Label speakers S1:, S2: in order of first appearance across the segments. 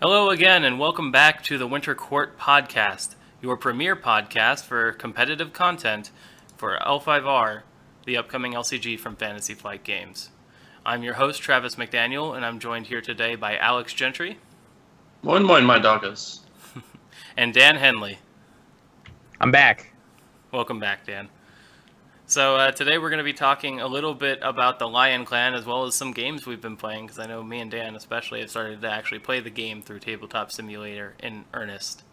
S1: Hello again, and welcome back to the Winter Court Podcast, your premier podcast for competitive content for L5R, the upcoming LCG from Fantasy Flight Games. I'm your host, Travis McDaniel, and I'm joined here today by Alex Gentry.
S2: Moin moin, my doggers.
S1: And Dan Henley.
S3: I'm back.
S1: Welcome back, Dan. So today we're going to be talking a little bit about the Lion Clan as well as some games we've been playing, because I know me and Dan especially have started to actually play the game through Tabletop Simulator in earnest.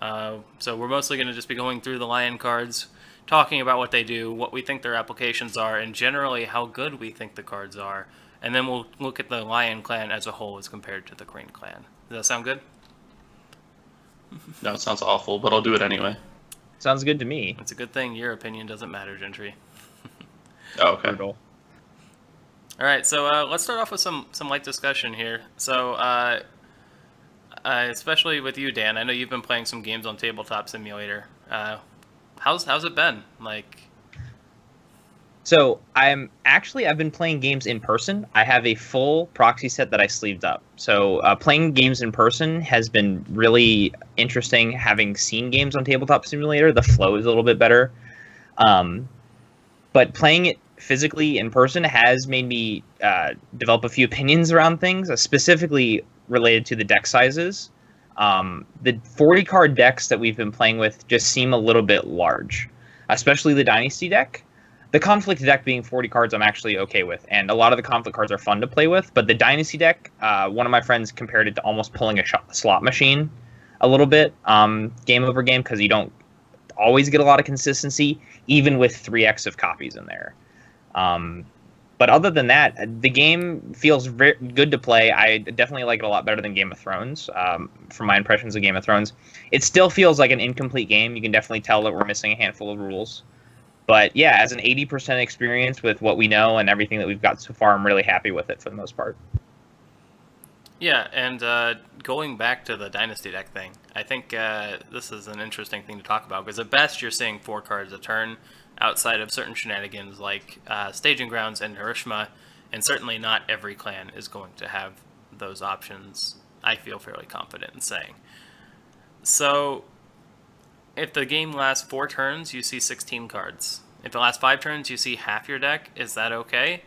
S1: So we're mostly going to just be going through the Lion cards, talking about what they do, what we think their applications are, and generally how good we think the cards are. And then we'll look at the Lion Clan as a whole as compared to the Crane Clan. Does that sound good?
S2: No, it sounds awful, but I'll do it anyway.
S3: Sounds good to me.
S1: It's a good thing your opinion doesn't matter, Gentry.
S2: Oh, okay.
S3: Brutal.
S1: All right, so let's start off with some light discussion here. So, especially with you, Dan, I know you've been playing some games on Tabletop Simulator. How's it been?
S3: So I've been playing games in person. I have a full proxy set that I sleeved up. So playing games in person has been really interesting. Having seen games on Tabletop Simulator, the flow is a little bit better. But playing it physically in person has made me develop a few opinions around things, specifically related to the deck sizes. The 40-card decks that we've been playing with just seem a little bit large, especially the Dynasty deck. The Conflict deck being 40 cards I'm actually okay with, and a lot of the Conflict cards are fun to play with, but the Dynasty deck, one of my friends compared it to almost pulling a slot machine a little bit, game over game, because you don't always get a lot of consistency, even with 3x of copies in there. But other than that, the game feels very good to play. I definitely like it a lot better than Game of Thrones, from my impressions of Game of Thrones. It still feels like an incomplete game. You can definitely tell that we're missing a handful of rules. But yeah, as an 80% experience with what we know and everything that we've got so far, I'm really happy with it for the most part.
S1: Yeah, and going back to the Dynasty deck thing, I think this is an interesting thing to talk about, because at best you're seeing 4 cards a turn outside of certain shenanigans like Staging Grounds and Hiroshima, and certainly not every clan is going to have those options, I feel fairly confident in saying. So if the game lasts 4 turns, you see 16 cards. If it lasts 5 turns, you see half your deck. Is that okay?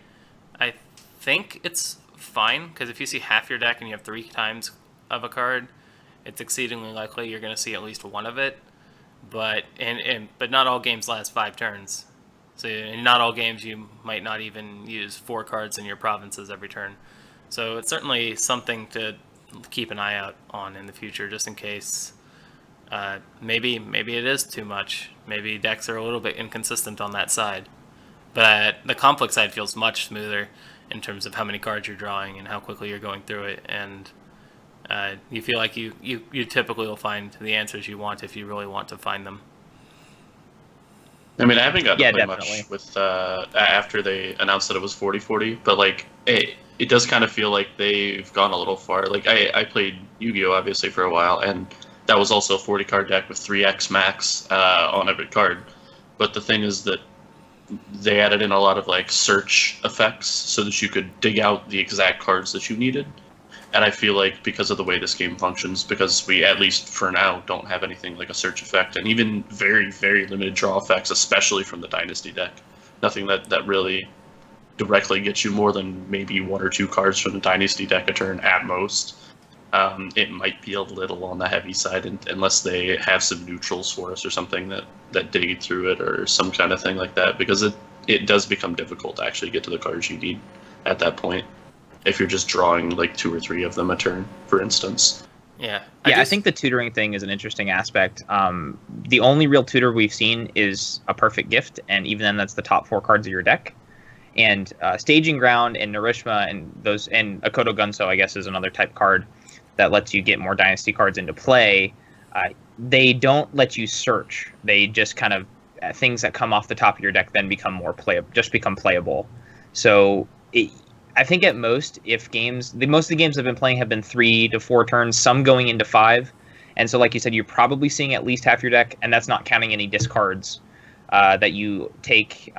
S1: I think it's fine, because if you see half your deck and you have 3 times of a card, it's exceedingly likely you're going to see at least one of it. But not all games last 5 turns. So in not all games you might not even use 4 cards in your provinces every turn. So it's certainly something to keep an eye out on in the future, just in case. Maybe it is too much. Maybe decks are a little bit inconsistent on that side. But the Conflict side feels much smoother in terms of how many cards you're drawing and how quickly you're going through it. And you feel like you typically will find the answers you want if you really want to find them.
S2: I mean, I haven't gotten to play
S3: definitely.
S2: much with after they announced that it was 40-40, but like it does kind of feel like they've gone a little far. Like I played Yu-Gi-Oh! Obviously for a while, and that was also a 40-card deck with 3x max on every card. But the thing is that they added in a lot of like search effects so that you could dig out the exact cards that you needed. And I feel like because of the way this game functions, because we, at least for now, don't have anything like a search effect, and even very, very limited draw effects, especially from the Dynasty deck. Nothing that really directly gets you more than maybe 1 or 2 cards from the Dynasty deck a turn at most. It might be a little on the heavy side unless they have some neutrals for us or something that dig through it or some kind of thing like that, because it does become difficult to actually get to the cards you need at that point if you're just drawing like 2 or 3 of them a turn, for instance.
S1: Yeah.
S3: I think the tutoring thing is an interesting aspect. The only real tutor we've seen is a Perfect Gift, and even then that's the top 4 cards of your deck. And Staging Ground and Narishma and Akoto Gunso, I guess, is another type card that lets you get more Dynasty cards into play. They don't let you search. They just kind of things that come off the top of your deck then become become playable. So I think at most, most of the games I've been playing have been 3 to 4 turns, some going into 5. And so, like you said, you're probably seeing at least half your deck, and that's not counting any discards that you take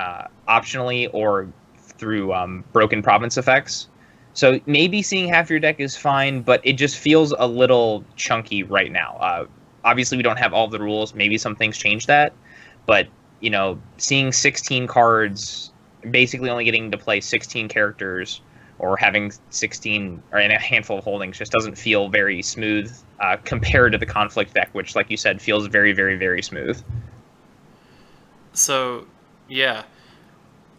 S3: optionally or through broken province effects. So maybe seeing half your deck is fine, but it just feels a little chunky right now. Obviously, we don't have all the rules. Maybe some things change that, but seeing 16 cards, basically only getting to play 16 characters, or having 16 or in a handful of holdings, just doesn't feel very smooth compared to the conflict deck, which, like you said, feels very, very, very smooth.
S1: So, yeah.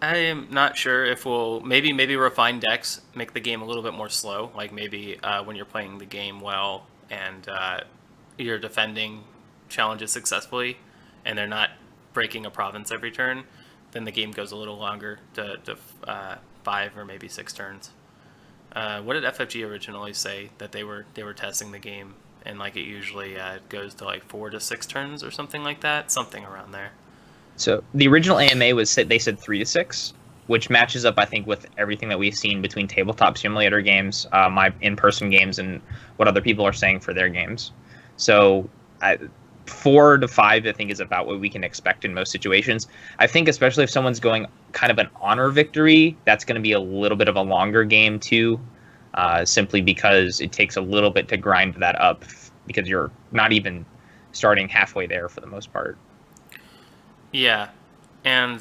S1: I am not sure if we'll maybe refine decks, make the game a little bit more slow. Like maybe when you're playing the game well and you're defending challenges successfully, and they're not breaking a province every turn, then the game goes a little longer to 5 or maybe 6 turns. What did FFG originally say that they were testing the game, and like it usually goes to like 4 to 6 turns or something like that, something around there.
S3: So the original AMA they said 3 to 6, which matches up, I think, with everything that we've seen between tabletop simulator games, my in-person games, and what other people are saying for their games. So 4 to 5, I think, is about what we can expect in most situations. I think especially if someone's going kind of an honor victory, that's going to be a little bit of a longer game too, simply because it takes a little bit to grind that up, because you're not even starting halfway there for the most part.
S1: Yeah, and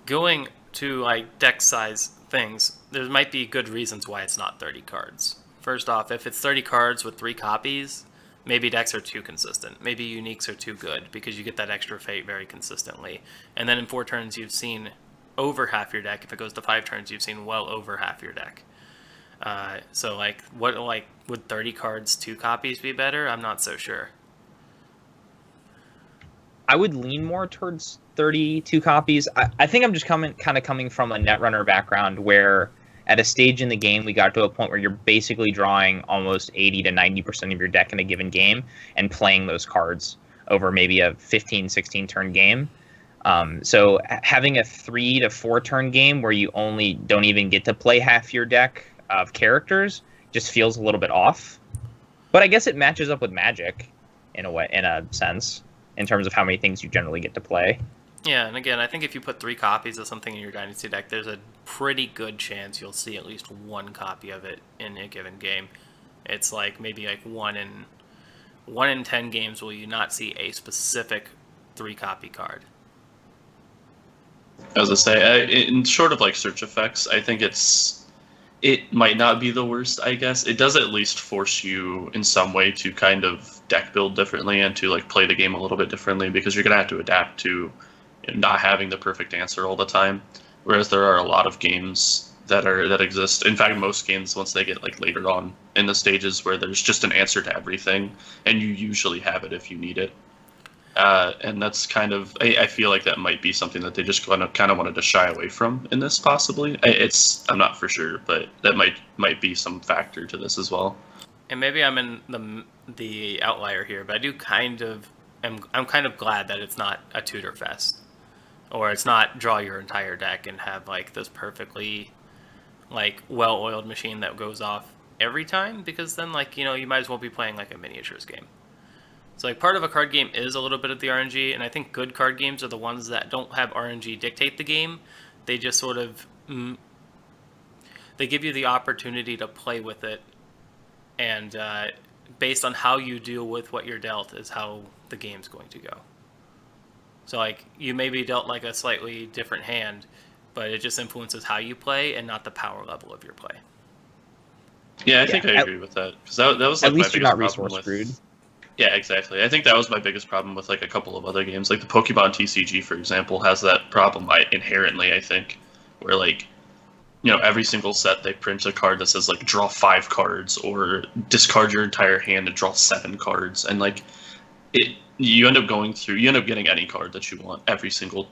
S1: going to like deck size things, there might be good reasons why it's not 30 cards. First off, if it's 30 cards with 3 copies, maybe decks are too consistent. Maybe uniques are too good because you get that extra fate very consistently. And then in 4 turns, you've seen over half your deck. If it goes to 5 turns, you've seen well over half your deck. So like, would 30 cards 2 copies be better? I'm not so sure.
S3: I would lean more towards 32 copies. I think I'm just coming from a Netrunner background, where at a stage in the game we got to a point where you're basically drawing almost 80 to 90% of your deck in a given game and playing those cards over maybe a 15, 16 turn game. So having a 3 to 4 turn game where you only don't even get to play half your deck of characters just feels a little bit off. But I guess it matches up with Magic in a sense, in terms of how many things you generally get to play.
S1: Yeah, and again, I think if you put 3 copies of something in your Dynasty deck, there's a pretty good chance you'll see at least 1 copy of it in a given game. It's like maybe like 1 in 10 games will you not see a specific 3 copy card.
S2: As I say, in short of like search effects, I think it might not be the worst, I guess. It does at least force you in some way to kind of deck build differently and to like play the game a little bit differently, because you're going to have to adapt to not having the perfect answer all the time. Whereas there are a lot of games that exist. In fact, most games, once they get like later on in the stages, where there's just an answer to everything, and you usually have it if you need it. And that's kind of, I feel like that might be something that they just kind of wanted to shy away from in this, possibly. I'm not for sure, but that might be some factor to this as well.
S1: And maybe I'm in the outlier here, but I do I'm kind of glad that it's not a tutor fest, or it's not draw your entire deck and have like this perfectly like well-oiled machine that goes off every time, because then like you might as well be playing like a miniatures game. So like part of a card game is a little bit of the RNG, and I think good card games are the ones that don't have RNG dictate the game. They just sort of they give you the opportunity to play with it, and based on how you deal with what you're dealt is how the game's going to go. So like you may be dealt like a slightly different hand, but it just influences how you play and not the power level of your play.
S2: Yeah, I think I agree with that, because that was like
S3: at least
S2: my
S3: you're not
S2: biggest
S3: resource
S2: problem with.
S3: screwed.
S2: Yeah, exactly. I think that was my biggest problem with like a couple of other games. Like the Pokemon TCG, for example, has that problem inherently, I think, where like, every single set they print a card that says like draw 5 cards or discard your entire hand and draw 7 cards. And like you end up getting any card that you want every single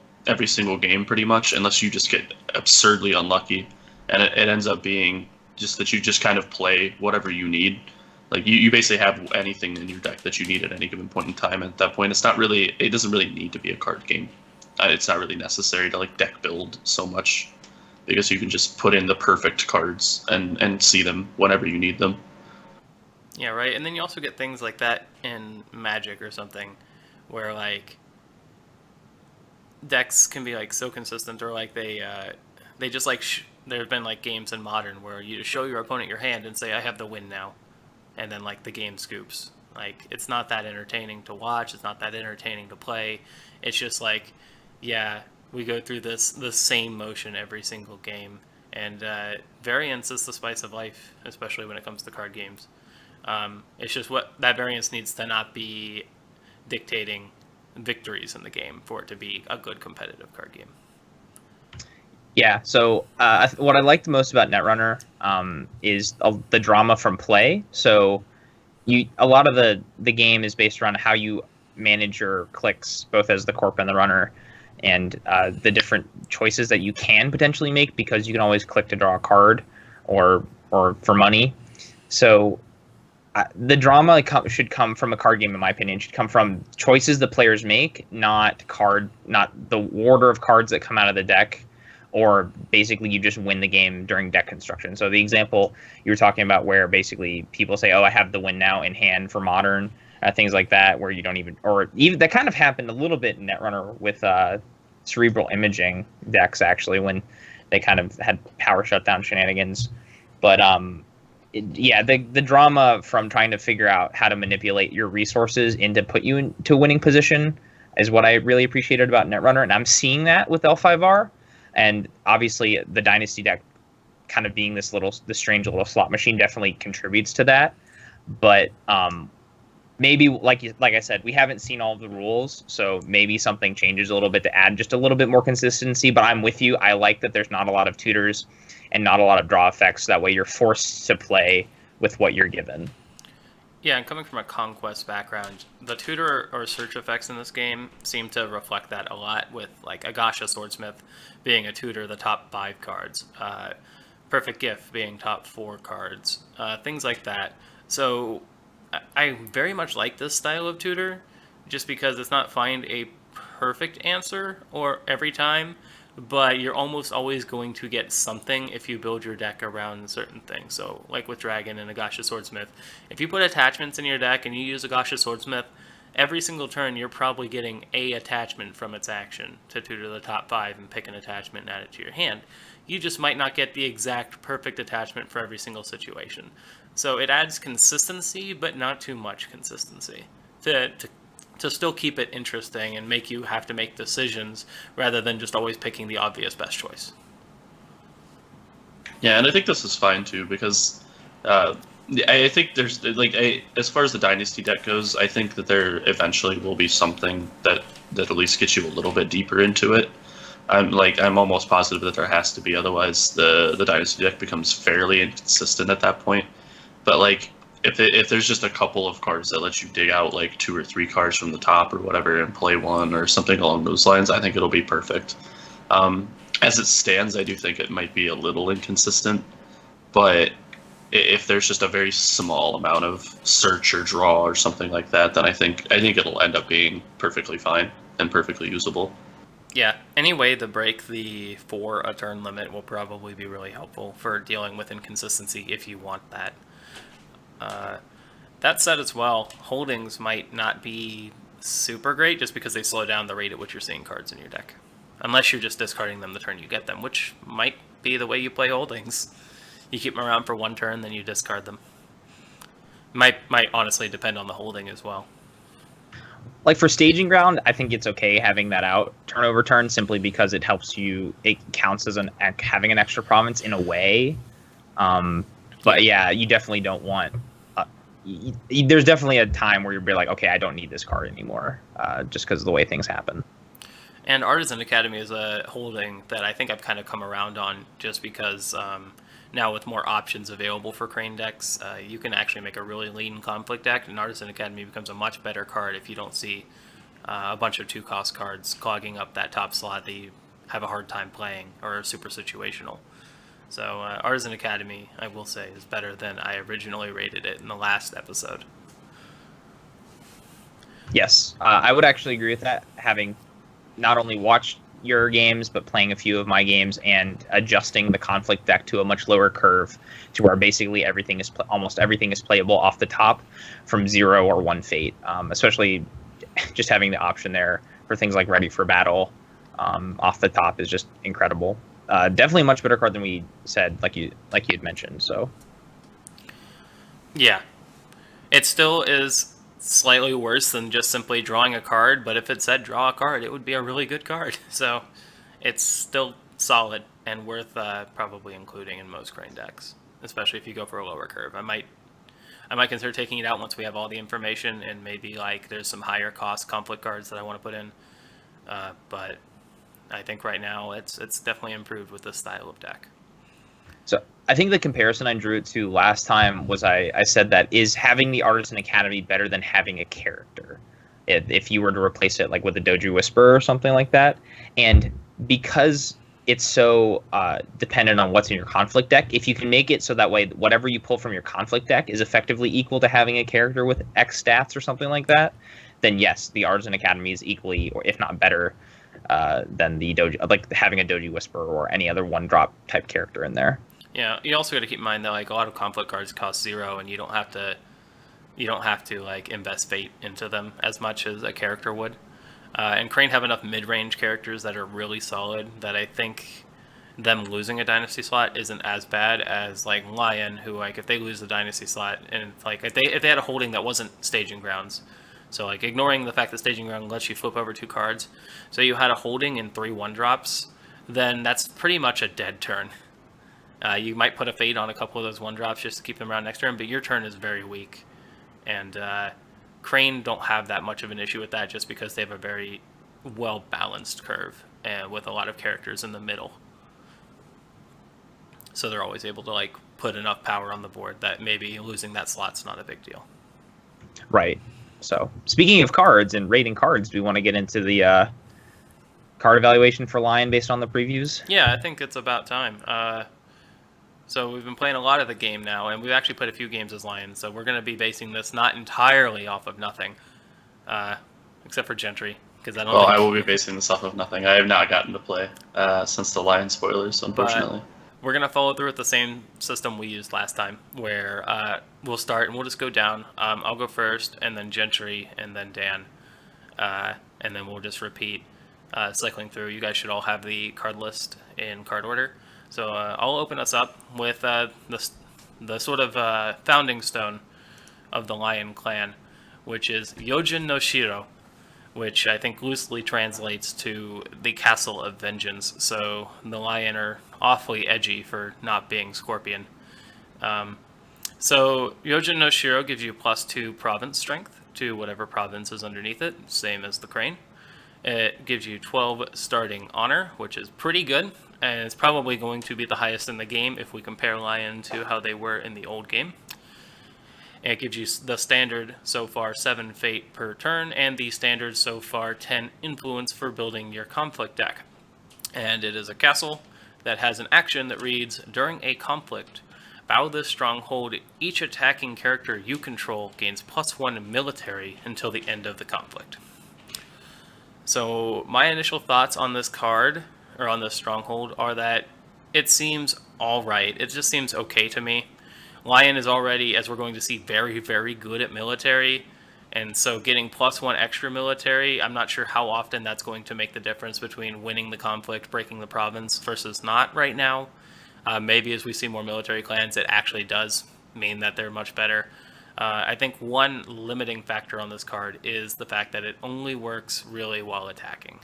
S2: game pretty much, unless you just get absurdly unlucky. And it ends up being just that you just kind of play whatever you need. Like you basically have anything in your deck that you need at any given point in time. At that point, it doesn't really need to be a card game. It's not really necessary to like deck build so much, because you can just put in the perfect cards and see them whenever you need them.
S1: Yeah, right. And then you also get things like that in Magic or something, where like decks can be like so consistent, or like they just like there have been like games in Modern where you just show your opponent your hand and say, "I have the win now," and then like the game scoops. Like it's not that entertaining to watch. It's not that entertaining to play. It's just like, yeah, we go through the same motion every single game, and variance is the spice of life, especially when it comes to card games. It's just what that variance needs to not be dictating victories in the game for it to be a good competitive card game.
S3: Yeah, so what I like the most about Netrunner is the drama from play. So a lot of the game is based around how you manage your clicks, both as the corp and the runner, and the different choices that you can potentially make, because you can always click to draw a card or for money. So the drama should come from a card game, in my opinion. It should come from choices the players make, not the order of cards that come out of the deck, or basically you just win the game during deck construction. So the example you were talking about where basically people say, "Oh, I have the win now in hand for Modern," things like that, where you don't even that kind of happened a little bit in Netrunner with cerebral imaging decks, actually, when they kind of had power shutdown shenanigans. But the drama from trying to figure out how to manipulate your resources into put you into a winning position is what I really appreciated about Netrunner, and I'm seeing that with L5R. And obviously, the Dynasty deck kind of being this strange little slot machine definitely contributes to that. But maybe, like I said, we haven't seen all of the rules, so maybe something changes a little bit to add just a little bit more consistency. But I'm with you. I like that there's not a lot of tutors and not a lot of draw effects. That way you're forced to play with what you're given.
S1: Yeah, and coming from a Conquest background, the tutor or search effects in this game seem to reflect that a lot, with like Agasha Swordsmith being a tutor, the top 5 cards, Perfect Gift being top 4 cards, things like that. So I very much like this style of tutor, just because it's not find a perfect answer or every time, but you're almost always going to get something if you build your deck around certain things. So like with Dragon and Agasha Swordsmith, if you put attachments in your deck and you use Agasha Swordsmith, every single turn you're probably getting a attachment from its action to tutor the top 5 and pick an attachment and add it to your hand. You just might not get the exact perfect attachment for every single situation. So it adds consistency, but not too much consistency to still keep it interesting and make you have to make decisions rather than just always picking the obvious best choice.
S2: Yeah, and I think this is fine too, because I think there's as far as the Dynasty deck goes, I think that there eventually will be something that at least gets you a little bit deeper into it. I'm almost positive that there has to be, otherwise the Dynasty deck becomes fairly inconsistent at that point. But like, if there's just a couple of cards that let you dig out like 2 or 3 cards from the top or whatever and play one or something along those lines, I think it'll be perfect. As it stands, I do think it might be a little inconsistent, but if there's just a very small amount of search or draw or something like that, then I think it'll end up being perfectly fine and perfectly usable.
S1: Yeah, any way to break the 4 a turn limit will probably be really helpful for dealing with inconsistency if you want that. That said as well, holdings might not be super great just because they slow down the rate at which you're seeing cards in your deck. Unless you're just discarding them the turn you get them, which might be the way you play holdings. You keep them around for 1 turn, then you discard them. Might honestly depend on the holding as well.
S3: Like for Staging Ground, I think it's okay having that out turn over turn, simply because it helps you. It counts as having an extra province in a way. But yeah, you definitely don't want. There's definitely a time where you'll be like, okay, I don't need this card anymore, just because of the way things happen.
S1: And Artisan Academy is a holding that I think I've kind of come around on, just because now with more options available for Crane decks, you can actually make a really lean conflict deck, and Artisan Academy becomes a much better card if you don't see a bunch of 2-cost cards clogging up that top slot that you have a hard time playing or are super situational. So Artisan Academy, I will say, is better than I originally rated it in the last episode.
S3: Yes, I would actually agree with that, having not only watched your games, but playing a few of my games and adjusting the conflict deck to a much lower curve, to where basically almost everything is playable off the top from 0 or 1 fate. Especially just having the option there for things like Ready for Battle off the top is just incredible. definitely a much better card than we said, like you had mentioned. So
S1: Yeah, it still is slightly worse than just simply drawing a card, but if it said draw a card, it would be a really good card. So it's still solid and worth probably including in most Crane decks, especially if you go for a lower curve. I might consider taking it out once we have all the information, and maybe like there's some higher cost conflict cards that I want to put in. But I think right now it's definitely improved with this style of deck.
S3: So I think the comparison I drew it to last time was I said that is having the Artisan Academy better than having a character if you were to replace it like with a Doji Whisperer or something like that. And because it's so dependent on what's in your conflict deck, if you can make it so that way whatever you pull from your conflict deck is effectively equal to having a character with X stats or something like that, then yes, the Artisan Academy is equally, or if not better, than the Doji, like having a Doji Whisperer or any other one-drop type character in there.
S1: Yeah, you also got to keep in mind that like a lot of conflict cards cost 0, and you don't have to like invest fate into them as much as a character would. And Crane have enough mid-range characters that are really solid that I think them losing a Dynasty slot isn't as bad as like Lion, who like if they lose the Dynasty slot and like if they had a holding that wasn't Staging Grounds, so like ignoring the fact that Staging Ground lets you flip over 2 cards, so you had a holding in 3 1-drops, then that's pretty much a dead turn. You might put a fade on a couple of those 1-drops just to keep them around next turn, but your turn is very weak, and Crane don't have that much of an issue with that just because they have a very well-balanced curve and with a lot of characters in the middle. So they're always able to like put enough power on the board that maybe losing that slot's not a big deal.
S3: Right. So speaking of cards and rating cards, do we want to get into the card evaluation for Lion based on the previews?
S1: Yeah, I think it's about time. So we've been playing a lot of the game now, and we've actually played a few games as Lions, so we're going to be basing this not entirely off of nothing, except for Gentry, because
S2: I will be basing this off of nothing. I have not gotten to play since the Lion spoilers, unfortunately.
S1: We're going to follow through with the same system we used last time, where we'll start and we'll just go down. I'll go first, and then Gentry, and then Dan, and then we'll just repeat cycling through. You guys should all have the card list in card order. So I'll open us up with the sort of founding stone of the Lion clan, which is Yojin no Shiro, which I think loosely translates to the Castle of Vengeance. So the Lion are awfully edgy for not being Scorpion. So Yojin no Shiro gives you +2 province strength to whatever province is underneath it, same as the Crane. It gives you 12 starting honor, which is pretty good, and it's probably going to be the highest in the game if we compare Lion to how they were in the old game. And it gives you the standard so far 7 fate per turn, and the standard so far 10 influence for building your conflict deck. And it is a castle that has an action that reads, during a conflict, bow this stronghold, each attacking character you control gains +1 military until the end of the conflict. So my initial thoughts on this card, or on this stronghold, are that it seems alright. It just seems okay to me. Lion is already, as we're going to see, very, very good at military, and so getting +1 extra military, I'm not sure how often that's going to make the difference between winning the conflict, breaking the province, versus not right now. Maybe as we see more military clans, it actually does mean that they're much better. I think one limiting factor on this card is the fact that it only works really while attacking.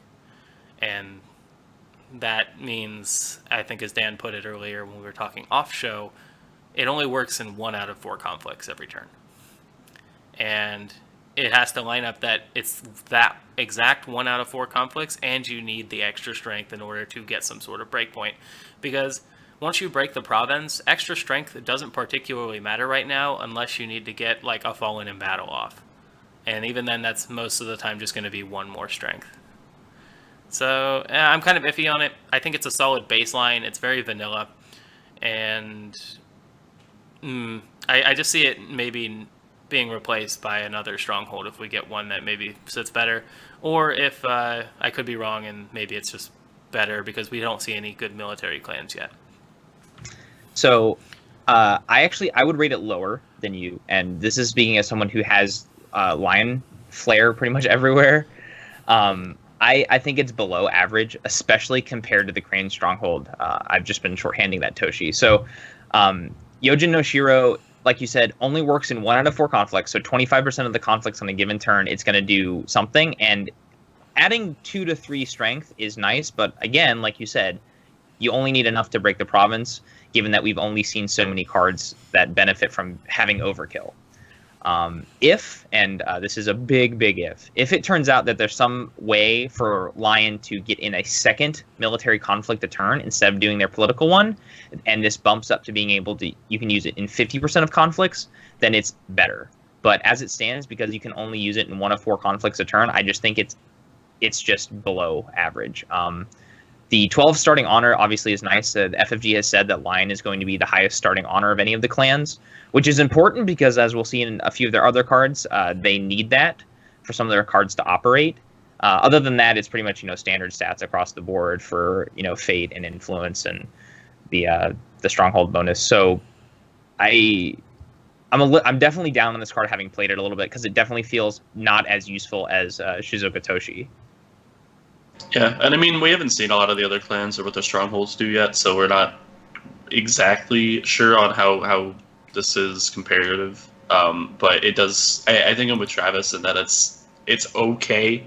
S1: And that means, I think as Dan put it earlier when we were talking off-show, it only works in 1 out of 4 conflicts every turn. And it has to line up that it's that exact 1 out of 4 conflicts, and you need the extra strength in order to get some sort of breakpoint. Because once you break the province, extra strength doesn't particularly matter right now unless you need to get like a fallen in battle off. And even then, that's most of the time just going to be 1 more strength. So I'm kind of iffy on it. I think it's a solid baseline. It's very vanilla. And I just see it maybe being replaced by another stronghold if we get one that maybe sits better. Or if I could be wrong and maybe it's just better because we don't see any good military clans yet.
S3: So I would rate it lower than you. And this is speaking as someone who has Lion flair pretty much everywhere. I think it's below average, especially compared to the Crane Stronghold. I've just been shorthanding that Toshi. So, Yojin no Shiro, like you said, only works in 1 out of 4 conflicts. So 25% of the conflicts on a given turn, it's going to do something. And adding 2 to 3 strength is nice. But again, like you said, you only need enough to break the province, given that we've only seen so many cards that benefit from having overkill. If, and this is a big if it turns out that there's some way for Lion to get in a second military conflict a turn instead of doing their political one, and this bumps up to being able to, you can use it in 50% of conflicts, then it's better. But as it stands, because you can only use it in 1 of 4 conflicts a turn, I just think it's just below average. The 12 starting honor obviously is nice. The FFG has said that Lion is going to be the highest starting honor of any of the clans, which is important because, as we'll see in a few of their other cards, they need that for some of their cards to operate. Other than that, it's pretty much standard stats across the board for fate and influence and the stronghold bonus. So I'm definitely down on this card having played it a little bit because it definitely feels not as useful as Shizuka Toshi.
S2: Yeah, and I mean, we haven't seen a lot of the other clans or what their strongholds do yet, so we're not exactly sure on how this is comparative. But it does. I think I'm with Travis in that it's okay.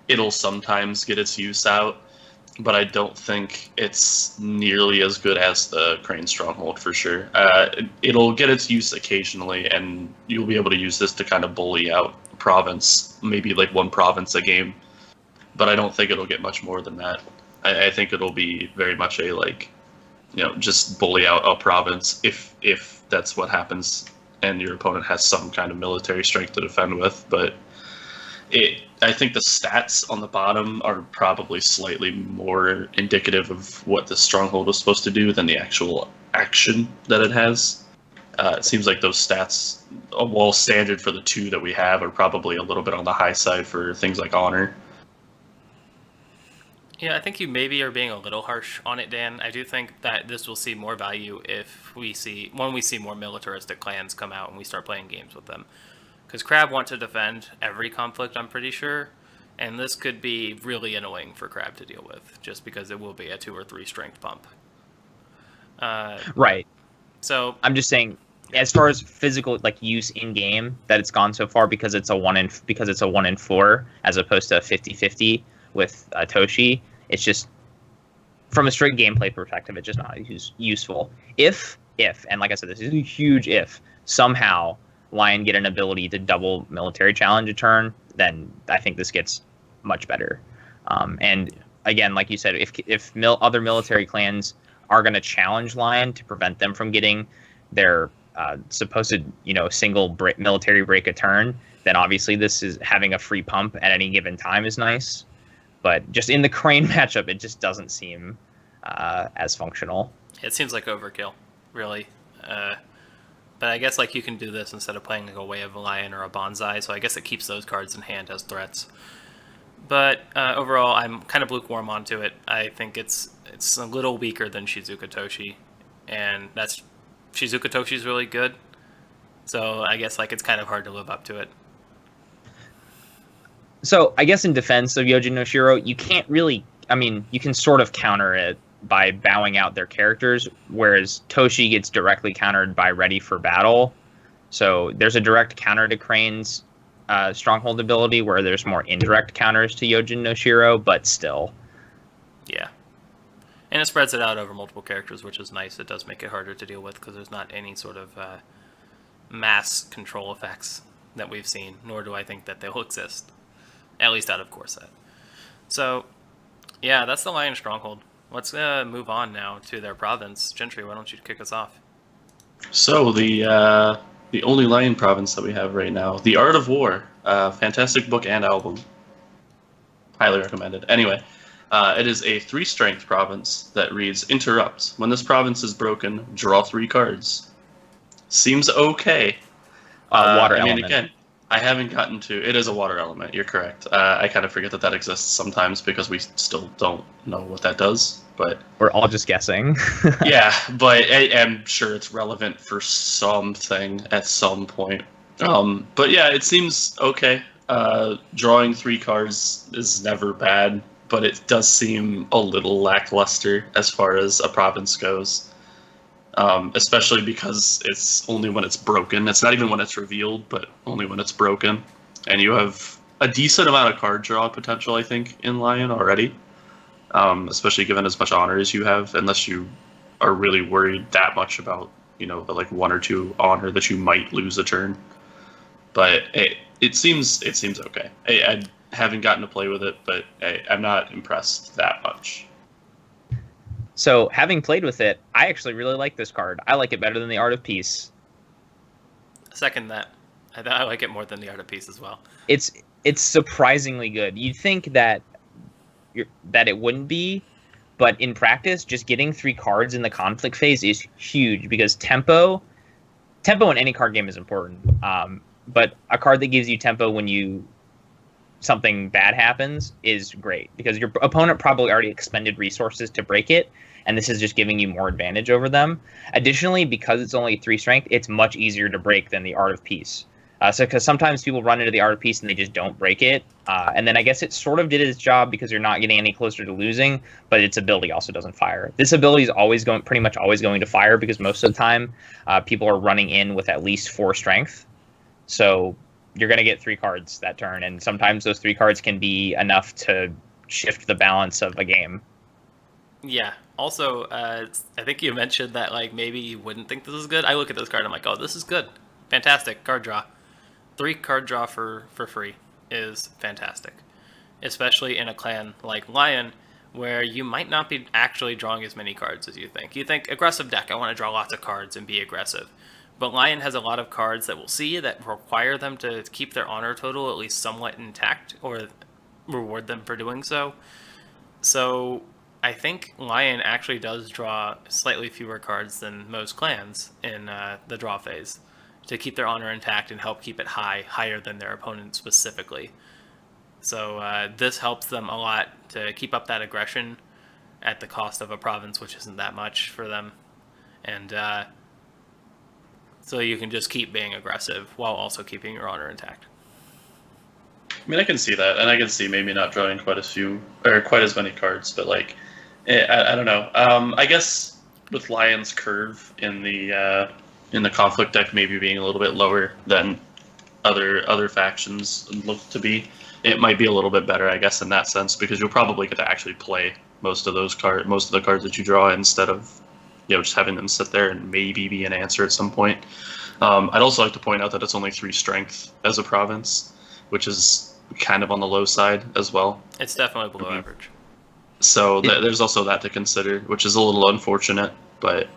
S2: It'll sometimes get its use out, but I don't think it's nearly as good as the Crane Stronghold for sure. It'll get its use occasionally, and you'll be able to use this to kind of bully out a province, maybe like 1 province a game. But I don't think it'll get much more than that. I think it'll be very much a just bully out a province if that's what happens, and your opponent has some kind of military strength to defend with. But I think the stats on the bottom are probably slightly more indicative of what the stronghold was supposed to do than the actual action that it has. It seems like those stats, while standard for the 2 that we have, are probably a little bit on the high side for things like honor.
S1: Yeah, I think you maybe are being a little harsh on it, Dan. I do think that this will see more value when we see more militaristic clans come out and we start playing games with them. Because Crab wants to defend every conflict, I'm pretty sure, and this could be really annoying for Crab to deal with, just because it will be a 2 or 3 strength pump.
S3: Right.
S1: So
S3: I'm just saying, as far as physical use in game, that it's gone so far because it's a 1 in 4 as opposed to a 50-50 with Toshi. It's just, from a straight gameplay perspective, it's just not useful. If, and like I said, this is a huge if, somehow Lion get an ability to double military challenge a turn, then I think this gets much better. And again, like you said, if other military clans are going to challenge Lion to prevent them from getting their supposed single military break a turn, then obviously this is having a free pump at any given time is nice. But just in the Crane matchup, it just doesn't seem as functional.
S1: It seems like overkill, really. But I guess you can do this instead of playing a Way of a Lion or a Bonsai, so I guess it keeps those cards in hand as threats. But overall, I'm kind of lukewarm onto it. I think it's a little weaker than Shizuka Toshi, and Shizuka Toshi's really good. So I guess it's kind of hard to live up to it.
S3: So I guess in defense of Yojin no Shiro, you can't really, you can sort of counter it by bowing out their characters, whereas Toshi gets directly countered by Ready for Battle. So there's a direct counter to Crane's Stronghold ability, where there's more indirect counters to Yojin no Shiro, but still.
S1: Yeah. And it spreads it out over multiple characters, which is nice. It does make it harder to deal with, because there's not any sort of mass control effects that we've seen, nor do I think that they'll exist. At least out of core set. So, yeah, that's the Lion Stronghold. Let's move on now to their province. Gentry, why don't you kick us off?
S2: So, the only Lion province that we have right now, The Art of War. Fantastic book and album. Highly recommended. Anyway, it is a 3-strength province that reads, Interrupt. When this province is broken, draw 3 cards. Seems okay.
S3: Water element.
S2: Again, I haven't gotten to... It is a water element, you're correct. I kind of forget that exists sometimes because we still don't know what that does, but...
S3: We're all just guessing.
S2: Yeah, but I am sure it's relevant for something at some point. But yeah, it seems okay. Drawing 3 cards is never bad, but it does seem a little lackluster as far as a province goes. Especially because it's only when it's broken. It's not even when it's revealed, but only when it's broken. And you have a decent amount of card draw potential, I think, in Lion already. Especially given as much honor as you have, unless you are really worried that much about, the like 1 or 2 honor that you might lose a turn. But it seems okay. I haven't gotten to play with it, but I'm not impressed that much.
S3: So, having played with it, I actually really like this card. I like it better than the Art of Peace.
S1: Second that. I like it more than the Art of Peace as well.
S3: It's surprisingly good. You'd think that it wouldn't be, but in practice, just getting 3 cards in the conflict phase is huge because tempo in any card game is important. But a card that gives you tempo when something bad happens is great because your opponent probably already expended resources to break it, and this is just giving you more advantage over them. Additionally, because it's only 3 strength, it's much easier to break than the Art of Peace. Because sometimes people run into the Art of Peace and they just don't break it, and then I guess it sort of did its job because you're not getting any closer to losing, but its ability also doesn't fire. This ability is pretty much always going to fire because most of the time people are running in with at least 4 strength, so you're going to get 3 cards that turn, and sometimes those 3 cards can be enough to shift the balance of a game.
S1: Yeah. Also, I think you mentioned that like maybe you wouldn't think this is good. I look at this card, I'm like, oh, this is good, fantastic card draw. 3 card draw for free is fantastic, especially in a clan like Lion, where you might not be actually drawing as many cards as you think. You think aggressive deck, I want to draw lots of cards and be aggressive. But Lion has a lot of cards that we'll see that require them to keep their honor total at least somewhat intact, or reward them for doing so. So I think Lion actually does draw slightly fewer cards than most clans in the draw phase to keep their honor intact and help keep it higher than their opponent specifically. So this helps them a lot to keep up that aggression at the cost of a province, which isn't that much for them. And so you can just keep being aggressive while also keeping your honor intact.
S2: I mean, I can see that, and I can see maybe not drawing quite as many cards, but like, I don't know. I guess with Lion's curve in the conflict deck maybe being a little bit lower than other factions look to be, it might be a little bit better, I guess, in that sense, because you'll probably get to actually play most of the cards that you draw instead of just having them sit there and maybe be an answer at some point. I'd also like to point out that it's only 3 strength as a province, which is kind of on the low side as well.
S1: It's definitely below average.
S2: So there's also that to consider, which is a little unfortunate, but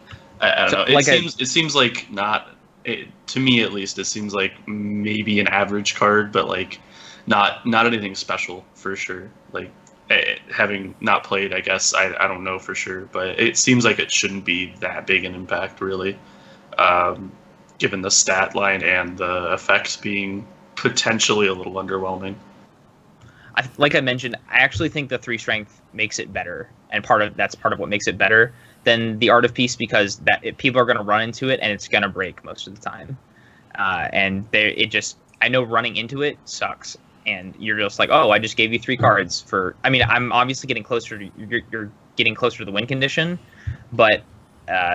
S2: I don't know. It seems like not, to me at least, it seems like maybe an average card, but like not anything special for sure. Like having not played, I guess I don't know for sure, but it seems like it shouldn't be that big an impact really, given the stat line and the effects being potentially a little underwhelming.
S3: Like I mentioned, I actually think the 3 strength makes it better, and that's part of what makes it better than the Art of Peace, because people are going to run into it and it's going to break most of the time. I know running into it sucks, and you're just like, oh, I just gave you 3 cards for. I mean, I'm obviously getting closer to you're getting closer to the win condition, but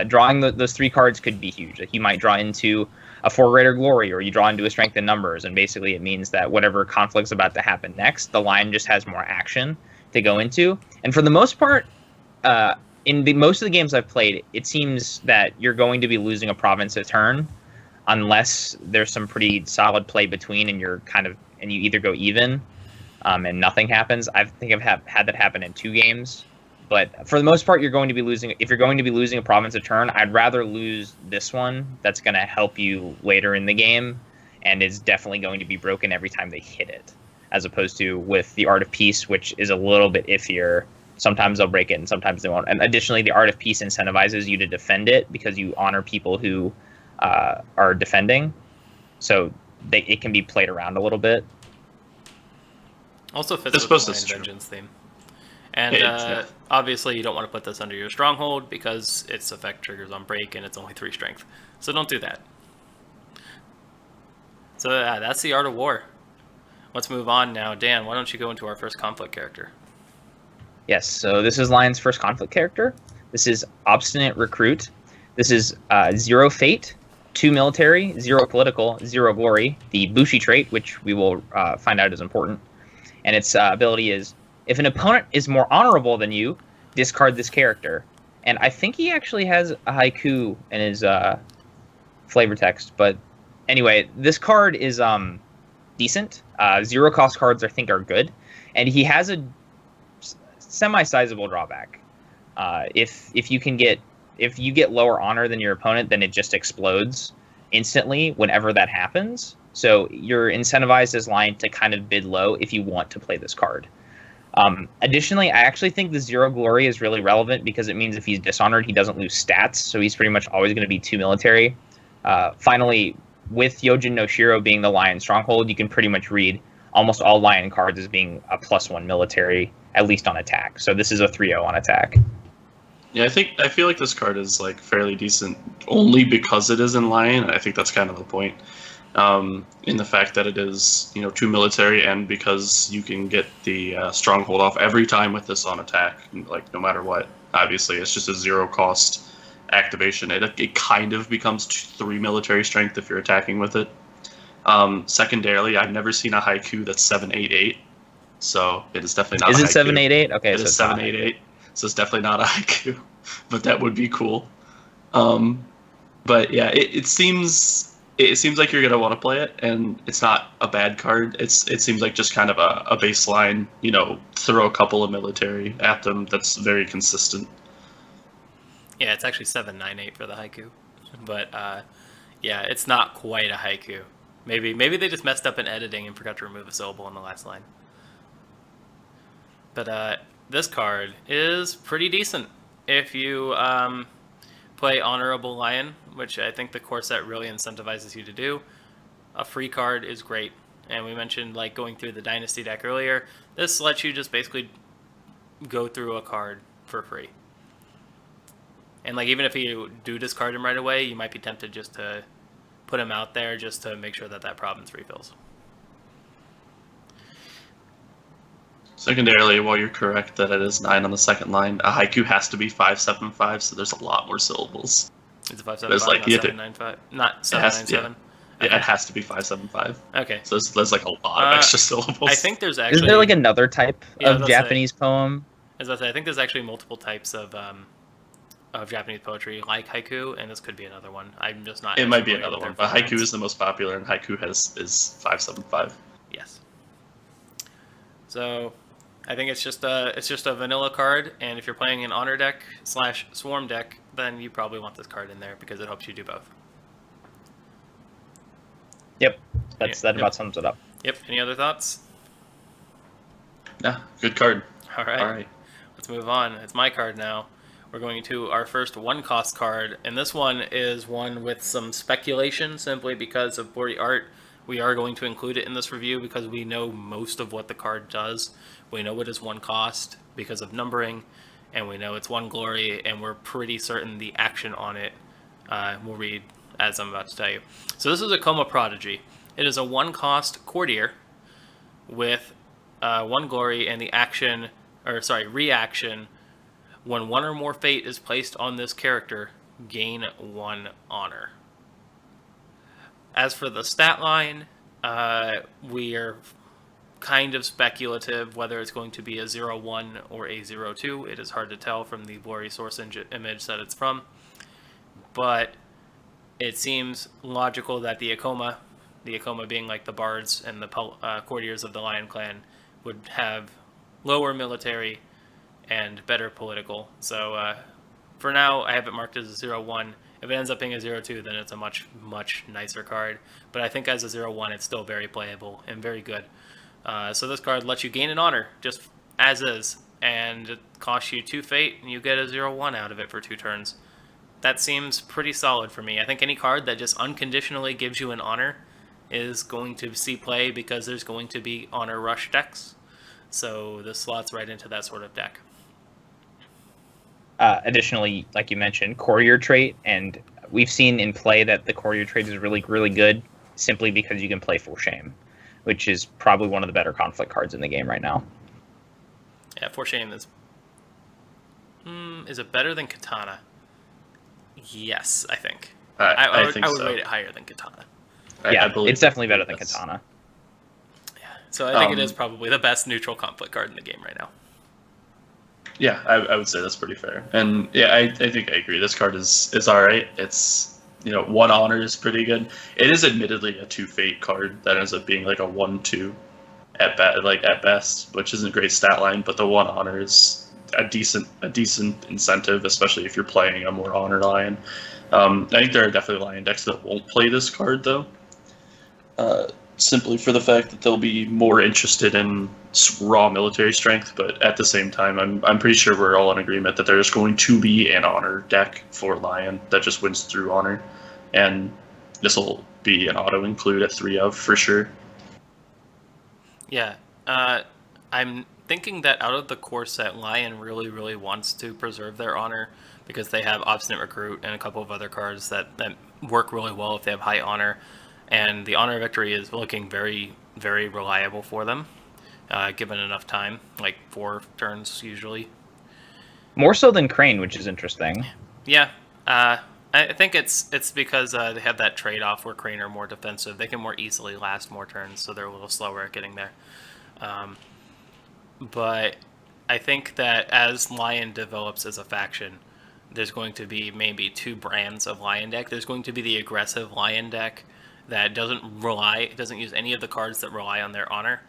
S3: drawing those 3 cards could be huge. Like you might draw into a 4 greater glory, or you draw into a strength in numbers, and basically it means that whatever conflict's about to happen next, the line just has more action to go into. And for the most part, in most of the games I've played, it seems that you're going to be losing a province a turn, unless there's some pretty solid play between, and you either go even, and nothing happens. I think I've had that happen in 2 games. But for the most part, you're going to be losing. If you're going to be losing a province a turn, I'd rather lose this one. That's going to help you later in the game, and is definitely going to be broken every time they hit it, as opposed to with the Art of Peace, which is a little bit iffier. Sometimes they'll break it, and sometimes they won't. And additionally, the Art of Peace incentivizes you to defend it because you honor people who are defending, so it can be played around a little bit.
S1: Also fits with the Lion Vengeance theme. And obviously you don't want to put this under your stronghold because its effect triggers on break and it's only 3 strength. So don't do that. So that's the Art of War. Let's move on now. Dan, why don't you go into our first conflict character?
S3: Yes, so this is Lion's first conflict character. This is Obstinate Recruit. This is 0 Fate, 2 Military, 0 Political, 0 Glory, the Bushi trait, which we will find out is important. And its ability is, if an opponent is more honorable than you, discard this character. And I think he actually has a haiku in his flavor text. But anyway, this card is decent. 0 cost cards I think are good. And he has a semi-sizable drawback. If you get lower honor than your opponent, then it just explodes instantly whenever that happens. So you're incentivized as Lion to kind of bid low if you want to play this card. Additionally, I actually think the 0 Glory is really relevant because it means if he's dishonored, he doesn't lose stats, so he's pretty much always going to be 2 military. Finally, with Yojin no Shiro being the Lion stronghold, you can pretty much read almost all Lion cards as being a +1 military, at least on attack. So this is a 3-0 on attack.
S2: Yeah, I feel like this card is like fairly decent only because it is in Lion, and I think that's kind of the point. In the fact that it is, 2 military, and because you can get the stronghold off every time with this on attack, like no matter what. Obviously, it's just a 0 cost activation. It kind of becomes 3 military strength if you're attacking with it. Secondarily, I've never seen a haiku that's 788, so it is definitely not.
S3: Is
S2: a
S3: it
S2: haiku.
S3: 788? Okay,
S2: it
S3: so
S2: is 788, so it's definitely not a haiku, but that would be cool. But yeah, it seems like you're gonna want to play it, and it's not a bad card. It seems like just kind of a baseline, throw a couple of military at them. That's very consistent.
S1: Yeah, it's actually 798 for the haiku, but yeah, it's not quite a haiku. Maybe they just messed up in editing and forgot to remove a syllable in the last line. But this card is pretty decent if you play Honorable Lion, which I think the core set really incentivizes you to do. A free card is great, and we mentioned like going through the Dynasty deck earlier. This lets you just basically go through a card for free. And like even if you do discard him right away, you might be tempted just to put him out there just to make sure that province refills.
S2: Secondarily, while you're correct that it is 9 on the second line, a haiku has to be 575, so there's a lot more syllables.
S1: It's a 575, like, not 795, not 797.
S2: Yeah, it has to be 575.
S1: Okay.
S2: So there's like a lot of extra syllables.
S1: I think there's actually.
S3: Is there like another type of Japanese poem?
S1: As I say, I think there's actually multiple types of Japanese poetry like haiku, and this could be another one. I'm just not.
S2: It might be another one, but haiku is the most popular, and haiku is 575.
S1: Yes. So, I think it's just a vanilla card, and if you're playing an honor deck / swarm deck, then you probably want this card in there because it helps you do both.
S3: Yep, that about sums it up.
S1: Yep. Any other thoughts?
S2: Yeah, good card.
S1: All right. Let's move on. It's my card now. We're going to our first 1-cost card, and this one is one with some speculation simply because of board art. We are going to include it in this review because we know most of what the card does. We know it is 1 cost because of numbering, and we know it's 1 glory, and we're pretty certain the action on it we'll read as I'm about to tell you. So this is a Coma Prodigy. It is a 1-cost courtier with 1 glory, and the reaction. When 1 or more fate is placed on this character, gain 1 honor. As for the stat line, we are kind of speculative whether it's going to be a 0-1 or a 0-2. It is hard to tell from the blurry source image that it's from. But it seems logical that the Akoma being like the bards and the courtiers of the Lion Clan, would have lower military and better political. So for now, I have it marked as a 0-1. If it ends up being a 0-2, then it's a much, much nicer card. But I think as a 0-1, it's still very playable and very good. So this card lets you gain an honor, just as is. And it costs you 2 fate, and you get a 0-1 out of it for 2 turns. That seems pretty solid for me. I think any card that just unconditionally gives you an honor is going to see play because there's going to be honor rush decks. So this slots right into that sort of deck.
S3: Additionally, like you mentioned, courier trait, and we've seen in play that the courier trait is really, really good simply because you can play full shame. which is probably one of the better conflict cards in the game right now.
S1: Yeah, For Shame is it better than Katana? Yes, I think. I
S2: think
S1: would
S2: so.
S1: rate it higher than Katana.
S3: Yeah,
S2: I believe
S3: it's definitely better than
S2: that's-
S3: Katana.
S1: Yeah, so I think it is probably the best neutral conflict card in the game right now.
S2: Yeah, I would say that's pretty fair. And yeah, I think I agree. This card is all right. It's, one honor is pretty good. It is admittedly a 2 fate card that ends up being like a 1/2 at best, which isn't a great stat line. But the 1 honor is a decent incentive, especially if you're playing a more honored lion. I think there are definitely lion decks that won't play this card though. Simply for the fact that they'll be more interested in raw military strength, but at the same time, I'm pretty sure we're all in agreement that there's going to be an honor deck for Lion that just wins through honor, and this will be an auto include at 3 of for sure.
S1: Yeah, I'm thinking that out of the core set, Lion really wants to preserve their honor because they have Obstinate Recruit and a couple of other cards that work really well if they have high honor. And the honor victory is looking very, very reliable for them, given enough time, like 4 turns usually.
S3: More so than Crane, which is interesting.
S1: Yeah, I think it's because they have that trade-off where Crane are more defensive. They can more easily last more turns, so they're a little slower at getting there. But I think that as Lion develops as a faction, there's going to be maybe 2 brands of Lion deck. There's going to be the aggressive Lion deck that doesn't use any of the cards that rely on their honor,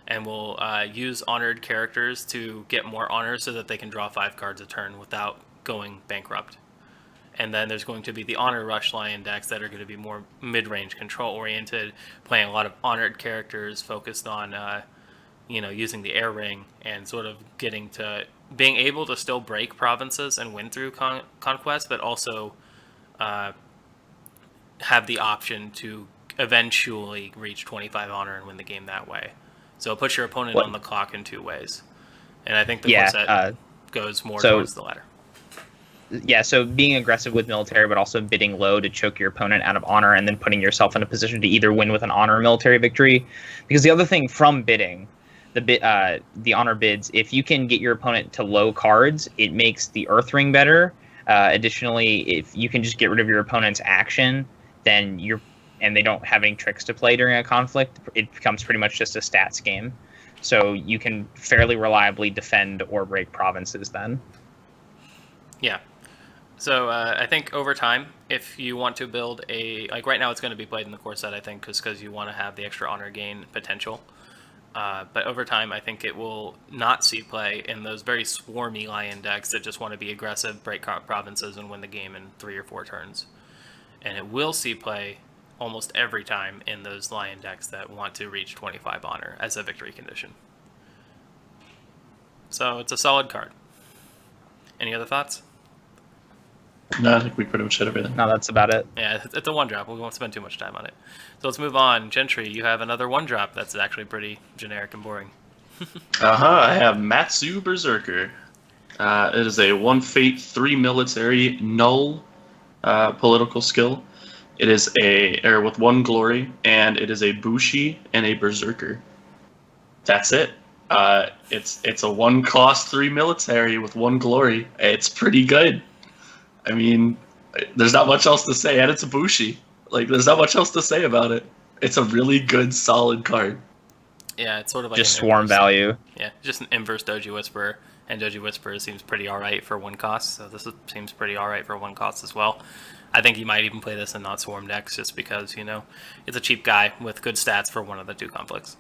S1: and will use honored characters to get more honor so that they can draw 5 cards a turn without going bankrupt. And then there's going to be the honor rush Lion decks that are going to be more mid-range control oriented, playing a lot of honored characters focused on using the air ring and sort of being able to still break provinces and win through conquest, but also have the option to eventually reach 25 honor and win the game that way. So it puts your opponent on the clock in 2 ways. And I think the core set goes more towards the latter.
S3: Yeah, so being aggressive with military, but also bidding low to choke your opponent out of honor, and then putting yourself in a position to either win with an honor or military victory. Because the other thing from bidding, the honor bids, if you can get your opponent to low cards, it makes the Earth Ring better. Additionally, if you can just get rid of your opponent's action, then and they don't have any tricks to play during a conflict, it becomes pretty much just a stats game. So you can fairly reliably defend or break provinces then.
S1: Yeah. So I think over time, if you want to build right now it's going to be played in the core set, I think, because you want to have the extra honor gain potential. But over time, I think it will not see play in those very swarmy Lion decks that just want to be aggressive, break provinces, and win the game in 3 or 4 turns. And it will see play almost every time in those Lion decks that want to reach 25 honor as a victory condition. So it's a solid card. Any other thoughts?
S2: No, I think we pretty much hit everything.
S3: No, that's about it.
S1: Yeah, it's a 1-drop. We won't spend too much time on it. So let's move on. Gentry, you have another 1-drop that's actually pretty generic and boring.
S2: I have Matsu Berserker. It is a 1 fate, 3 military, null political skill. It is with 1 glory, and it is a Bushi and a Berserker. That's it. It's a 1 cost, 3 military with 1 glory. It's pretty good. I mean, there's not much else to say, and it's a Bushi. There's not much else to say about it. It's a really good, solid card.
S1: Yeah, it's sort of like
S3: just swarm value.
S1: Yeah, just an inverse Doji Whisperer, and Doji Whisperer seems pretty alright for 1 cost, so this seems pretty alright for 1 cost as well. I think you might even play this in not swarm decks just because, it's a cheap guy with good stats for one of the 2 conflicts.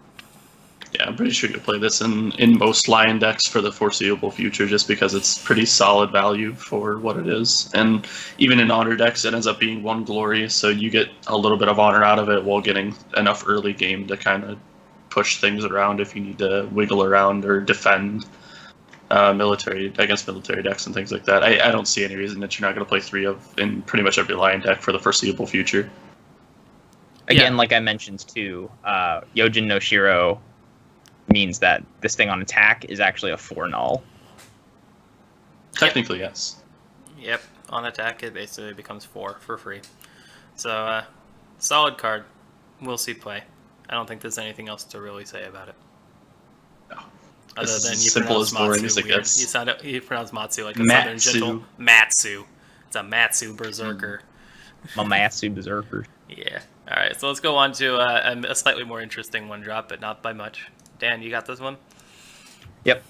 S2: Yeah, I'm pretty sure you'll play this in most Lion decks for the foreseeable future just because it's pretty solid value for what it is. And even in honor decks, it ends up being 1 glory, so you get a little bit of honor out of it while getting enough early game to kind of push things around if you need to wiggle around or defend military decks and things like that. I don't see any reason that you're not going to play 3 of in pretty much every Lion deck for the foreseeable future.
S3: Again, like I mentioned too, Yojin no Shiro means that this thing on attack is actually a 4 null.
S2: Technically, yes.
S1: Yep, on attack it basically becomes 4 for free. So, solid card. We'll see play. I don't think there's anything else to really say about it.
S2: No.
S1: Other
S2: It's
S1: than
S2: as
S1: you
S2: simple
S1: pronounce
S2: as boring
S1: Matsu
S2: as it
S1: weird.
S2: gets.
S1: You pronounce Matsu like a
S2: Matsu.
S1: southern gentle. Matsu. It's a Matsu berserker.
S3: Mamatsu Berserker.
S1: Yeah. All right. So let's go on to a slightly more interesting one drop, but not by much. Dan, you got this one?
S3: Yep.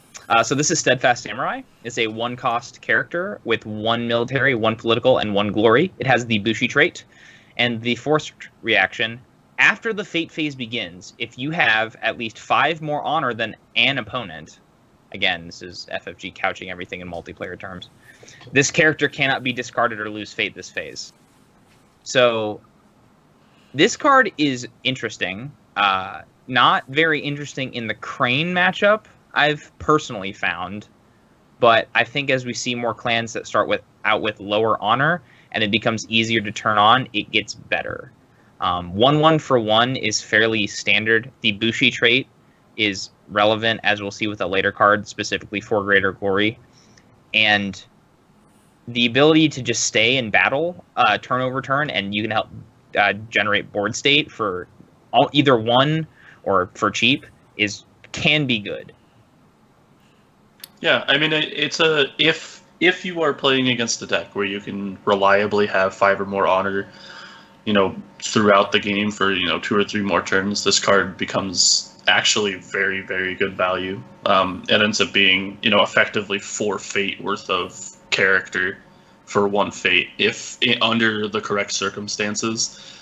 S3: So this is Steadfast Samurai. It's a 1-cost character with 1 military, 1 political, and 1 glory. It has the Bushi trait. And the forced reaction, after the fate phase begins, if you have at least 5 more honor than an opponent, again, this is FFG couching everything in multiplayer terms, this character cannot be discarded or lose fate this phase. So this card is interesting. Not very interesting in the Crane matchup, I've personally found. But I think as we see more clans that start out with lower honor, and it becomes easier to turn on, it gets better. 1-1 for 1 is fairly standard. The Bushi trait is relevant, as we'll see with a later card, specifically for Greater Glory. And the ability to just stay in battle, turn over turn, and you can help generate board state for either 1 or for cheap can be good.
S2: Yeah, I mean, it's if you are playing against a deck where you can reliably have 5 or more honor, throughout the game for 2 or 3 more turns, this card becomes actually very, very good value. It ends up being effectively 4 fate worth of character for 1 fate if under the correct circumstances.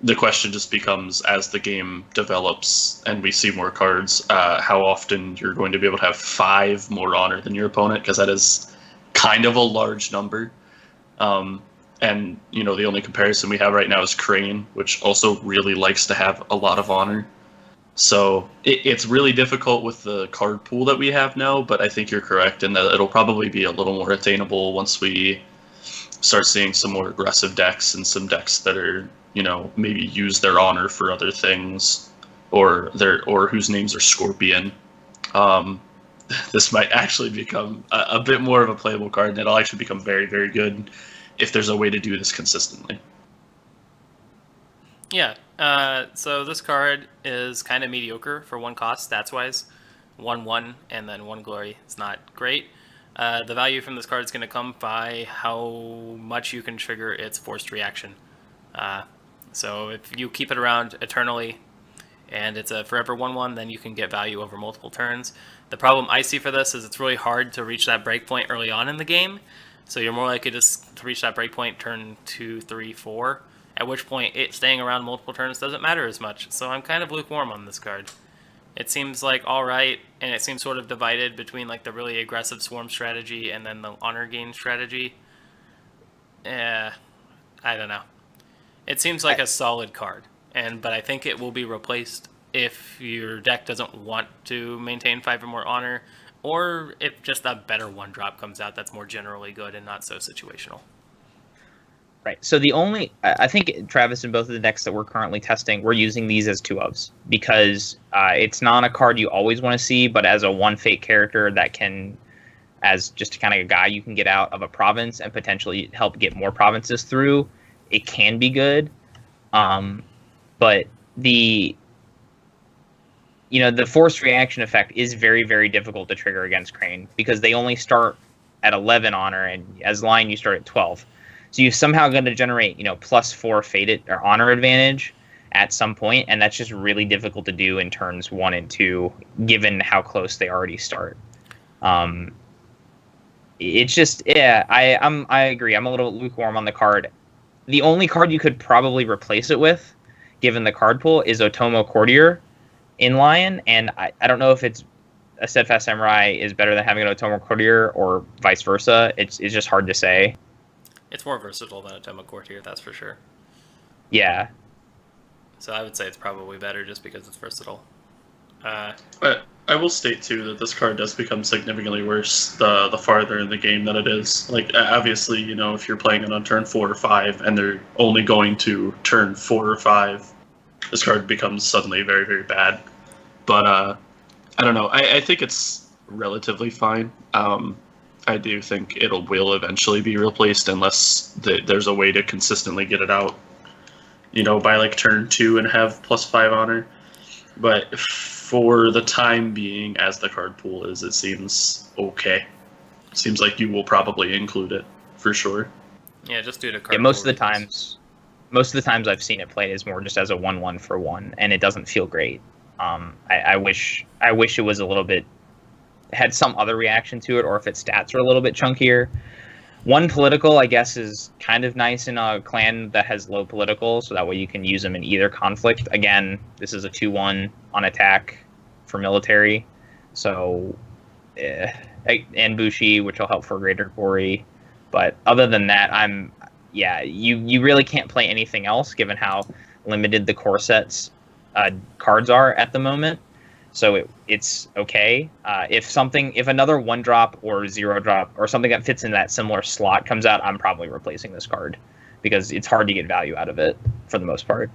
S2: The question just becomes, as the game develops and we see more cards, how often you're going to be able to have 5 more honor than your opponent, because that is kind of a large number. And the only comparison we have right now is Crane, which also really likes to have a lot of honor. So it's really difficult with the card pool that we have now, but I think you're correct in that it'll probably be a little more attainable once we start seeing some more aggressive decks and some decks that are maybe use their honor for other things, or whose names are Scorpion. This might actually become a bit more of a playable card, and it'll actually become very, very good if there's a way to do this consistently.
S1: Yeah. So this card is kind of mediocre for 1 cost stats wise. 1/1 and then 1 glory. It's not great. The value from this card is going to come by how much you can trigger its forced reaction. So if you keep it around eternally and it's a forever 1/1, then you can get value over multiple turns. The problem I see for this is it's really hard to reach that breakpoint early on in the game. So you're more likely to reach that breakpoint turn 2, 3, 4, at which point it staying around multiple turns doesn't matter as much. So I'm kind of lukewarm on this card. It seems like alright, and it seems sort of divided between like the really aggressive swarm strategy and then the honor gain strategy. I don't know. It seems like a solid card, but I think it will be replaced if your deck doesn't want to maintain 5 or more honor, or if just a better 1-drop comes out that's more generally good and not so situational.
S3: Right. So I think, Travis, in both of the decks that we're currently testing, we're using these as 2-ofs because it's not a card you always want to see, but as a 1 fate character that can, as just kind of a guy you can get out of a province and potentially help get more provinces through, it can be good. But the forced reaction effect is very, very difficult to trigger against Crane because they only start at 11 honor, and as line you start at 12. So you're somehow going to generate, +4 fated or honor advantage at some point, and that's just really difficult to do in turns 1 and 2, given how close they already start. It's just, I agree. I'm a little lukewarm on the card. The only card you could probably replace it with, given the card pool, is Otomo Courtier in Lion, and I don't know if it's a Steadfast Samurai is better than having an Otomo Courtier or vice versa. It's just hard to say.
S1: It's more versatile than Otomo Courtier, that's for sure.
S3: Yeah.
S1: So I would say it's probably better just because it's versatile.
S2: But I will state too that this card does become significantly worse the farther in the game that it is. Like obviously, if you're playing it on turn 4 or 5 and they're only going to turn 4 or 5, this card becomes suddenly very, very bad. But I don't know. I think it's relatively fine. I do think it will eventually be replaced unless there's a way to consistently get it out, by like turn 2 and have +5 honor. But for the time being, as the card pool is, it seems okay. Seems like you will probably include it for sure.
S1: Yeah, just due to card
S3: Yeah, most
S1: pool
S3: of the
S1: reasons.
S3: most of the times I've seen it played is more just as a 1/1 for one, and it doesn't feel great. I wish it was a little bit had some other reaction to it, or if its stats were a little bit chunkier. One political, I guess, is kind of nice in a clan that has low political, so that way you can use them in either conflict. Again, this is a 2/1 on attack for military, so and Bushi, which will help for greater glory. But other than that, you really can't play anything else given how limited the core sets cards are at the moment. So it's okay. If another 1-drop or 0-drop or something that fits in that similar slot comes out, I'm probably replacing this card because it's hard to get value out of it for the most part.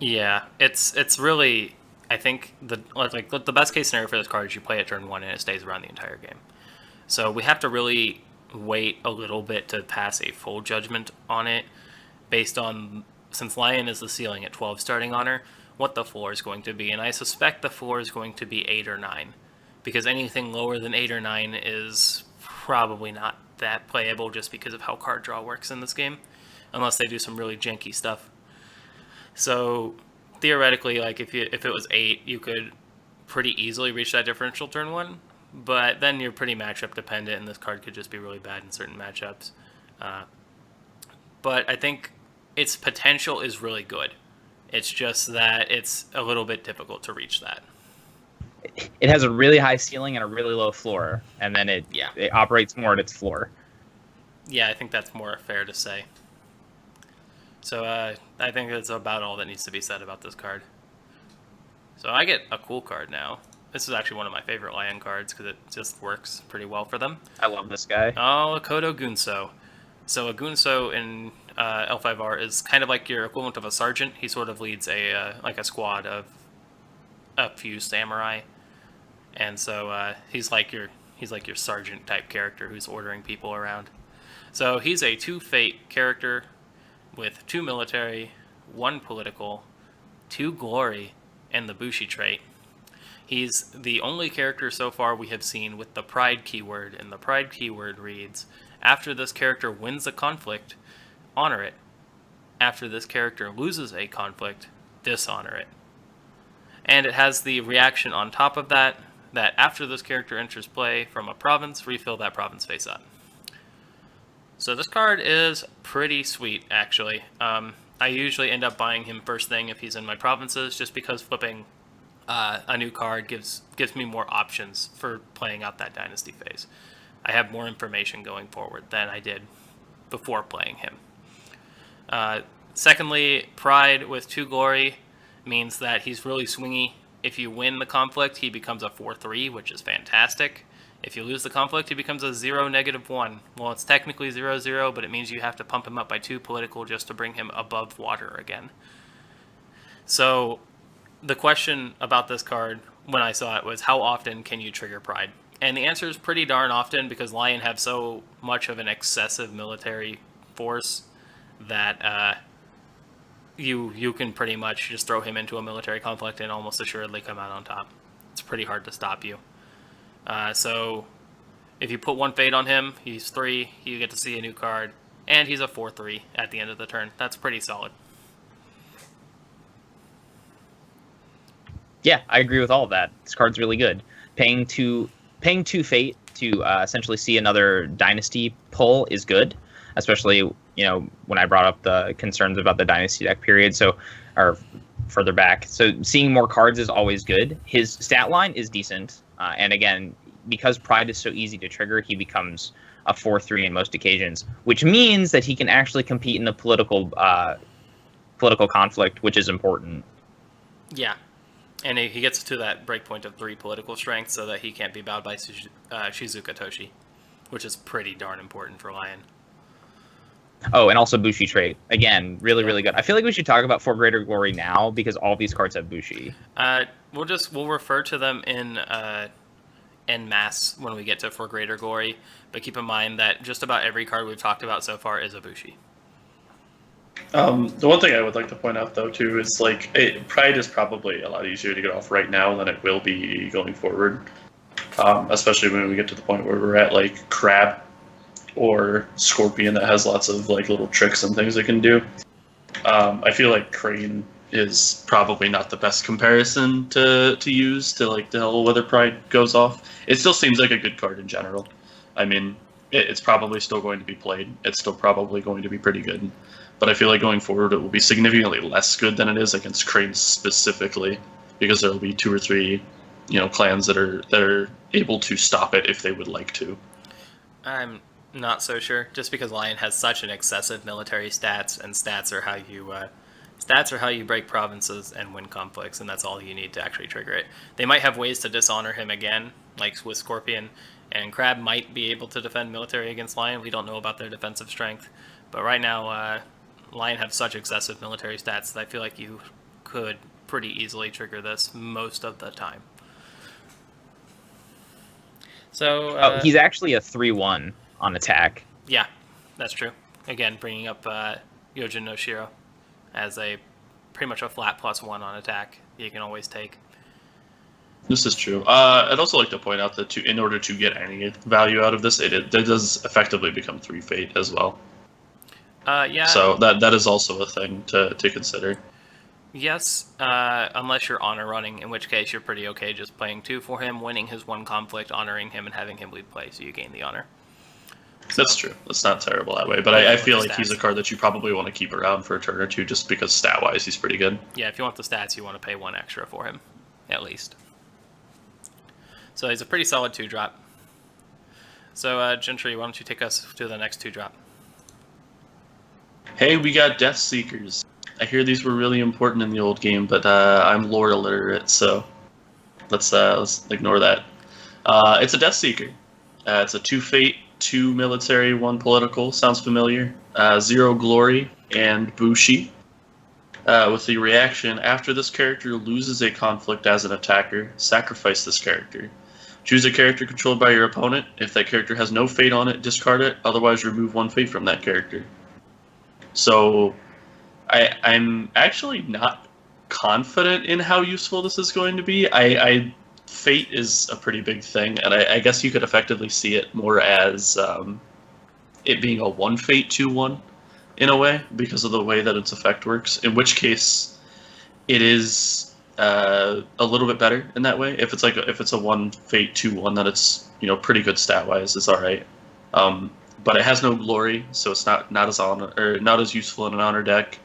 S1: Yeah, it's really, I think the best case scenario for this card is you play it turn 1 and it stays around the entire game. So we have to really wait a little bit to pass a full judgment on it, based on, since Lion is the ceiling at 12 starting honor, what the floor is going to be, and I suspect the floor is going to be 8 or 9, because anything lower than 8 or 9 is probably not that playable just because of how card draw works in this game, unless they do some really janky stuff. So theoretically, like if it was 8, you could pretty easily reach that differential turn 1, but then you're pretty matchup dependent, and this card could just be really bad in certain matchups. But I think its potential is really good. It's just that it's a little bit difficult to reach that.
S3: It has a really high ceiling and a really low floor, and then it operates more at its floor.
S1: Yeah, I think that's more fair to say. So I think that's about all that needs to be said about this card. So I get a cool card now. This is actually one of my favorite Lion cards because it just works pretty well for them.
S3: I love this guy.
S1: Oh, Akodo Gunso. So a Gunso in L5R is kind of like your equivalent of a sergeant. He sort of leads a squad of a few samurai, and so he's like your sergeant type character who's ordering people around. So he's a 2 fate character with 2 military, 1 political, 2 glory, and the Bushi trait. He's the only character so far we have seen with the pride keyword, and the pride keyword reads, after this character wins a conflict, honor it. After this character loses a conflict, dishonor it. And it has the reaction on top of that after this character enters play from a province, refill that province face up. So this card is pretty sweet, actually. I usually end up buying him first thing if he's in my provinces, just because flipping a new card gives me more options for playing out that dynasty phase. I have more information going forward than I did before playing him. Secondly, Pride with 2 glory means that he's really swingy. If you win the conflict, he becomes a 4/3, which is fantastic. If you lose the conflict, he becomes a 0-1. Well, it's technically 0-0, but it means you have to pump him up by 2 political just to bring him above water again. So the question about this card when I saw it was, how often can you trigger Pride? And the answer is pretty darn often, because Lion have so much of an excessive military force that you can pretty much just throw him into a military conflict and almost assuredly come out on top. It's pretty hard to stop you. So if you put 1 fade on him, he's 3, you get to see a new card, and he's a 4/3 at the end of the turn. That's pretty solid.
S3: Yeah, I agree with all of that. This card's really good. Paying 2 fate to essentially see another dynasty pull is good, especially when I brought up the concerns about the dynasty deck period, or further back. So seeing more cards is always good. His stat line is decent, and again, because Pride is so easy to trigger, he becomes a 4/3 in most occasions, which means that he can actually compete in the political conflict, which is important.
S1: Yeah. And he gets to that breakpoint of 3 political strength so that he can't be bowed by Shizuka Toshi, which is pretty darn important for Lion.
S3: Oh, and also Bushi trait. Again, really, really good. I feel like we should talk about For Greater Glory now, because all these cards have Bushi.
S1: We'll refer to them in mass when we get to For Greater Glory, but keep in mind that just about every card we've talked about so far is a Bushi.
S2: The one thing I would like to point out, though, too, is like Pride is probably a lot easier to get off right now than it will be going forward. Especially when we get to the point where we're at like Crab or Scorpion that has lots of like little tricks and things it can do. I feel like Crane is probably not the best comparison to use to like tell whether Pride goes off. It still seems like a good card in general. I mean, it's probably still going to be played. It's still probably going to be pretty good. But I feel like going forward it will be significantly less good than it is against Crane specifically, because there will be 2 or 3, clans that are able to stop it if they would like to.
S1: I'm not so sure. Just because Lion has such an excessive military stats, and stats are how you break provinces and win conflicts, and that's all you need to actually trigger it. They might have ways to dishonor him again, like with Scorpion, and Crab might be able to defend military against Lion. We don't know about their defensive strength, but right now, Lion have such excessive military stats that I feel like you could pretty easily trigger this most of the time. So
S3: he's actually a 3-1 on attack.
S1: Yeah, that's true. Again, bringing up Yojin no Shiro as a pretty much a flat +1 on attack you can always take.
S2: This is true. I'd also like to point out that in order to get any value out of this, it does effectively become 3 fate as well.
S1: Yeah.
S2: So that is also a thing to consider.
S1: Yes, unless you're honor running, in which case you're pretty okay just playing 2 for him, winning his 1 conflict, honoring him, and having him lead play, so you gain the honor.
S2: That's true. That's not terrible that way, but I feel like he's a card that you probably want to keep around for a turn or 2 just because stat-wise he's pretty good.
S1: Yeah, if you want the stats, you want to pay 1 extra for him, at least. So he's a pretty solid 2-drop. So, Gentry, why don't you take us to the next 2-drop?
S2: Hey, we got Death Seekers. I hear these were really important in the old game, but I'm lore illiterate, so let's ignore that. It's a Death Seeker. It's a 2 fate, 2 military, 1 political. Sounds familiar. 0 glory and Bushi. With the reaction, after this character loses a conflict as an attacker, sacrifice this character. Choose a character controlled by your opponent. If that character has no fate on it, discard it. Otherwise, remove 1 fate from that character. So, I'm actually not confident in how useful this is going to be. Fate is a pretty big thing, and I guess you could effectively see it more as it being a 1 fate 2-1 in a way, because of the way that its effect works. In which case, it is a little bit better in that way. If it's a 1 fate 2-1, then it's pretty good stat wise. It's all right. But it has no glory, so it's not as useful in an honor deck.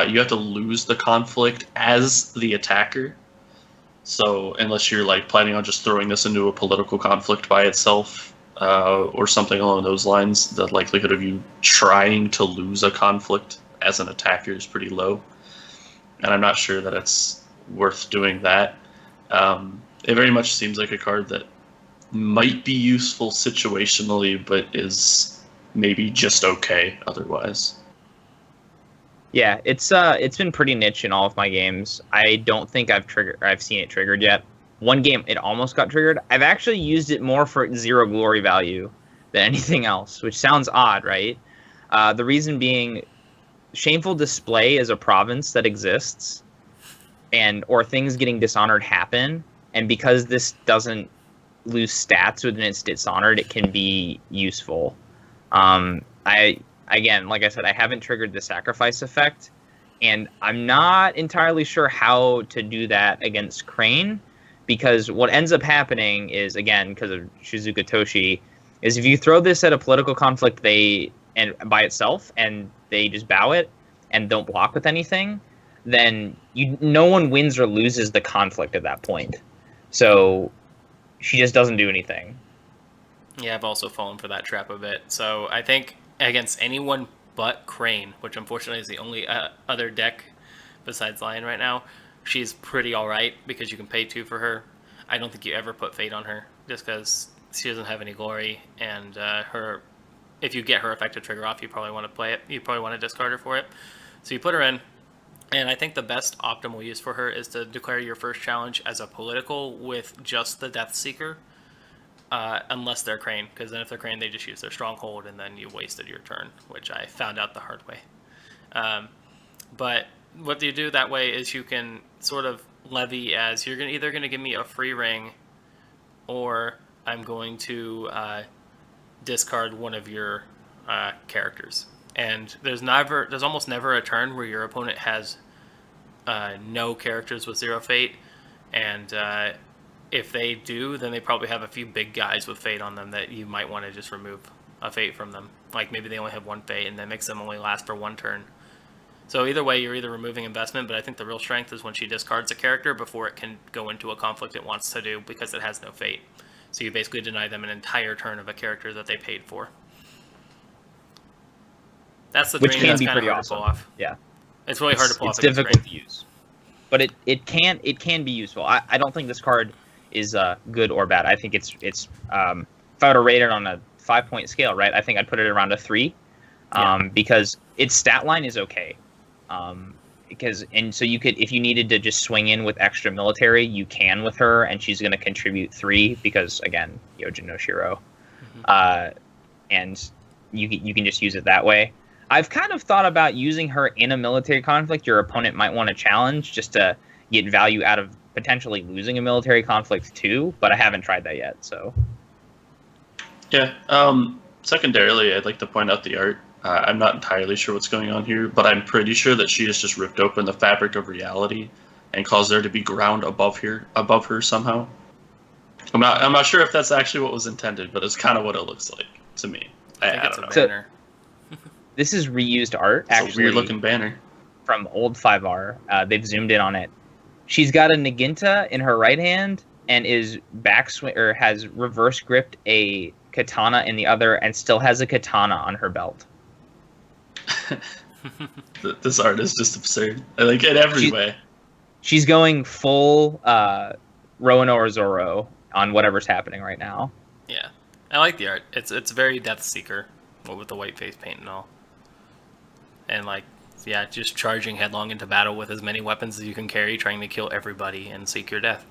S2: You have to lose the conflict as the attacker. So unless you're like planning on just throwing this into a political conflict by itself, or something along those lines, the likelihood of you trying to lose a conflict as an attacker is pretty low. And I'm not sure that it's worth doing that. It very much seems like a card that might be useful situationally, but is maybe just okay otherwise.
S3: Yeah, it's been pretty niche in all of my games. I don't think I've seen it triggered yet. One game it almost got triggered. I've actually used it more for 0 glory value than anything else, which sounds odd, right? The reason being, Shameful Display is a province that exists, or things getting dishonored happen, and because this doesn't lose stats within its dishonored, it can be useful. Again, like I said, I haven't triggered the sacrifice effect, and I'm not entirely sure how to do that against Crane, because what ends up happening is, again, because of Shizuka Toshi, is if you throw this at a political conflict and by itself, and they just bow it and don't block with anything, then no one wins or loses the conflict at that point. So she just doesn't do anything.
S1: Yeah, I've also fallen for that trap a bit. So I think against anyone but Crane, which unfortunately is the only other deck besides Lion right now, she's pretty alright because you can pay 2 for her. I don't think you ever put Fate on her just because she doesn't have any glory, and if you get her effective trigger off, you probably want to play it. You probably want to discard her for it. So you put her in, and I think the best optimal use for her is to declare your first challenge as a political with just the Death Seeker. Unless they're Crane, because then if they're Crane, they just use their Stronghold, and then you wasted your turn, which I found out the hard way. But what you do that way is you can sort of levy as you're either going to give me a free ring, or I'm going to discard one of your characters. And there's almost never a turn where your opponent has no characters with 0 fate, and if they do, then they probably have a few big guys with fate on them that you might want to just remove a fate from them. Like maybe they only have 1 fate, and that makes them only last for 1 turn. So either way, you're either removing investment, but I think the real strength is when she discards a character before it can go into a conflict it wants to do because it has no fate. So you basically deny them an entire turn of a character that they paid for. That's the
S3: Which
S1: drain
S3: can
S1: that's
S3: be
S1: kind of
S3: pretty
S1: hard to pull
S3: awesome.
S1: off.
S3: Yeah.
S1: It's really hard to pull off.
S3: It's difficult to use. But it can be useful. I don't think this card is good or bad. I think it's if I were to rate it on a 5-point scale, right? I think I'd put it around a 3, because its stat line is okay. So you could, if you needed to just swing in with extra military, you can with her, and she's going to contribute 3 because again, Yojin no Shiro, and you can just use it that way. I've kind of thought about using her in a military conflict your opponent might want to challenge just to get value out of potentially losing a military conflict too, but I haven't tried that yet. So
S2: yeah. Secondarily, I'd like to point out the art. I'm not entirely sure what's going on here, but I'm pretty sure that she has just ripped open the fabric of reality and caused there to be ground above her somehow. I'm not sure if that's actually what was intended, but it's kind of what it looks like to me.
S1: I think it's a
S2: don't know.
S1: banner.
S3: this is reused art,
S2: It's
S3: actually,
S2: a weird looking banner
S3: from old 5R. They've zoomed in on it. She's got a Naginta in her right hand and is has reverse gripped a katana in the other, and still has a katana on her belt.
S2: This art is just absurd. I like it every way.
S3: She's going full Roanoa Zoro on whatever's happening right now.
S1: Yeah, I like the art. It's very Death Seeker, with the white face paint and all. And just charging headlong into battle with as many weapons as you can carry, trying to kill everybody and seek your death.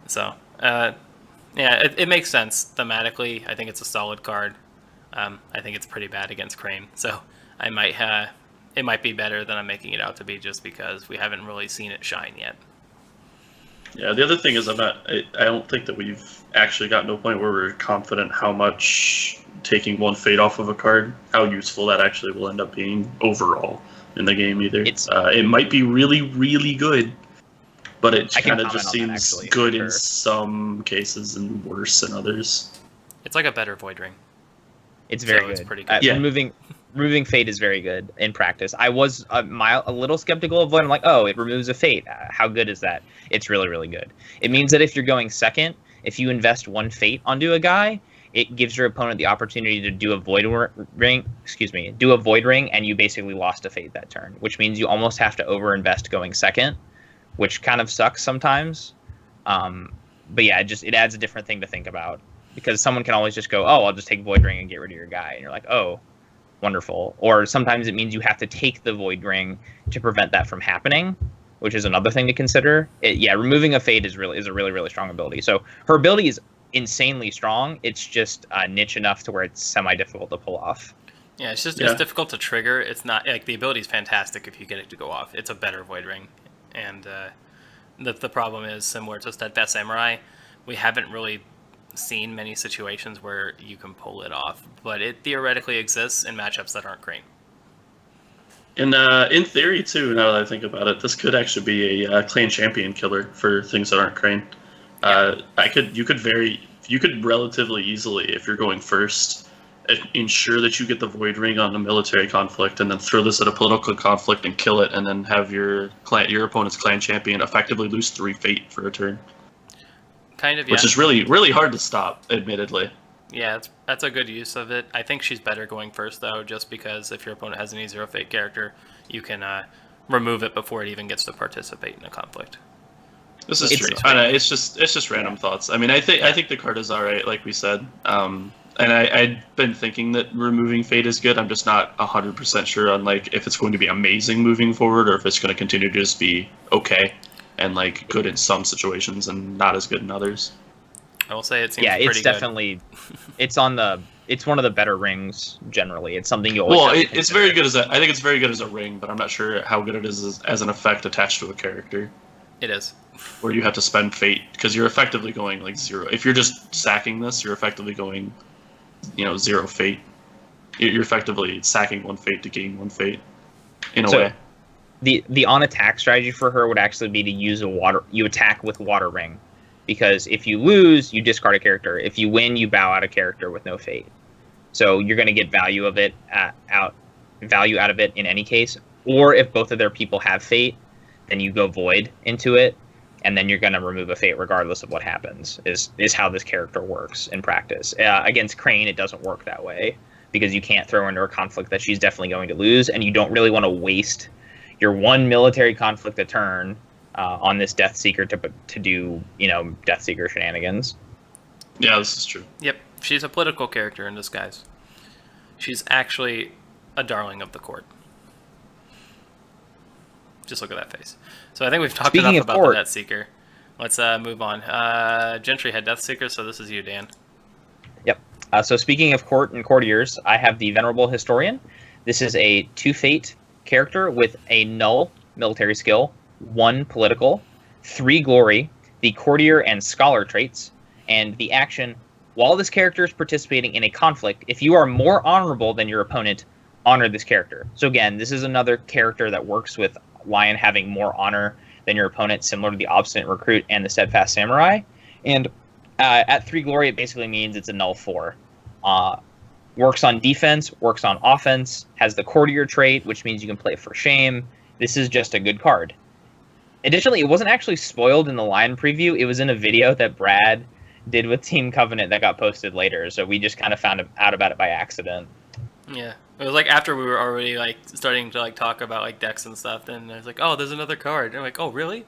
S1: So, it makes sense thematically. I think it's a solid card. I think it's pretty bad against Crane. So it might be better than I'm making it out to be, just because we haven't really seen it shine yet.
S2: Yeah, the other thing is I don't think that we've actually gotten to a point where we're confident how much taking 1 fate off of a card, how useful that actually will end up being overall in the game either. It might be really, really good, but it kind of just seems good in some cases and worse in others.
S1: It's like a better Void Ring.
S3: It's very good.
S1: It's pretty good.
S3: Removing fate is very good in practice. I was a little skeptical of Void. I'm like, oh, it removes a fate. How good is that? It's really, really good. It means that if you're going second, if you invest 1 fate onto a guy, it gives your opponent the opportunity to do a void ring, and you basically lost a fate that turn, which means you almost have to overinvest going second, which kind of sucks sometimes. But yeah, it adds a different thing to think about, because someone can always just go, oh, I'll just take void ring and get rid of your guy, and you're like, oh, wonderful. Or sometimes it means you have to take the void ring to prevent that from happening, which is another thing to consider. Removing a fate is a really, really strong ability. So her ability is insanely strong. It's just niche enough to where it's semi-difficult to pull off.
S1: Yeah, it's difficult to trigger. It's not like the ability is fantastic if you get it to go off. It's a better Void Ring, and the problem is similar to Steadfast Samurai. We haven't really seen many situations where you can pull it off, but it theoretically exists in matchups that aren't great.
S2: And in theory too, now that I think about it, this could actually be a clan champion killer for things that aren't Crane. You could relatively easily, if you're going first, ensure that you get the Void Ring on a military conflict, and then throw this at a political conflict and kill it, and then have your opponent's clan champion effectively lose 3 fate for a turn.
S1: Kind of, yeah.
S2: Which is really, really hard to stop, admittedly.
S1: Yeah, that's a good use of it. I think she's better going first, though, just because if your opponent has an E0 fate character, you can remove it before it even gets to participate in a conflict.
S2: This is true. I know, it's just random thoughts. I mean, I think the card is all right, like we said. And I'd been thinking that removing fate is good. I'm just not 100% sure on if it's going to be amazing moving forward, or if it's going to continue to just be okay and good in some situations and not as good in others.
S1: I will say it seems
S3: pretty
S1: good.
S3: Definitely, it's on the it's one of the better rings generally. It's something you always
S2: Well,
S3: have to
S2: it's
S3: consider.
S2: very good I think it's very good as a ring, but I'm not sure how good it is as an effect attached to a character,
S1: It is.
S2: where you have to spend fate, because you're effectively going like 0. If you're just sacking this, you're effectively going, 0 fate. You're effectively sacking 1 fate to gain 1 fate, in a way.
S3: The on attack strategy for her would actually be to use you attack with water ring, because if you lose, you discard a character. If you win, you bow out a character with no fate. So you're going to get value of it out of it in any case. Or if both of their people have fate, then you go void into it, and then you're going to remove a fate regardless of what happens. Is how this character works in practice. Against Crane, it doesn't work that way, because you can't throw into a conflict that she's definitely going to lose, and you don't really want to waste your one military conflict a turn on this Death Seeker to do Death Seeker shenanigans.
S2: Yeah, this is true.
S1: Yep, she's a political character in disguise. She's actually a darling of the court. Just look at that face. So I think we've talked enough about the Death Seeker. Let's move on. Gentry had Death Seeker, so this is you, Dan.
S3: Yep. So speaking of court and courtiers, I have the Venerable Historian. This is a 2 fate character with a null military skill, 1 political, 3 glory, the courtier and scholar traits, and the action, while this character is participating in a conflict, if you are more honorable than your opponent, honor this character. So again, this is another character that works with Lion having more honor than your opponent, similar to the Obstinate Recruit and the Steadfast Samurai. And at 3 glory, it basically means it's a null 4. Works on defense, works on offense, has the courtier trait, which means you can play for shame. This is just a good card. Additionally, it wasn't actually spoiled in the Lion preview. It was in a video that Brad did with Team Covenant that got posted later, so we just kind of found out about it by accident.
S1: Yeah, it was like after we were already like starting to like talk about like decks and stuff. Then I was like, oh, there's another card. And I'm like, oh, really?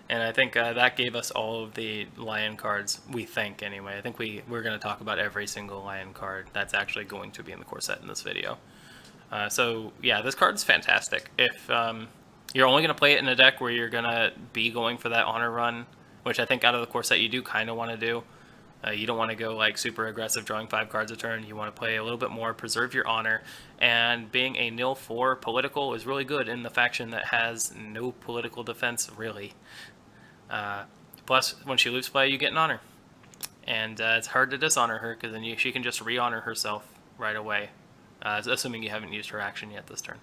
S1: And I think that gave us all of the Lion cards. We think anyway. I think we're going to talk about every single Lion card that's actually going to be in the core set in this video. So yeah, this card's fantastic. If you're only going to play it in a deck where you're going to be going for that honor run, which I think out of the core set you do kind of want to do. You don't want to go like super aggressive drawing 5 cards a turn. You want to play a little bit more, preserve your honor, and being a nil 4 political is really good in the faction that has no political defense really. Plus, when she loops play, you get an honor, and it's hard to dishonor her because then she can just re-honor herself right away, assuming you haven't used her action yet this turn.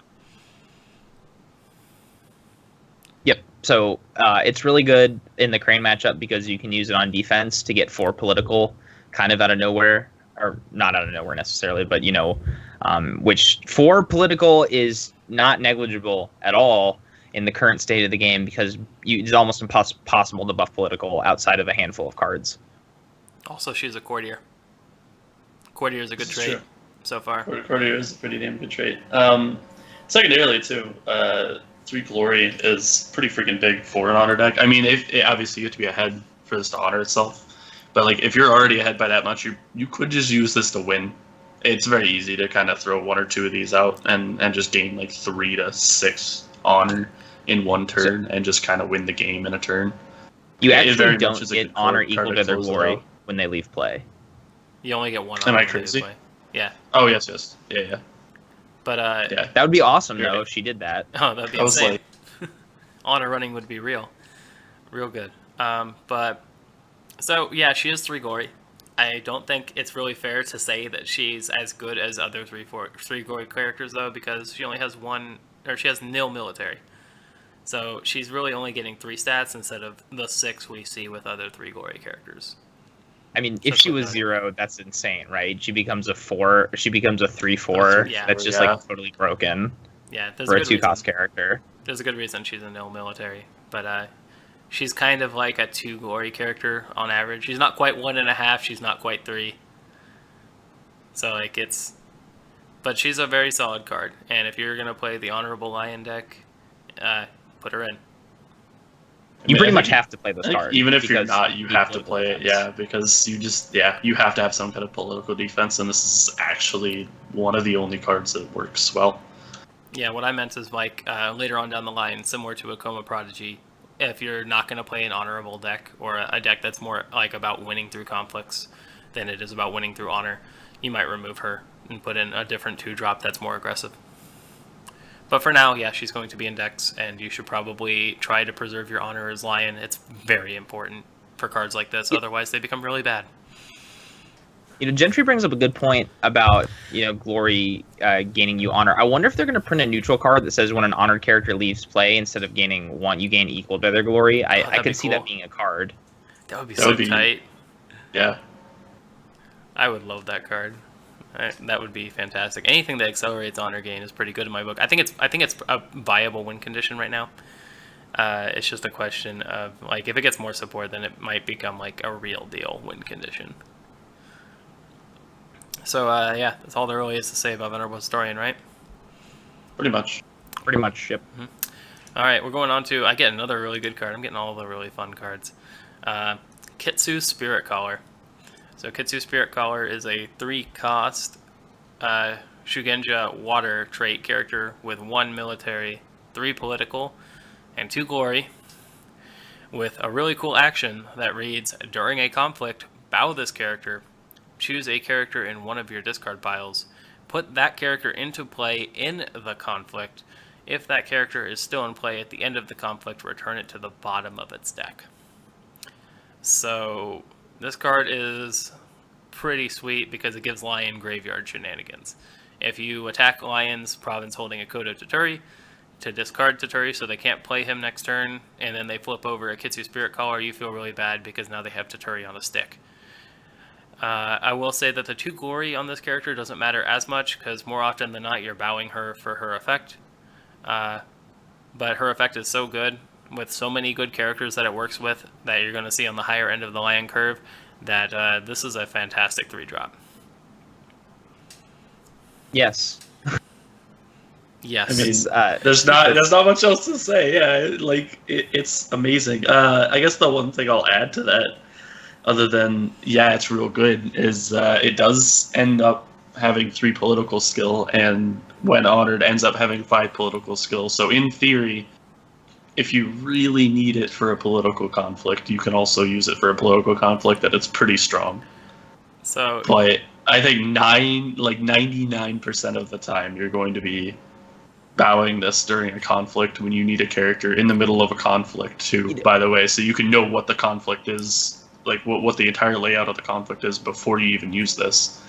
S3: Yep. So it's really good in the Crane matchup because you can use it on defense to get 4 political kind of out of nowhere, or not out of nowhere necessarily, but which 4 political is not negligible at all in the current state of the game because it's almost impossible to buff political outside of a handful of cards.
S1: Also, she's a courtier. Courtier is a good trait so far.
S2: Courtier is a pretty damn good trait. Secondarily, too, 3 glory is pretty freaking big for an honor deck. I mean, obviously you have to be ahead for this to honor itself, but like if you're already ahead by that much, you could just use this to win. It's very easy to kind of throw 1 or 2 of these out and just gain like 3 to 6 honor in 1 turn and just kind of win the game in a turn.
S3: You actually don't get honor equal to their glory when they leave play.
S1: You only get 1
S2: honor.
S1: Am
S2: I crazy?
S1: Play. Yeah.
S2: Oh, yes. Yeah.
S1: But
S2: yeah.
S3: That would be awesome though if she did that.
S1: Oh, that'd be insane. Honor running would be real good. But so yeah, she is 3 glory. I don't think it's really fair to say that she's as good as other 3 glory characters though, because she only has 1, or she has nil military. So she's really only getting 3 stats instead of the 6 we see with other 3 glory characters.
S3: I mean, if she was 0, that's insane, right? She becomes a 4. She becomes a 3/4.
S1: Yeah.
S3: That's just like totally broken.
S1: Yeah,
S3: for a 2-cost character.
S1: There's a good reason she's a nil military, but she's kind of like a 2 glory character on average. She's not quite 1.5. She's not quite 3. So like but she's a very solid card. And if you're gonna play the Honorable Lion deck, put her in.
S3: You pretty much have to play this card.
S2: Even if you're not, you have to play it, yeah, because you have to have some kind of political defense, and this is actually one of the only cards that works well.
S1: Yeah, what I meant is like later on down the line, similar to a Coma Prodigy, if you're not going to play an honorable deck or a deck that's more like about winning through conflicts than it is about winning through honor, you might remove her and put in a different 2-drop that's more aggressive. But for now, yeah, she's going to be in decks, and you should probably try to preserve your honor as Lion. It's very important for cards like this, otherwise they become really bad.
S3: Gentry brings up a good point about, glory gaining you honor. I wonder if they're going to print a neutral card that says when an honored character leaves play, instead of gaining 1, you gain equal to their glory. I could see that being a card.
S1: That would be so tight.
S2: Yeah.
S1: I would love that card. That would be fantastic. Anything that accelerates honor gain is pretty good in my book. I think it's a viable win condition right now. It's just a question of like if it gets more support, then it might become like a real deal win condition. So yeah, that's all there really is to say about Venerable Historian, right?
S2: Pretty much.
S3: Yep.
S1: Mm-hmm. All right, we're going on to I get another really good card. I'm getting all the really fun cards. Kitsu Spirit Caller. So Kitsu Spirit Caller is a 3-cost Shugenja water trait character with 1 military, 3 political, and 2 glory, with a really cool action that reads, during a conflict, bow this character, choose a character in one of your discard piles, put that character into play in the conflict. If that character is still in play at the end of the conflict, return it to the bottom of its deck. So this card is pretty sweet because it gives Lion graveyard shenanigans. If you attack Lion's province holding a Kodo Taturi, to discard Taturi so they can't play him next turn, and then they flip over a Kitsu Spirit Caller, you feel really bad because now they have Taturi on a stick. I will say that the 2 glory on this character doesn't matter as much because more often than not you're bowing her for her effect. But her effect is so good with so many good characters that it works with that you're going to see on the higher end of the Lion curve that this is a fantastic 3-drop.
S3: Yes.
S1: Yes.
S2: I mean, there's not much else to say. Yeah, like it's amazing. I guess the one thing I'll add to that, other than it's real good, is it does end up having 3 political skill, and when honored, ends up having 5 political skill. So in theory, if you really need it for a political conflict, you can also use it for a political conflict that it's pretty strong.
S1: So,
S2: but I think 99% of the time you're going to be bowing this during a conflict when you need a character in the middle of a conflict too, by the way, so you can know what the conflict is, like what the entire layout of the conflict is before you even use this.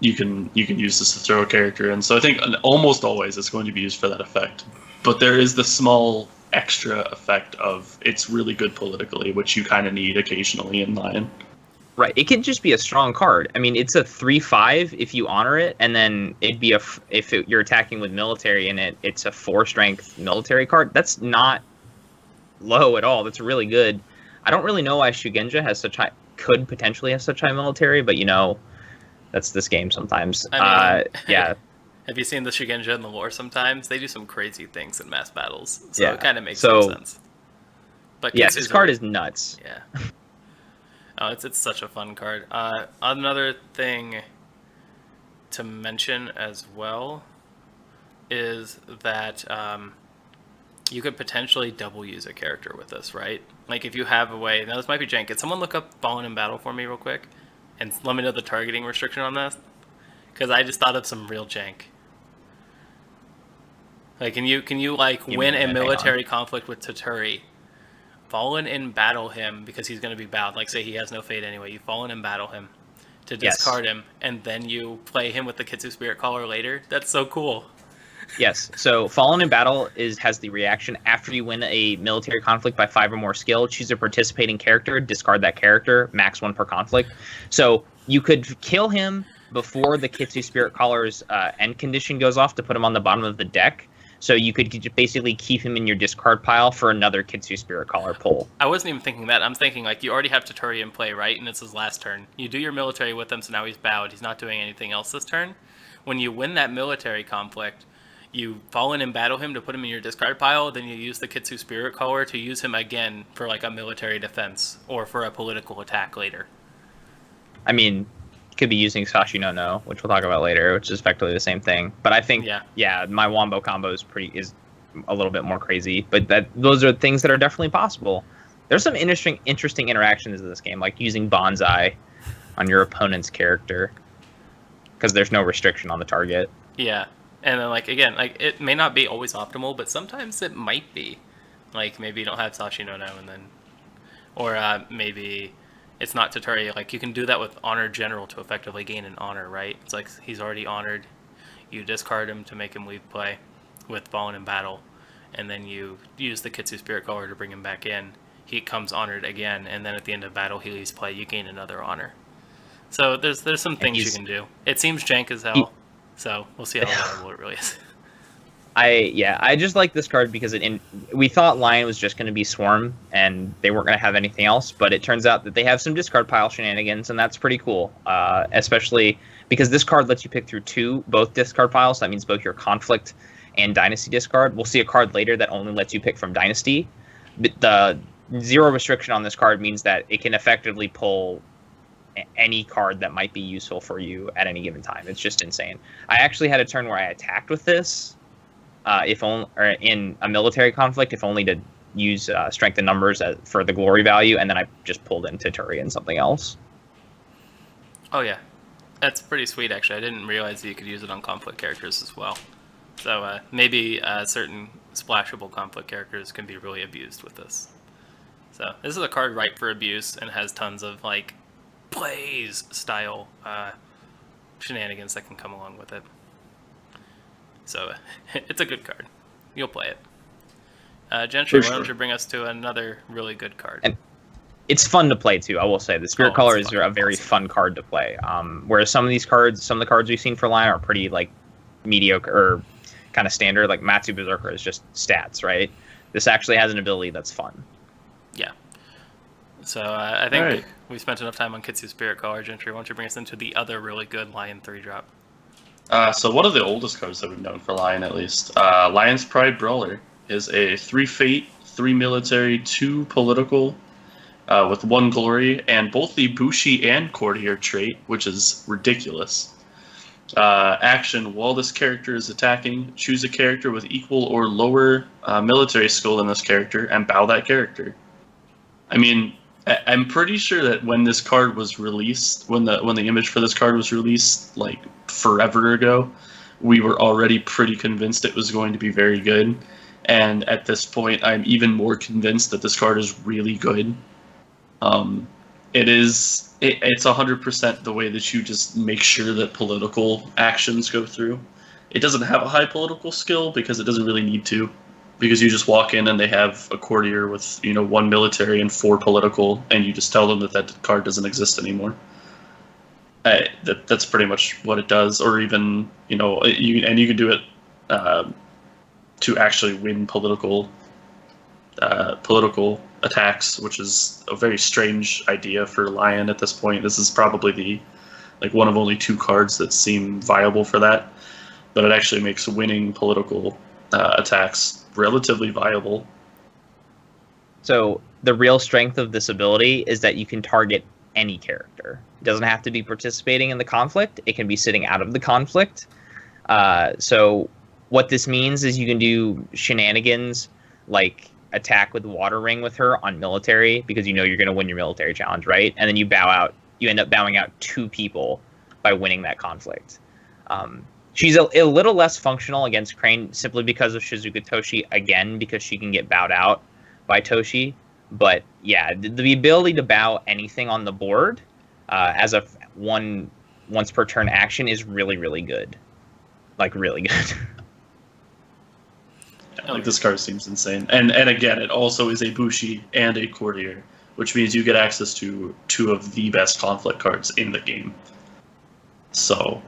S2: You can use this to throw a character, and so I think almost always it's going to be used for that effect. But there is the small extra effect of it's really good politically, which you kind of need occasionally in Lion.
S3: Right. It could just be a strong card. I mean, it's a 3/5 if you honor it, and then it'd be you're attacking with military in it, it's a 4-strength military card. That's not low at all. That's really good. I don't really know why Shugenja could potentially have such high military, but that's this game sometimes.
S1: I mean,
S3: yeah.
S1: Have you seen the Shugenja in the lore sometimes? They do some crazy things in mass battles, so it kind of makes some sense. But
S3: yes, this card is nuts.
S1: Yeah. Oh, it's such a fun card. Another thing to mention as well is that you could potentially double use a character with this, right? Like if you have a way. Now this might be jank. Can someone look up Fallen in Battle for me real quick, and let me know the targeting restriction on this? Because I just thought of some real jank. Like, can you win a military conflict with Taturi? Fallen in battle him because he's going to be bowed. Like, say he has no fate anyway. You fallen in battle him to discard him, and then you play him with the Kitsu Spirit Caller later. That's so cool.
S3: Yes. So Fallen in Battle has the reaction after you win a military conflict by 5 or more skill. Choose a participating character, discard that character, max 1 per conflict. So you could kill him before the Kitsu Spirit Caller's end condition goes off to put him on the bottom of the deck. So you could basically keep him in your discard pile for another Kitsu Spirit Caller pull.
S1: I wasn't even thinking that. I'm thinking, like, you already have Taturi in play, right? And it's his last turn. You do your military with him, so now he's bowed. He's not doing anything else this turn. When you win that military conflict, you fall in and battle him to put him in your discard pile, then you use the Kitsu Spirit Caller to use him again for, like, a military defense or for a political attack later.
S3: I mean, could be using Sashi no, which we'll talk about later, which is effectively the same thing. But I think, my Wombo combo is a little bit more crazy. But those are things that are definitely possible. There's some interesting interactions in this game, like using Bonsai on your opponent's character because there's no restriction on the target.
S1: Yeah, and then like again, like it may not be always optimal, but sometimes it might be. Like maybe you don't have Sashi no and then, or maybe it's not Toturi. Like you can do that with Honor General to effectively gain an honor, right? It's like he's already honored. You discard him to make him leave play with Fallen in battle, and then you use the Kitsu Spirit Color to bring him back in. He comes honored again, and then at the end of battle he leaves play. You gain another honor. So there's some things you can do. It seems jank as hell, so we'll see how reliable it really is.
S3: I just like this card because we thought Lion was just going to be Swarm and they weren't going to have anything else, but it turns out that they have some discard pile shenanigans, and that's pretty cool. Especially because this card lets you pick through both discard piles. That means both your Conflict and Dynasty discard. We'll see a card later that only lets you pick from Dynasty. But the zero restriction on this card means that it can effectively pull any card that might be useful for you at any given time. It's just insane. I actually had a turn where I attacked with this, if only or in a military conflict, if only to use strength and numbers for the glory value, and then I just pulled in Toturi and something else.
S1: Oh yeah, that's pretty sweet actually. I didn't realize that you could use it on conflict characters as well. So maybe certain splashable conflict characters can be really abused with this. So this is a card ripe for abuse and has tons of like plays style shenanigans that can come along with it. So it's a good card. You'll play it. Gentry, why don't you bring us to another really good card?
S3: And it's fun to play too, I will say. The Spirit Color is a very fun card to play. Whereas some of the cards we've seen for Lion are pretty like mediocre or kind of standard. Like Matsu Berserker is just stats, right? This actually has an ability that's fun.
S1: Yeah. So I think we spent enough time on Kitsu Spirit Color. Gentry, why don't you bring us into the other really good Lion 3-drop?
S2: So one of the oldest cards that we've known for Lion, at least, Lion's Pride Brawler is a 3 Fate, 3 Military, 2 Political, with 1 Glory, and both the Bushi and Courtier trait, which is ridiculous. Action: while this character is attacking, choose a character with equal or lower military skill than this character and bow that character. I mean, I'm pretty sure that when this card was released, when the image for this card was released, like forever ago, we were already pretty convinced it was going to be very good. And at this point, I'm even more convinced that this card is really good. It's 100% the way that you just make sure that political actions go through. It doesn't have a high political skill because it doesn't really need to. Because you just walk in and they have a courtier with 1 military and 4 political, and you just tell them that card doesn't exist anymore. That's pretty much what it does. Or even you can do it to actually win political attacks, which is a very strange idea for Lion at this point. This is probably one of only 2 cards that seem viable for that, but it actually makes winning political attacks relatively viable.
S3: So the real strength of this ability is that you can target any character. It doesn't have to be participating in the conflict. It can be sitting out of the conflict. So what this means is you can do shenanigans like attack with Water Ring with her on military because you're going to win your military challenge, right? And then you end up bowing out 2 people by winning that conflict. She's a little less functional against Crane simply because of Shizuka Toshi, again, because she can get bowed out by Toshi. But yeah, the ability to bow anything on the board as a once per turn action is really, really good. Like, really good.
S2: This card seems insane. And again, it also is a Bushi and a Courtier, which means you get access to 2 of the best conflict cards in the game. So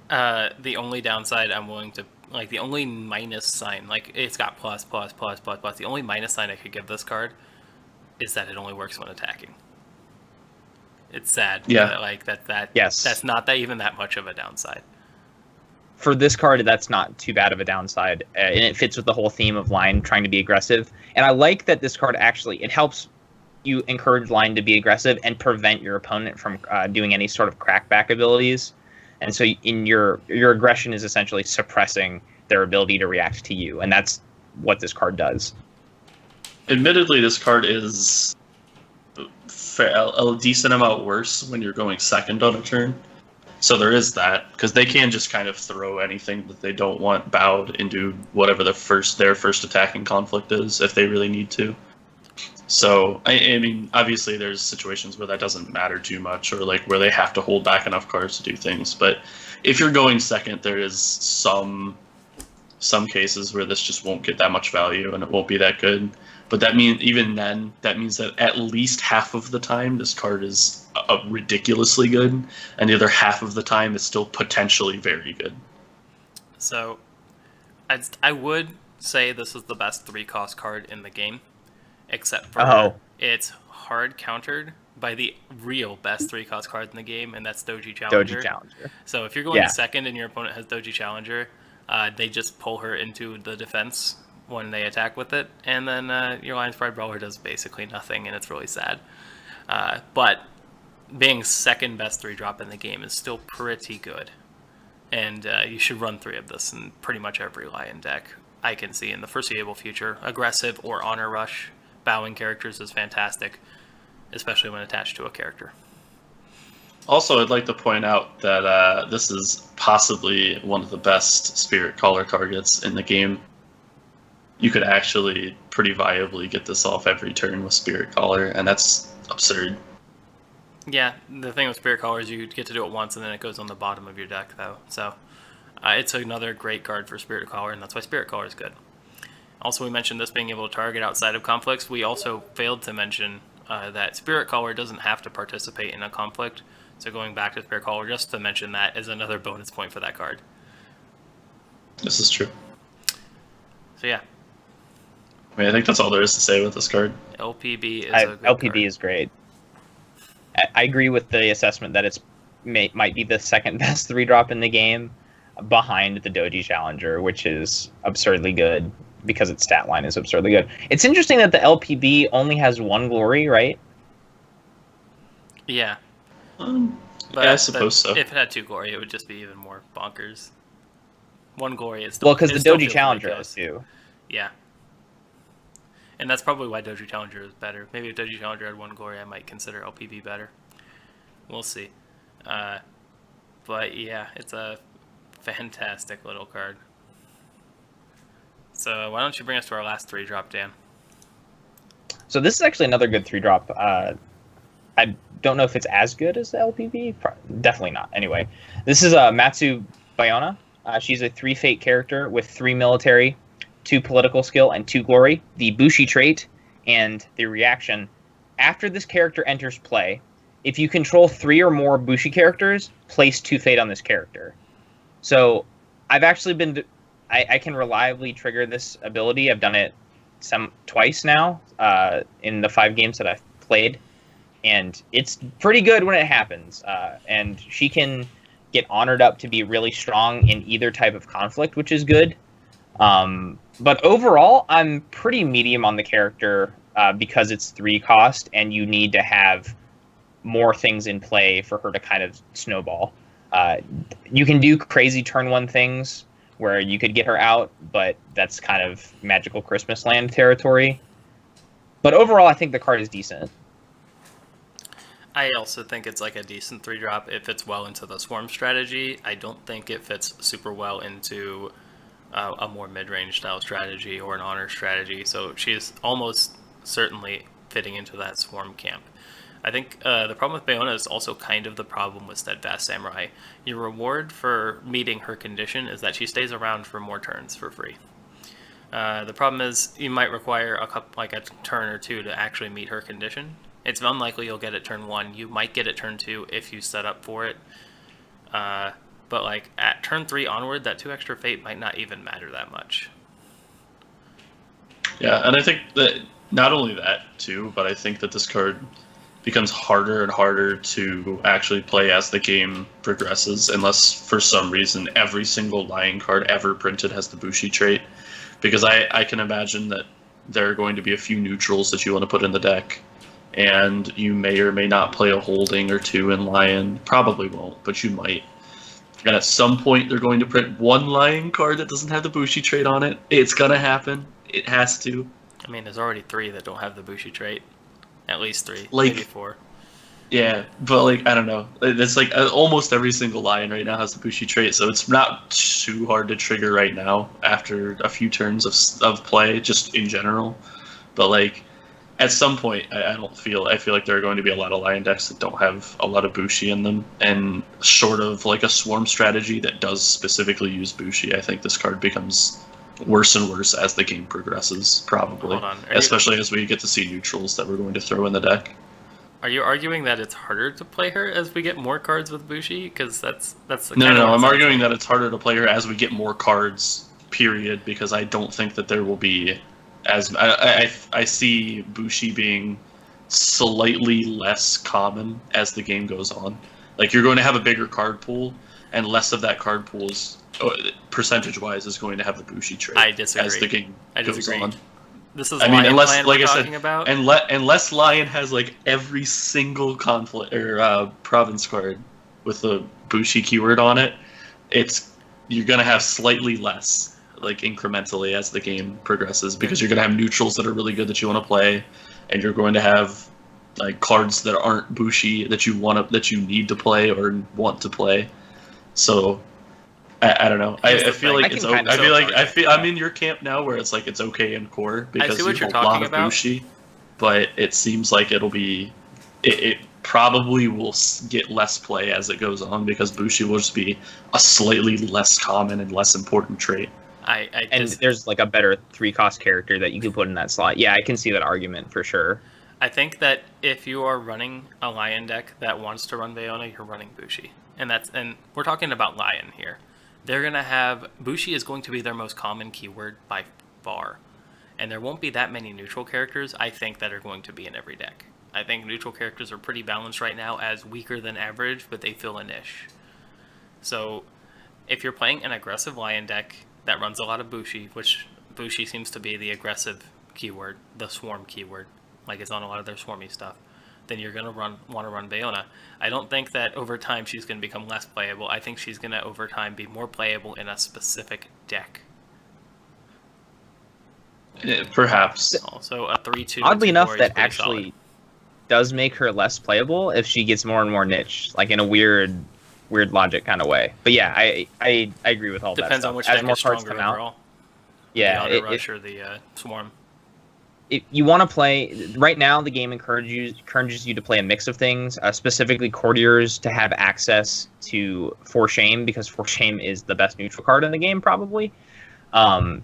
S1: the only downside I'm willing to, the only minus sign, it's got plus. The only minus sign I could give this card is that it only works when attacking. It's sad.
S2: Yeah.
S3: Yes.
S1: That's not even that much of a downside.
S3: For this card, that's not too bad of a downside, and it fits with the whole theme of Lion trying to be aggressive. And I like that this card it helps you encourage Lion to be aggressive and prevent your opponent from doing any sort of crackback abilities. And so in your aggression is essentially suppressing their ability to react to you, and that's what this card does.
S2: Admittedly, this card is a decent amount worse when you're going second on a turn. So there is that, because they can just kind of throw anything that they don't want bowed into whatever their first attacking conflict is, if they really need to. So, I mean, obviously there's situations where that doesn't matter too much, or like where they have to hold back enough cards to do things. But if you're going second, there is some cases where this just won't get that much value and it won't be that good. But that means that at least half of the time this card is ridiculously good, and the other half of the time it's still potentially very good.
S1: So, I would say this is the best 3-cost card in the game, except for it's hard countered by the real best 3-cost card in the game, and that's Doji Challenger. So if you're going second and your opponent has Doji Challenger, they just pull her into the defense when they attack with it, and then your Lions Pride Brawler does basically nothing, and it's really sad. But being second best 3-drop in the game is still pretty good, and you should run 3 of this in pretty much every Lion deck I can see in the foreseeable future. Aggressive or Honor Rush bowing characters is fantastic, especially when attached to a character.
S2: Also, I'd like to point out that this is possibly one of the best Spirit Caller targets in the game. You could actually pretty viably get this off every turn with Spirit Caller, and that's absurd.
S1: Yeah, the thing with Spirit Caller is you get to do it once, and then it goes on the bottom of your deck, though. So it's another great card for Spirit Caller, and that's why Spirit Caller is good. Also, we mentioned this being able to target outside of conflicts. We also failed to mention that Spirit Caller doesn't have to participate in a conflict. So going back to Spirit Caller, just to mention that is another bonus point for that card.
S2: This is true.
S1: So yeah.
S2: I mean, I think that's all there is to say with this card.
S1: LPB is a good card.
S3: LPB is great. I agree with the assessment that it's might be the second best 3-drop in the game, behind the Doji Challenger, which is absurdly good because its stat line is absurdly good. It's interesting that the LPB only has 1 glory, right?
S1: Yeah.
S2: Yeah, I suppose so.
S1: If it had 2 glory, it would just be even more bonkers. 1 glory is still...
S3: Well, because the Doji Challenger has 2.
S1: Yeah. And that's probably why Doji Challenger is better. Maybe if Doji Challenger had 1 glory, I might consider LPB better. We'll see. But yeah, it's a fantastic little card. So why don't you bring us to our last 3-drop, Dan?
S3: So this is actually another good 3-drop. I don't know if it's as good as the LPB. Definitely not. Anyway, this is Matsu Bayona. She's a 3-fate character with 3 military, 2 political skill, and 2 glory. The Bushi trait and the reaction. After this character enters play, if you control 3 or more Bushi characters, place 2 fate on this character. So I've actually been... I can reliably trigger this ability. I've done it twice now in the 5 games that I've played. And it's pretty good when it happens. And she can get honored up to be really strong in either type of conflict, which is good. But overall, I'm pretty medium on the character because it's 3 cost, and you need to have more things in play for her to kind of snowball. You can do crazy turn 1 things where you could get her out, but that's kind of magical Christmas land territory. But overall, I think the card is decent.
S1: I also think it's like a decent 3-drop. It fits well into the Swarm strategy. I don't think it fits super well into a more mid-range style strategy or an honor strategy. So she's almost certainly fitting into that Swarm camp. I think the problem with Bayona is also kind of the problem with Steadfast Samurai. Your reward for meeting her condition is that she stays around for more turns for free. The problem is you might require a turn or 2 to actually meet her condition. It's unlikely you'll get it turn 1. You might get it turn 2 if you set up for it. But like at turn 3 onward, that 2 extra fate might not even matter that much.
S2: Yeah, and I think that not only that too, but I think that this card becomes harder and harder to actually play as the game progresses, unless for some reason every single Lion card ever printed has the Bushi trait. Because I can imagine that there are going to be a few neutrals that you want to put in the deck, and you may or may not play a holding or 2 in Lion. Probably won't, but you might. And at some point they're going to print 1 Lion card that doesn't have the Bushi trait on it. It's going to happen. It has to.
S1: I mean, there's already 3 that don't have the Bushi trait. At least 3,
S2: Like,
S1: maybe 4.
S2: yeah, but like I don't know. It's like almost every single lion right now has the Bushi trait, so it's not too hard to trigger right now after a few turns of play, just in general. But like at some point, I feel like there are going to be a lot of lion decks that don't have a lot of Bushi in them, and short of like a swarm strategy that does specifically use Bushi, I think this card becomes worse and worse as the game progresses, probably.
S1: Hold on.
S2: Especially as we get to see neutrals that we're going to throw in the deck.
S1: Are you arguing that it's harder to play her as we get more cards with Bushi? Because that's
S2: No. I'm arguing that it's harder to play her as we get more cards. Period. Because I don't think that there will be as I see Bushi being slightly less common as the game goes on. Like you're going to have a bigger card pool, and less of that card pool is percentage-wise is going to have the Bushi trait.
S1: I disagree.
S2: As the game goes on.
S1: This is
S2: unless,
S1: Lion
S2: like
S1: we're
S2: I
S1: talking
S2: said,
S1: about.
S2: unless Lion has like every single conflict or province card with the Bushi keyword on it, you're gonna have slightly less, like incrementally as the game progresses, because you're gonna have neutrals that are really good that you want to play, and you're going to have like cards that aren't Bushi that you need to play or want to play. So I don't know. I feel like it's. I'm in your camp now, where it's like it's okay in core because you have a lot of Bushi, but it seems like it'll be. It probably will get less play as it goes on because Bushi will just be a slightly less common and less important trait.
S3: And there's like a better 3-cost character that you can put in that slot. Yeah, I can see that argument for sure.
S1: I think that if you are running a Lion deck that wants to run Bayona, you're running Bushi, and we're talking about Lion here. They're going to have... Bushi is going to be their most common keyword by far. And there won't be that many neutral characters, I think, that are going to be in every deck. I think neutral characters are pretty balanced right now as weaker than average, but they fill a niche. So, if you're playing an aggressive Lion deck that runs a lot of Bushi, which Bushi seems to be the aggressive keyword, the swarm keyword, like it's on a lot of their swarmy stuff, then you're going to want to run Bayona. I don't think that over time she's going to become less playable. I think she's going to over time be more playable in a specific deck.
S2: Perhaps.
S1: Also, a 3/2.
S3: Oddly enough, that actually does make her less playable if she gets more and more niche, like in a weird logic kind of way. But yeah, I agree with all that.
S1: Depends on which
S3: as
S1: deck
S3: more
S1: is
S3: cards
S1: stronger
S3: come
S1: overall.
S3: out. Yeah,
S1: the Rush or the Swarm.
S3: If you want to play right now, the game encourages you to play a mix of things, specifically courtiers to have access to For Shame, because For Shame is the best neutral card in the game, probably.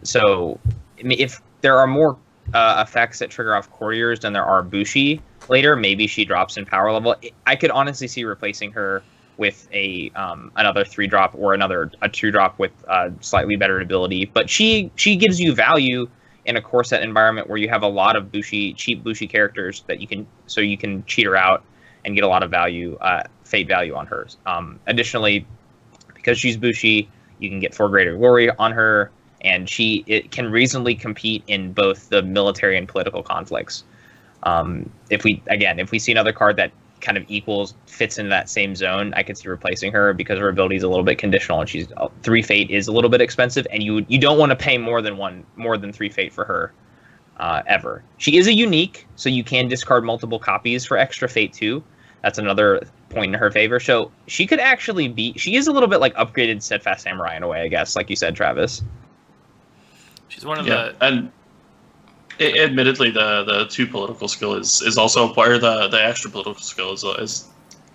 S3: So if there are more effects that trigger off courtiers than there are Bushi later, maybe she drops in power level. I could honestly see replacing her with another 3-drop or a 2-drop with slightly better ability, but she gives you value in a core set environment where you have a lot of cheap Bushi characters that you can cheat her out and get a lot of value, fate value on hers. Additionally, because she's Bushi, you can get 4 Greater Glory on her, and it can reasonably compete in both the military and political conflicts. If we see another card that kind of fits into that same zone, I could see replacing her because her ability is a little bit conditional, and she's 3 fate is a little bit expensive, and you don't want to pay more than 3 fate for her ever. She is a unique, so you can discard multiple copies for extra fate too. That's another point in her favor. So she could actually she is a little bit like upgraded Steadfast Samurai in a way, I guess, like you said, Travis.
S1: She's one of
S2: and admittedly, the 2 political skill is also or the extra political skill is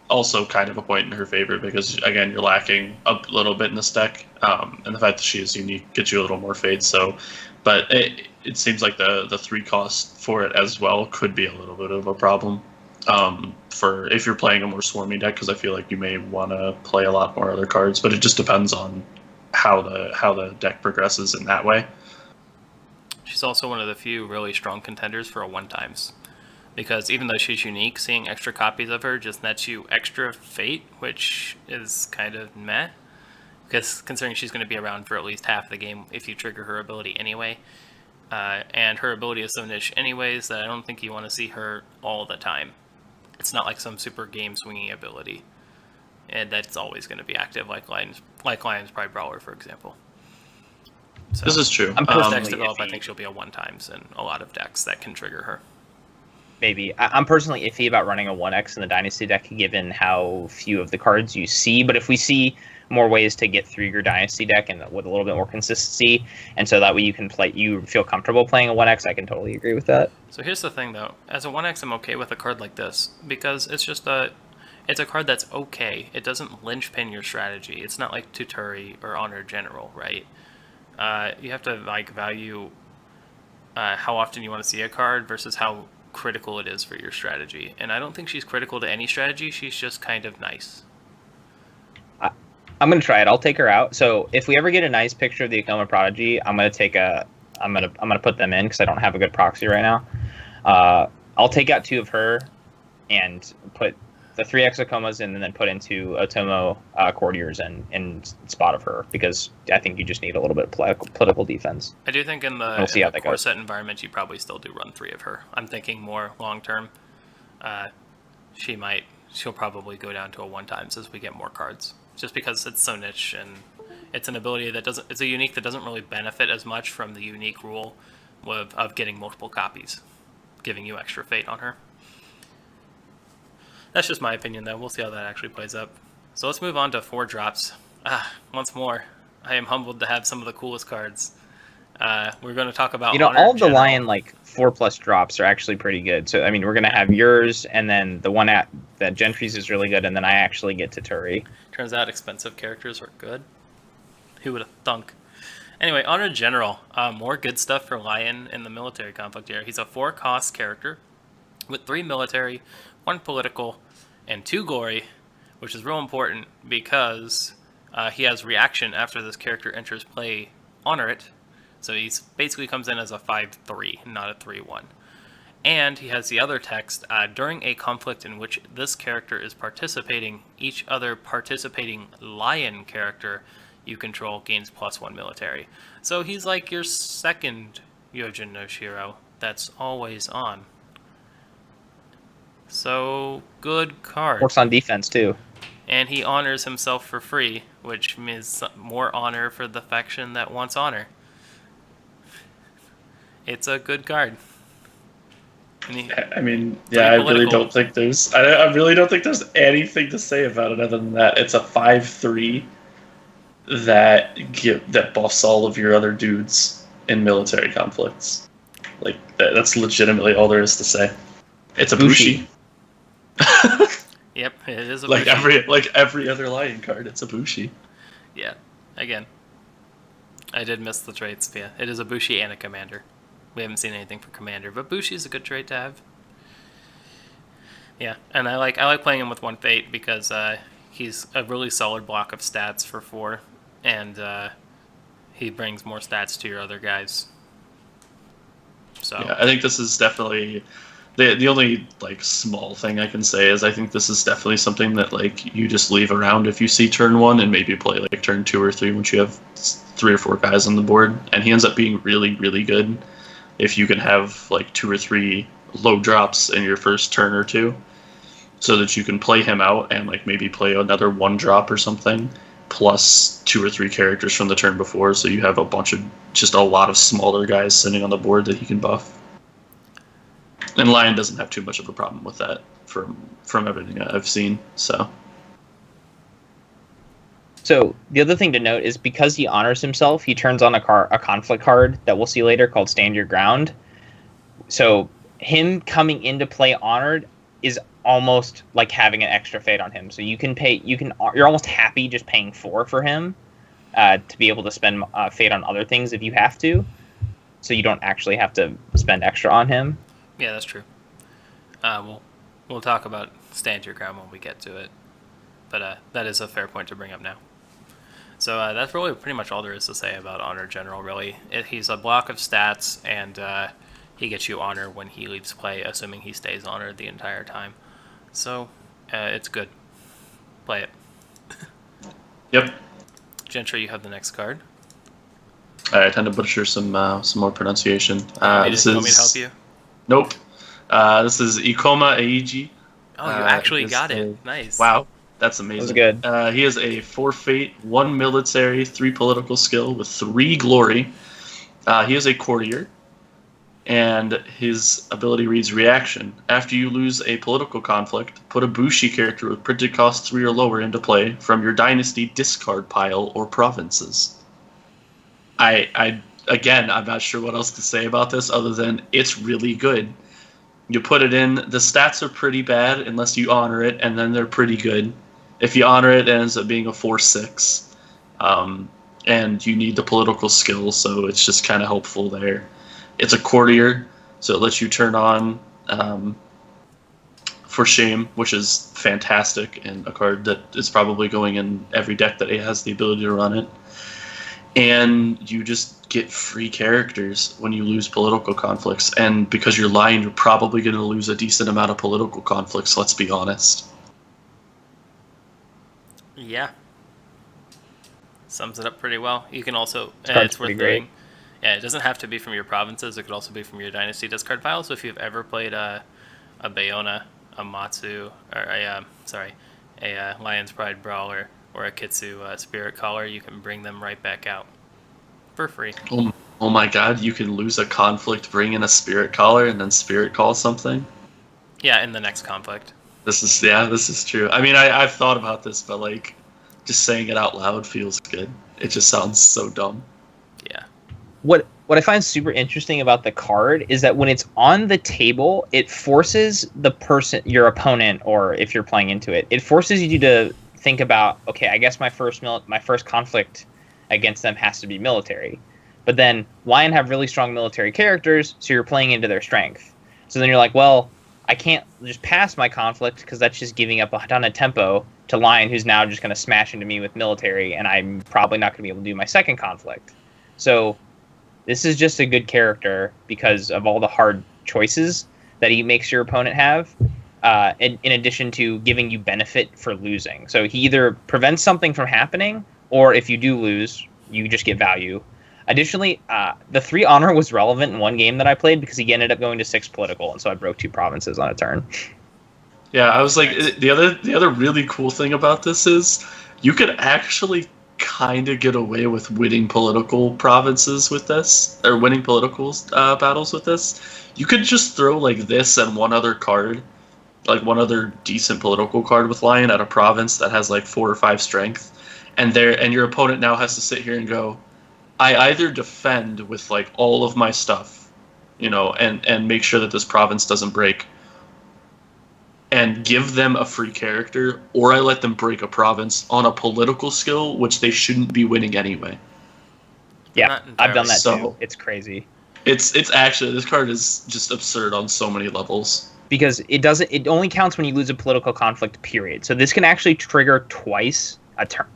S2: also kind of a point in her favor because again you're lacking a little bit in this deck, and the fact that she is unique gets you a little more fade. So, but it seems like the 3 cost for it as well could be a little bit of a problem for if you're playing a more swarmy deck, because I feel like you may want to play a lot more other cards, but it just depends on how the deck progresses in that way.
S1: She's also one of the few really strong contenders for a 1-times. Because even though she's unique, seeing extra copies of her just nets you extra fate, which is kind of meh. Because considering she's going to be around for at least half the game if you trigger her ability anyway. And her ability is so niche anyways that I don't think you want to see her all the time. It's not like some super game swinging ability. And that's always going to be active like Lion's Pride Brawler, for example.
S2: So, this is true.
S1: As decks develop, I think she'll be a 1-times in a lot of decks that can trigger her.
S3: maybe. I'm personally iffy about running a 1x in the Dynasty deck, given how few of the cards you see. But if we see more ways to get through your Dynasty deck and with a little bit more consistency, and so that way you feel comfortable playing a 1x, I can totally agree with that.
S1: So here's the thing, though. As a 1x, I'm okay with a card like this, because it's a card that's okay. It doesn't linchpin your strategy. It's not like Tuturi or Honor General, right? You have to value how often you want to see a card versus how critical it is for your strategy. And I don't think she's critical to any strategy. She's just kind of nice.
S3: I'm gonna try it. I'll take her out. So if we ever get a nice picture of the Akoma Prodigy, I'm gonna put them in because I don't have a good proxy right now. I'll take out 2 of her and put the 3x Akomas in, and then put into Otomo Courtiers in spot of her, because I think you just need a little bit of political defense.
S1: I do think in the core set environment, you probably still do run 3 of her. I'm thinking more long term. She'll probably go down to a 1x as we get more cards, just because it's so niche, and it's an ability that it's a unique that doesn't really benefit as much from the unique rule of getting multiple copies, giving you extra fate on her. That's just my opinion, though. We'll see how that actually plays up. So let's move on to 4 drops. Once more, I am humbled to have some of the coolest cards. We're going to talk about
S3: all of the Lion 4+ drops are actually pretty good. So I mean, we're going to have yours, and then the one that Gentry's is really good, and then I actually get to Turi.
S1: Turns out expensive characters are good. Who would have thunk? Anyway, Honor General. More good stuff for Lion in the military conflict here. He's a 4-cost character with 3 military, 1 political, and 2 glory, which is real important because he has reaction after this character enters play. Honor it. So he basically comes in as a 5/3, not a 3/1. And he has the other text, during a conflict in which this character is participating, each other participating Lion character you control gains +1 military. So he's like your second Yojin no Shiro that's always on. So, good card.
S3: Works on defense, too.
S1: And he honors himself for free, which means more honor for the faction that wants honor. It's a good card.
S2: I really don't think there's anything to say about it other than that it's a 5/3 that buffs all of your other dudes in military conflicts. Like that's legitimately all there is to say. It's a Bushi.
S1: Yep, it is a
S2: Bushi.
S1: Bushi.
S2: Every other Lion card, it's a Bushi.
S1: Yeah, again, I did miss the traits. But yeah, it is a Bushi and a Commander. We haven't seen anything for Commander, but Bushi is a good trait to have. Yeah, and I like playing him with 1 fate because he's a really solid block of stats for 4, and he brings more stats to your other guys. So
S2: yeah, I think this is definitely the only small thing I can say is I think this is definitely something that you just leave around if you see turn 1 and maybe play turn 2 or 3 once you have 3 or 4 guys on the board, and he ends up being really, really good if you can have 2 or 3 low drops in your first turn or 2, so that you can play him out and maybe play another 1 drop or something, plus 2 or 3 characters from the turn before, so you have a lot of smaller guys sitting on the board that he can buff. And Lion doesn't have too much of a problem with that from everything I've seen. So
S3: the other thing to note is because he honors himself, he turns on a conflict card that we'll see later called Stand Your Ground. So him coming into play honored is almost like having an extra fate on him. So you're almost happy just paying 4 for him to be able to spend fate on other things if you have to. So you don't actually have to spend extra on him.
S1: Yeah, that's true. We'll talk about Stand Your Ground when we get to it. But that is a fair point to bring up now. So that's really pretty much all there is to say about Honor General, really. He's a block of stats, and he gets you Honor when he leaves play, assuming he stays Honored the entire time. So it's good. Play it.
S2: Yep.
S1: Gentry, you have the next card.
S2: I tend to butcher some more pronunciation.
S1: Want me to help you?
S2: Nope. This is Ikoma Eiji.
S1: Oh, you actually got it. Nice.
S2: Wow. That's amazing.
S3: That was good.
S2: He has a 4 fate, 1 military, 3 political skill with 3 glory. He is a courtier. And his ability reads Reaction. After you lose a political conflict, put a Bushi character with printed cost 3 or lower into play from your Dynasty discard pile or provinces. Again, I'm not sure what else to say about this other than it's really good. You put it in, the stats are pretty bad unless you honor it, and then they're pretty good. If you honor it, it ends up being a 4/6. And you need the political skill, so it's just kind of helpful there. It's a courtier, so it lets you turn on For Shame, which is fantastic, and a card that is probably going in every deck that has the ability to run it. And you just get free characters when you lose political conflicts. And because you're lying, you're probably going to lose a decent amount of political conflicts, let's be honest.
S1: Yeah. Sums it up pretty well. You can also,
S3: It's
S1: worth
S3: great.
S1: noting, yeah, it doesn't have to be from your provinces. It could also be from your Dynasty discard pile. So if you've ever played a Bayona, a Matsu, or a Lion's Pride Brawler, or a Kitsu Spirit Caller, you can bring them right back out for free.
S2: Oh my god, you can lose a conflict, bring in a Spirit Caller, and then Spirit Call something?
S1: Yeah, in the next conflict.
S2: This is true. I mean, I've thought about this, but like, just saying it out loud feels good. It just sounds so dumb.
S1: Yeah.
S3: What I find super interesting about the card is that when it's on the table, it forces the person, your opponent, or if you're playing into it, it forces you to think about, okay, I guess my first conflict against them has to be military. But then Lion have really strong military characters, so you're playing into their strength. So then you're like, well, I can't just pass my conflict because that's just giving up a ton of tempo to Lion, who's now just going to smash into me with military, and I'm probably not going to be able to do my second conflict. So this is just a good character because of all the hard choices that he makes your opponent have, in addition to giving you benefit for losing. So he either prevents something from happening, or if you do lose, you just get value. Additionally, the 3 honor was relevant in one game that I played because he ended up going to 6 political, and so I broke 2 provinces on a turn.
S2: Yeah, I was like, the other really cool thing about this is you could actually kind of get away with winning political provinces with this, or winning political battles with this. You could just throw like this and one other card, like one other decent political card with Lion at a province that has like 4 or 5 strength, and your opponent now has to sit here and go, I either defend with like all of my stuff, and make sure that this province doesn't break, and give them a free character, or I let them break a province on a political skill, which they shouldn't be winning anyway.
S3: Yeah, I've done that
S2: so,
S3: too. It's crazy.
S2: It's actually, this card is just absurd on so many levels.
S3: Because it only counts when you lose a political conflict, period. So this can actually trigger twice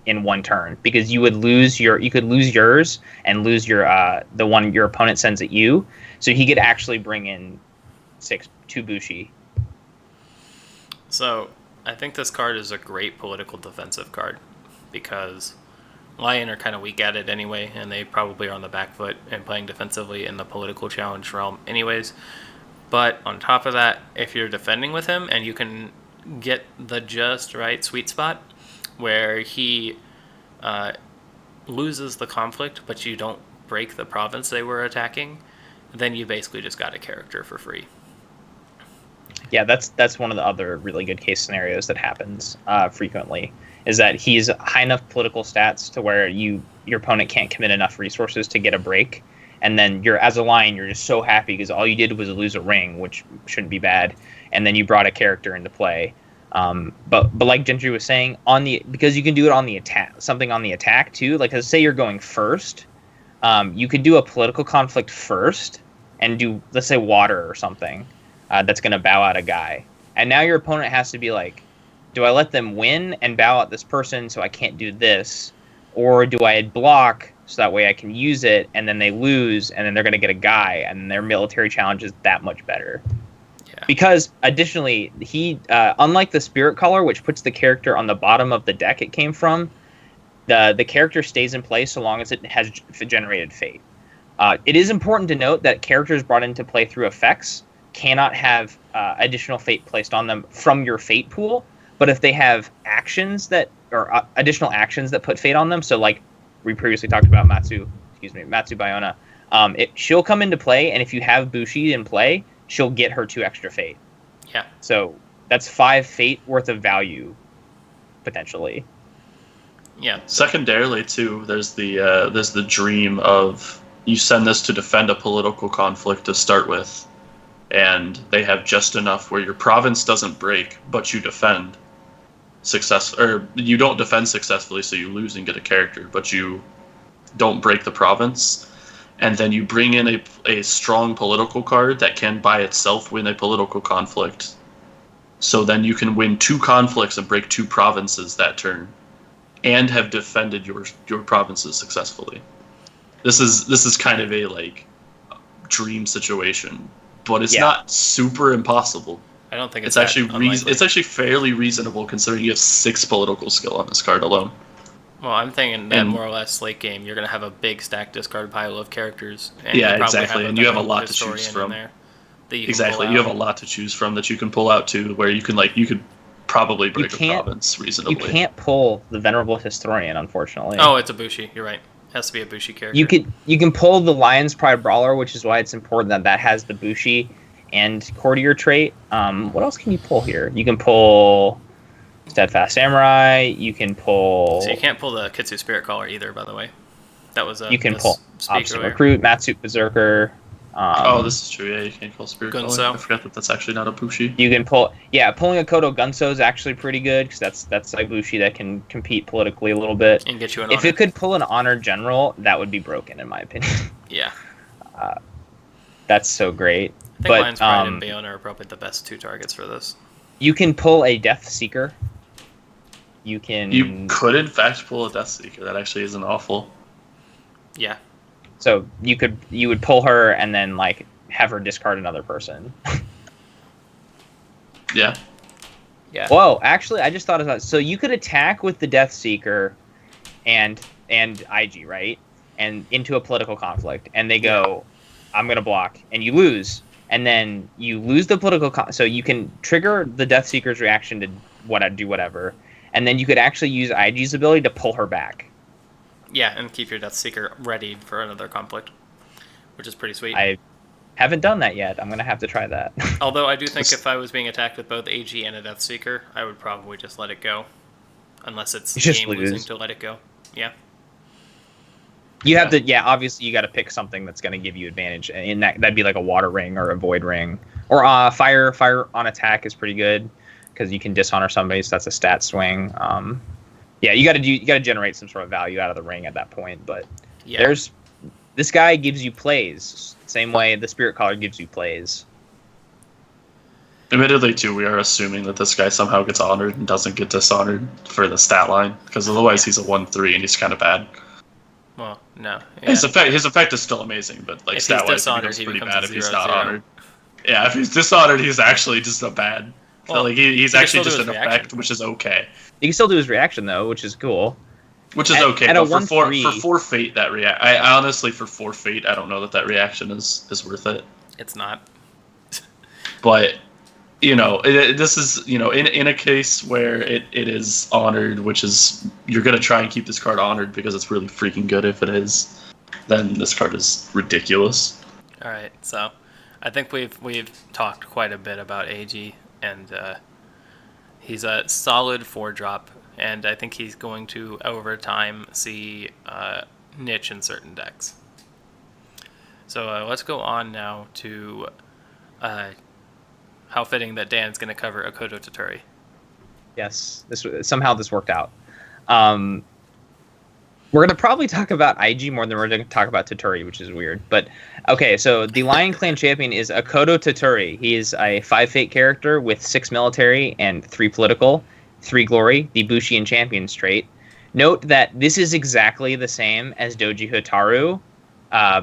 S3: in one turn, because you could lose yours and lose the one your opponent sends at you. So he could actually bring in 2 Bushi.
S1: So I think this card is a great political defensive card because Lion are kind of weak at it anyway, and they probably are on the back foot and playing defensively in the political challenge realm anyways. But on top of that, if you're defending with him and you can get the just right sweet spot where he loses the conflict but you don't break the province they were attacking, then you basically just got a character for free.
S3: Yeah, that's one of the other really good case scenarios that happens frequently, is that he's high enough political stats to where your opponent can't commit enough resources to get a break, and then as a Lion, you're just so happy because all you did was lose a ring, which shouldn't be bad, and then you brought a character into play. But like Gentry was saying, because you can do it on the attack, something on the attack too. Like, let's say you're going first, you could do a political conflict first and do, let's say, water or something. That's going to bow out a guy. And now your opponent has to be like, do I let them win and bow out this person so I can't do this? Or do I block so that way I can use it, and then they lose, and then they're going to get a guy, and their military challenge is that much better. Yeah. Because, additionally, he, unlike the Spirit Caller, which puts the character on the bottom of the deck it came from, the character stays in play so long as it has generated fate. It is important to note that characters brought into play through effects cannot have additional fate placed on them from your fate pool, but if they have actions additional actions that put fate on them, so like we previously talked about Matsu Bayona, She'll come into play, and if you have Bushi in play, she'll get her 2 extra fate.
S1: Yeah.
S3: So that's 5 fate worth of value, potentially.
S1: Yeah.
S2: Secondarily, too, there's the dream of you send this to defend a political conflict to start with, and they have just enough where your province doesn't break, but you defend or you don't defend successfully, so you lose and get a character, but you don't break the province. And then you bring in a strong political card that can by itself win a political conflict. So then you can win 2 conflicts and break 2 provinces that turn, and have defended your provinces successfully. This is kind of a like dream situation, but it's not super impossible.
S1: I don't think
S2: it's actually it's actually fairly reasonable considering you have 6 political skill on this card alone.
S1: Well, I'm thinking that more or less late game, you're going to have a big stack discard pile of characters. And
S2: exactly, and you have a lot to choose from. You have a lot to choose from that you can pull out too, where you could probably break a province reasonably.
S3: You can't pull the Venerable Historian, unfortunately.
S1: Oh, it's a Bushi. You're right. It has to be a Bushi character.
S3: You can pull the Lion's Pride Brawler, which is why it's important that has the Bushi and Courtier trait. What else can you pull here? You can pull Steadfast Samurai. You can pull.
S1: So you can't pull the Kitsu Spirit Caller either, by the way. That was
S3: you can pull Obstinate Recruit, Matsu Berserker.
S2: This is true. Yeah, you can't pull Spirit Caller. I forgot that's actually not a Bushi.
S3: You can pull. Yeah, pulling a Kodo Gunso is actually pretty good because that's a Bushi that can compete politically a little bit.
S1: And get you an
S3: If it could pull an Honored General, that would be broken in my opinion.
S1: Yeah.
S3: That's so great.
S1: I think Lion's Pride and Bayona are probably the best 2 targets for this.
S3: You can pull a Death Seeker. You
S2: could in fact pull a Death Seeker. That actually isn't awful.
S1: Yeah.
S3: So you would pull her and then like have her discard another person.
S2: Yeah.
S1: Yeah.
S3: Whoa, actually I just thought about it. So you could attack with the Death Seeker and IG, right? And into a political conflict, and they go, I'm gonna block, and you lose. And then you lose the political so you can trigger the Death Seeker's reaction to do whatever. And then you could actually use IG's ability to pull her back.
S1: Yeah, and keep your Death Seeker ready for another conflict, which is pretty sweet.
S3: I haven't done that yet. I'm going to have to try that.
S1: Although I do think if I was being attacked with both AG and a Death Seeker, I would probably just let it go. Unless it's game losing to let it go. Yeah.
S3: You have to, obviously you got to pick something that's going to give you advantage. And that'd be like a Water Ring or a Void Ring. Or Fire on attack is pretty good because you can dishonor somebody, so that's a stat swing. You got to generate some sort of value out of the ring at that point. But this guy gives you plays, same way the Spirit Caller gives you plays.
S2: Admittedly, too, we are assuming that this guy somehow gets honored and doesn't get dishonored for the stat line, because otherwise he's a 1/3 and he's kind of bad.
S1: Well, no. Yeah.
S2: His effect is still amazing, but like stat-wise, he becomes pretty bad if he's not honored. Yeah, if he's dishonored, he's actually just a bad. Well, so, like he's actually just an effect, which is okay.
S3: He can still do his reaction though, which is cool.
S2: Which is okay, but for 4 fate, that I honestly, for 4 fate, I don't know that reaction is worth it.
S1: It's not.
S2: But, this is, in a case where it is honored, which is, you're going to try and keep this card honored because it's really freaking good if it is, then this card is ridiculous.
S1: Alright, so I think we've talked quite a bit about AG, and he's a solid 4-drop. And I think he's going to, over time, see niche in certain decks. So let's go on now to how fitting that Dan's going to cover Akodo Toturi.
S3: Yes, somehow this worked out. We're going to probably talk about IG more than we're going to talk about Toturi, which is weird. But, okay, so the Lion Clan champion is Akodo Toturi. He is a 5 fate character with 6 military and 3 political. 3 glory, the Bushian champion trait. Note that this is exactly the same as Doji Hotaru,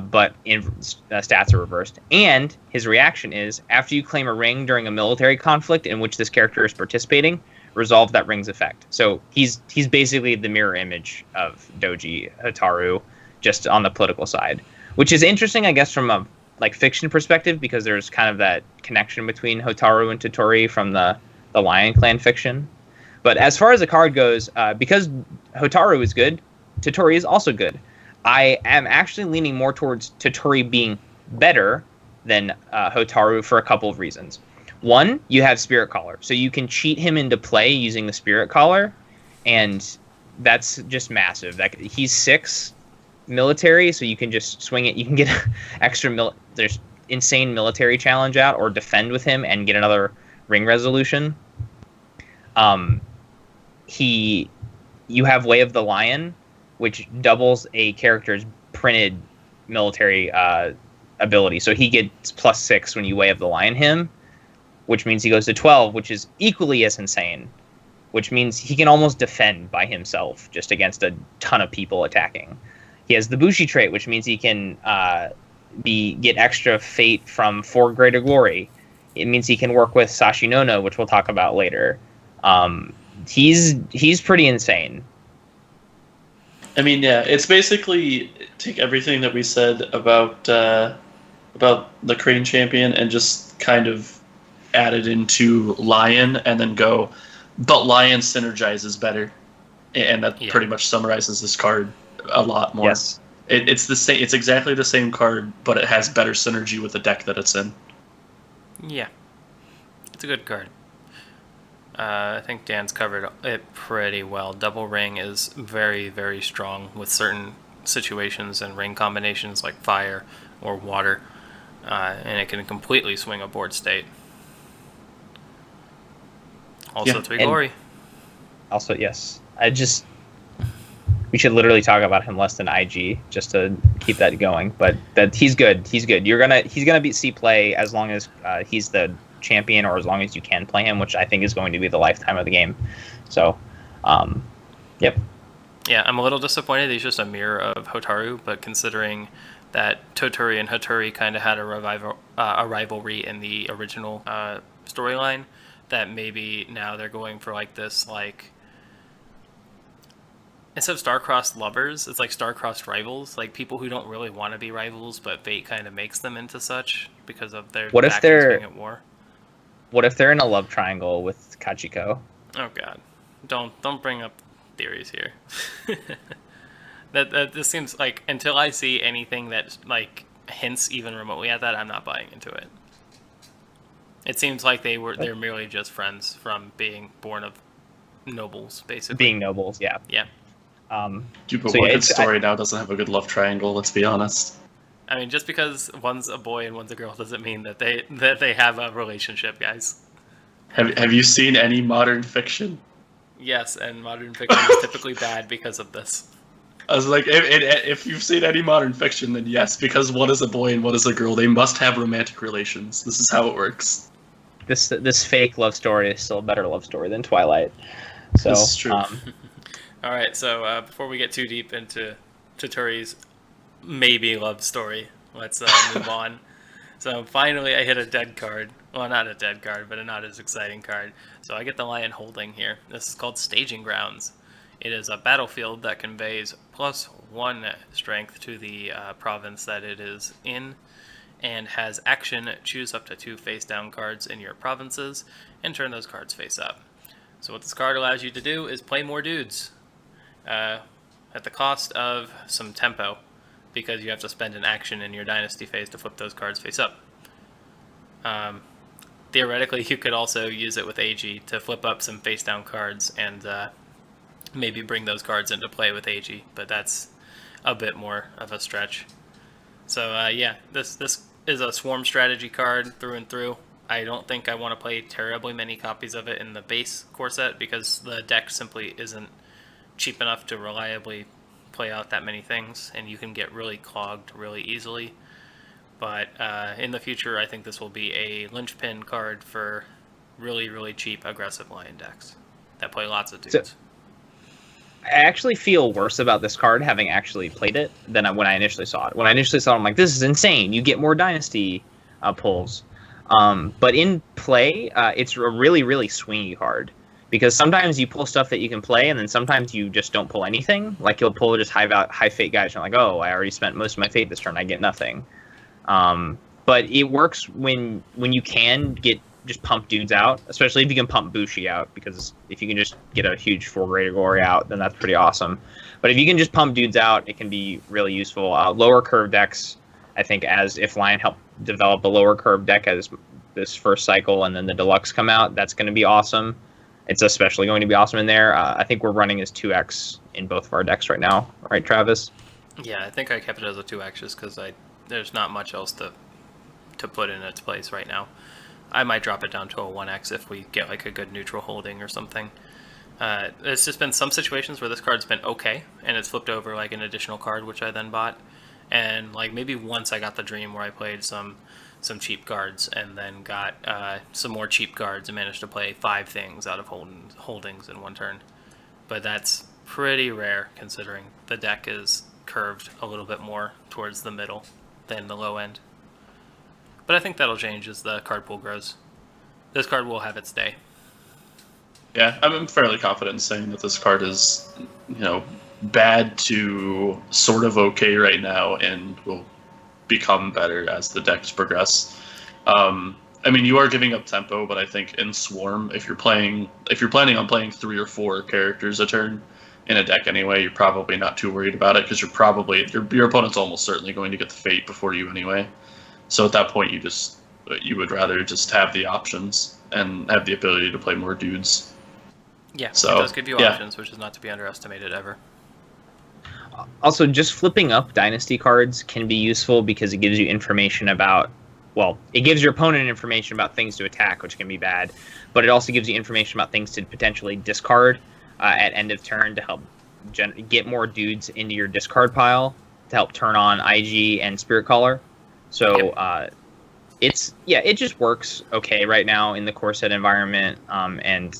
S3: but in stats are reversed. And his reaction is, after you claim a ring during a military conflict in which this character is participating, resolve that ring's effect. So he's basically the mirror image of Doji Hotaru, just on the political side. Which is interesting, I guess, from a fiction perspective, because there's kind of that connection between Hotaru and Toturi from the Lion Clan fiction. But as far as the card goes, because Hotaru is good, Toturi is also good. I am actually leaning more towards Toturi being better than Hotaru for a couple of reasons. One, you have Spirit Collar, so you can cheat him into play using the Spirit Collar, and that's just massive. He's 6 military, so you can just swing it. You can get extra there's insane military challenge out, or defend with him and get another ring resolution. You have Way of the Lion, which doubles a character's printed military ability. So he gets +6 when you Way of the Lion him, which means he goes to 12, which is equally as insane, which means he can almost defend by himself just against a ton of people attacking. He has the Bushi trait, which means he can get extra fate from 4 Greater Glory. It means he can work with Sashinono, which we'll talk about later. He's pretty insane.
S2: I mean, yeah, it's basically take everything that we said about the Crane Champion and just kind of add it into Lion, and then go, but Lion synergizes better, and that pretty much summarizes this card a lot more.
S3: Yes,
S2: it's the same. It's exactly the same card, but it has better synergy with the deck that it's in.
S1: Yeah, it's a good card. I think Dan's covered it pretty well. Double Ring is very, very strong with certain situations and ring combinations like fire or water, and it can completely swing a board state. Also, 3 Glory.
S3: Also, yes. We should literally talk about him less than IG just to keep that going. But he's good. He's good. He's gonna see play as long as he's the champion, or as long as you can play him, which I think is going to be the lifetime of the game. So, yep.
S1: Yeah, I'm a little disappointed he's just a mirror of Hotaru, but considering that Toturi and Hotaru kind of had a rivalry in the original storyline, that maybe now they're going for like this, like, instead of star-crossed lovers, it's like star-crossed rivals, like people who don't really want to be rivals, but fate kind of makes them into such because of their factions being at war.
S3: What if they're in a love triangle with Kachiko?
S1: Oh god, don't bring up theories here. that this seems like, until I see anything that like hints even remotely at that, I'm not buying into it. It seems like they're merely just friends from being born of nobles, basically.
S3: Being nobles, yeah.
S1: Yeah.
S2: Dude, but what good story now doesn't have a good love triangle, let's be honest.
S1: I mean, just because one's a boy and one's a girl doesn't mean that they have a relationship, guys.
S2: Have you seen any modern fiction?
S1: Yes, and modern fiction is typically bad because of this.
S2: I was like, if you've seen any modern fiction, then yes, because one is a boy and one is a girl, they must have romantic relations. This is how it works.
S3: This fake love story is still a better love story than Twilight. So,
S2: this is true.
S1: All right, so before we get too deep into Toturi's maybe love story, let's move on. So finally I hit a dead card. Well, not a dead card, but a not as exciting card. So I get the Lion Holding here. This is called Staging Grounds. It is a battlefield that conveys +1 strength to the province that it is in, and has action, choose up to 2 face-down cards in your provinces, and turn those cards face up. So what this card allows you to do is play more dudes, at the cost of some tempo, because you have to spend an action in your Dynasty phase to flip those cards face up. Theoretically, you could also use it with AG to flip up some face-down cards and maybe bring those cards into play with AG, but that's a bit more of a stretch. So yeah, this is a swarm strategy card through and through. I don't think I want to play terribly many copies of it in the base core set because the deck simply isn't cheap enough to reliably play out that many things, and you can get really clogged really easily. But in the future, I think this will be a linchpin card for really, really cheap aggressive Lion decks that play lots of dudes.
S3: So, I actually feel worse about this card having actually played it than when I initially saw it. When I initially saw it, I'm like, this is insane. You get more Dynasty pulls. But in play, it's a really, really swingy card. Because sometimes you pull stuff that you can play, and then sometimes you just don't pull anything. Like, you'll pull just high fate guys, and you're like, oh, I already spent most of my fate this turn, I get nothing. But it works when you can get just pump dudes out, especially if you can pump Bushi out, because if you can just get a huge 4 Gregory out, then that's pretty awesome. But if you can just pump dudes out, it can be really useful. Lower curve decks, I think, as if Lion helped develop a lower curve deck as this first cycle and then the deluxe come out, that's going to be awesome. It's especially going to be awesome in there. I think we're running as 2x in both of our decks right now, right, Travis?
S1: Yeah, I think I kept it as a 2x just because there's not much else to put in its place right now. I might drop it down to a 1x if we get like a good neutral holding or something. There's just been some situations where this card's been okay, and it's flipped over like an additional card, which I then bought. And like maybe once I got the dream where I played some cheap cards and then got some more cheap cards and managed to play 5 things out of holdings in one turn. But that's pretty rare considering the deck is curved a little bit more towards the middle than the low end. But I think that'll change as the card pool grows. This card will have its day.
S2: Yeah, I'm fairly confident in saying that this card is, bad to sort of okay right now and will become better as the decks progress. You are giving up tempo, but I think in Swarm, if you're planning on playing 3 or 4 characters a turn in a deck anyway, you're probably not too worried about it because your opponent's almost certainly going to get the Fate before you anyway. So at that point, you would rather just have the options and have the ability to play more dudes.
S1: Yeah, so, it does give you options, which is not to be underestimated ever.
S3: Also, just flipping up Dynasty cards can be useful because it gives you information about, it gives your opponent information about things to attack, which can be bad, but it also gives you information about things to potentially discard at end of turn to help get more dudes into your discard pile to help turn on IG and Spirit Caller. So it just works okay right now in the core set environment, and